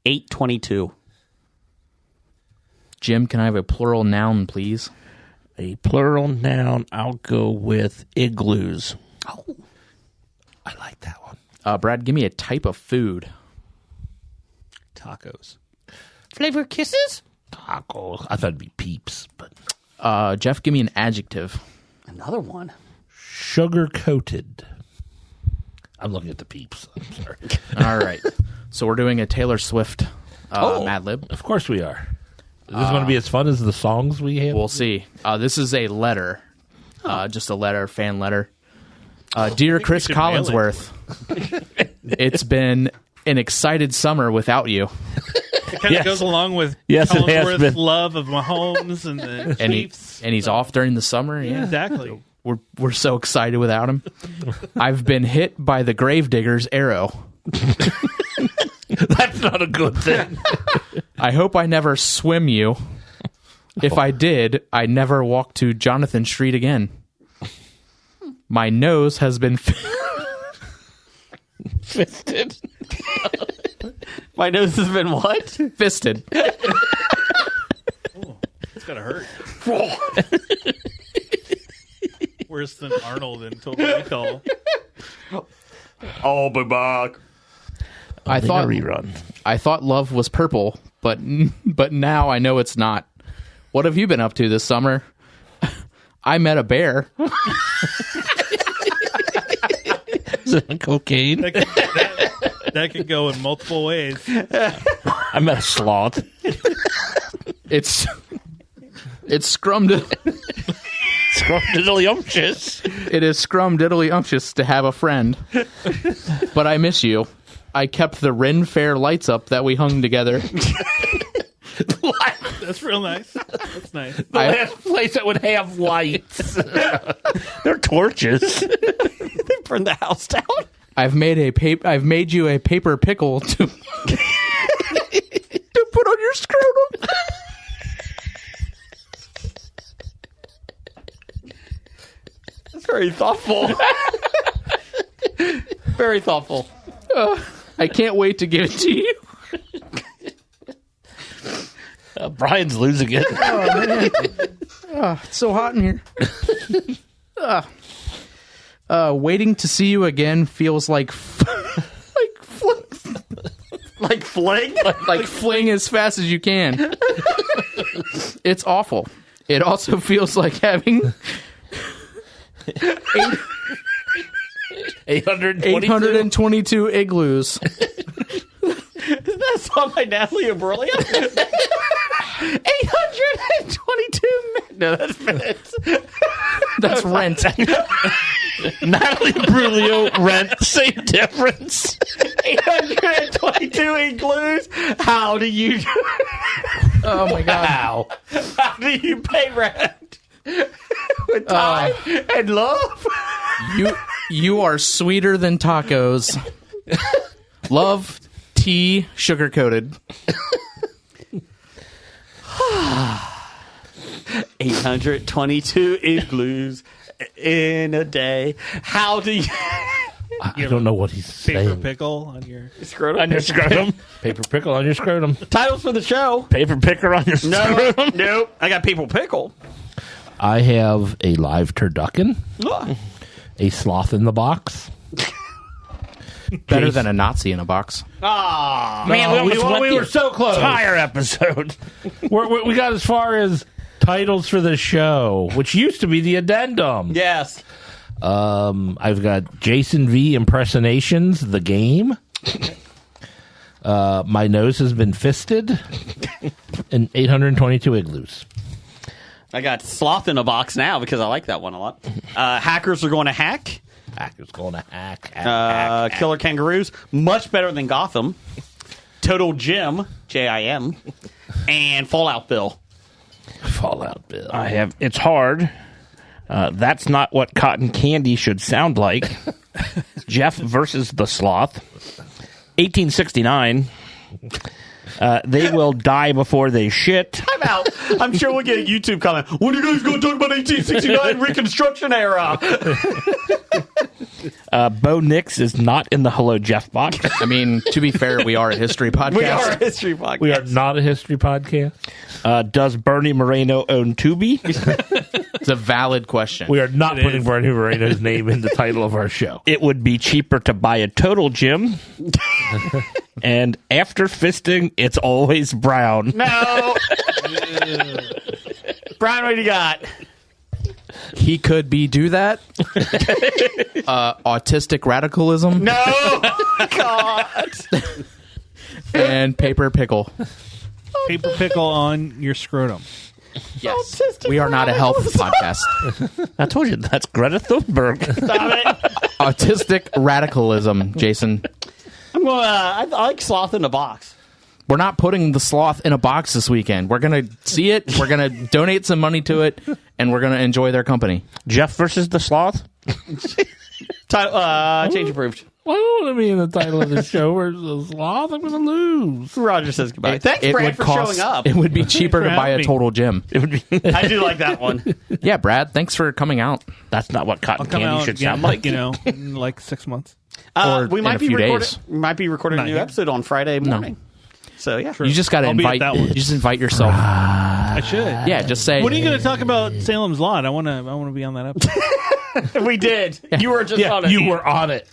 822. Jim, can I have a plural noun, please? A plural noun, I'll go with igloos. I like that one. Brad, give me a type of food. Tacos. Flavor kisses? Tacos. I thought it'd be peeps, but Jeff, give me an adjective. Another one. sugar coated. I'm looking at the peeps. I'm sorry. All right. So we're doing a Taylor Swift Mad Lib. Of course we are. Is this going to be as fun as the songs we have? We'll see. This is a letter. Just a letter, fan letter. Dear Chris should mail it to Collinsworth, it's been an excited summer without you. It kind of goes along with Yes, it has Collinsworth's been. love of Mahomes and the And, Chiefs. he's off during the summer. Yeah. Exactly. We're so excited without him. I've been hit by the gravedigger's arrow. That's not a good thing. I hope I never swim you. If I did, I never walk to Jonathan Street again. My nose has been Fisted. My nose has been what? fisted. It's got to hurt. Worse than Arnold in Total Recall. I'll be back. I thought rerun. I thought love was purple, but now I know it's not. What have you been up to this summer? I met a bear. Cocaine. That could go in multiple ways. I met a sloth. It's scrumdiddly. Scrumdiddlyumptious. It is scrumdiddlyumptious to have a friend. But I miss you. I kept the Ren Fair lights up that we hung together. That's real nice. That's nice. The last place that would have lights. They're torches. They burned the house down. I've made you a paper pickle to to put on your scrotum. That's very thoughtful. Very thoughtful. I can't wait to give it to you. Brian's losing it. It's so hot in here. Waiting to see you again feels like Like fling? like fling as fast as you can. It's awful. It also feels like having 822 igloos. That song by Natalie Imbruglia? 822 No, that's minutes. That's rent. Natalie Brulio, Rent, same difference. 822 igloos. How do you Oh my god. how do you pay rent? With time and love? You are sweeter than tacos. Love, tea, sugar coated. 822 igloos in a day. How do you I don't know what he's Paper saying. pickle on your... scrotum? On your scrotum. Paper pickle on your scrotum. Titles for the show. Paper picker on your No, scrotum. nope. I got people pickle. I have a live turducken, a sloth in the box. Better than a Nazi in a box. Ah, Man, we almost went we the were so close. entire episode. We got as far as titles for the show, which used to be the addendum. yes. I've got Jason V. Impersonations, the game. My nose has been fisted. And 822 igloos. I got sloth in a box now because I like that one a lot. Hackers are going to hack. Hacker's going to hack. Killer kangaroos, much better than Gotham. Total Jim, Jim, and Fallout Bill. Fallout Bill. I have It's Hard, That's not what cotton candy should sound like. Jeff versus the Sloth. 1869. They will die before they shit. I'm out. I'm sure we'll get a YouTube comment. When are you guys going to talk about 1869 Reconstruction era? Bo Nix is not in the Hello Jeff box. I mean, to be fair, we are a history podcast. We are a history podcast. We are not a history podcast. Does Bernie Moreno own Tubi? It's a valid question. We are not putting Bernie Moreno's name in the title of our show. It would be cheaper to buy a Total Gym. And after fisting, it's always brown. No. Brian, what do you got? He could do that. Autistic radicalism. No. God. And paper pickle. Paper pickle on your scrotum. Yes. We are not a health podcast. I told you, that's Greta Thunberg. Stop it. Autistic radicalism, Jason. I'm going. I like sloth in a box. We're not putting the sloth in a box this weekend. We're going to see it. We're going to donate some money to it, and we're going to enjoy their company. Jeff versus the Sloth? Change approved. Why don't want to be in the title of the show where the Sloth? I'm going to lose. Roger says goodbye. Thanks, Brad, for showing up. It would be cheaper to buy a total gym. It would be. I do like that one. Yeah, Brad, thanks for coming out. That's not what cotton Come candy out, should yeah, sound like. in like 6 months. Or we in might a be few recording. days. Might be recording a new episode on Friday morning. So yeah, You just got to I'll be at invite. that one. You just invite yourself. I should. Yeah, just say. When are you going to talk about Salem's Lot? I want to be on that episode. we did. You were just on it. You were on it.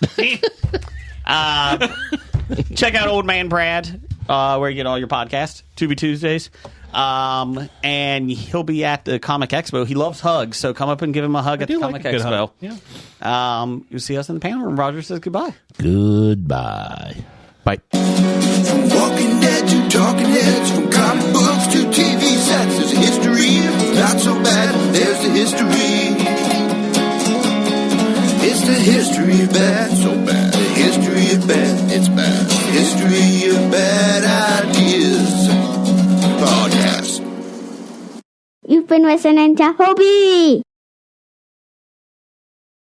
Check out Old Man Brad, where you get all your podcasts. Tubi Tuesdays. And he'll be at the Comic Expo. He loves hugs, so come up and give him a hug at the Comic a good Expo. hug. Yeah. You'll see us in the panel room. Roger says goodbye. Goodbye. Bye. From Walking Dead to Talking Heads, from comic books to TV sets, there's a history. Not so bad, there's the history. It's the history of bad, so bad. The history of bad, it's bad. History of bad ideas. Podcast. You've been listening to Hobie.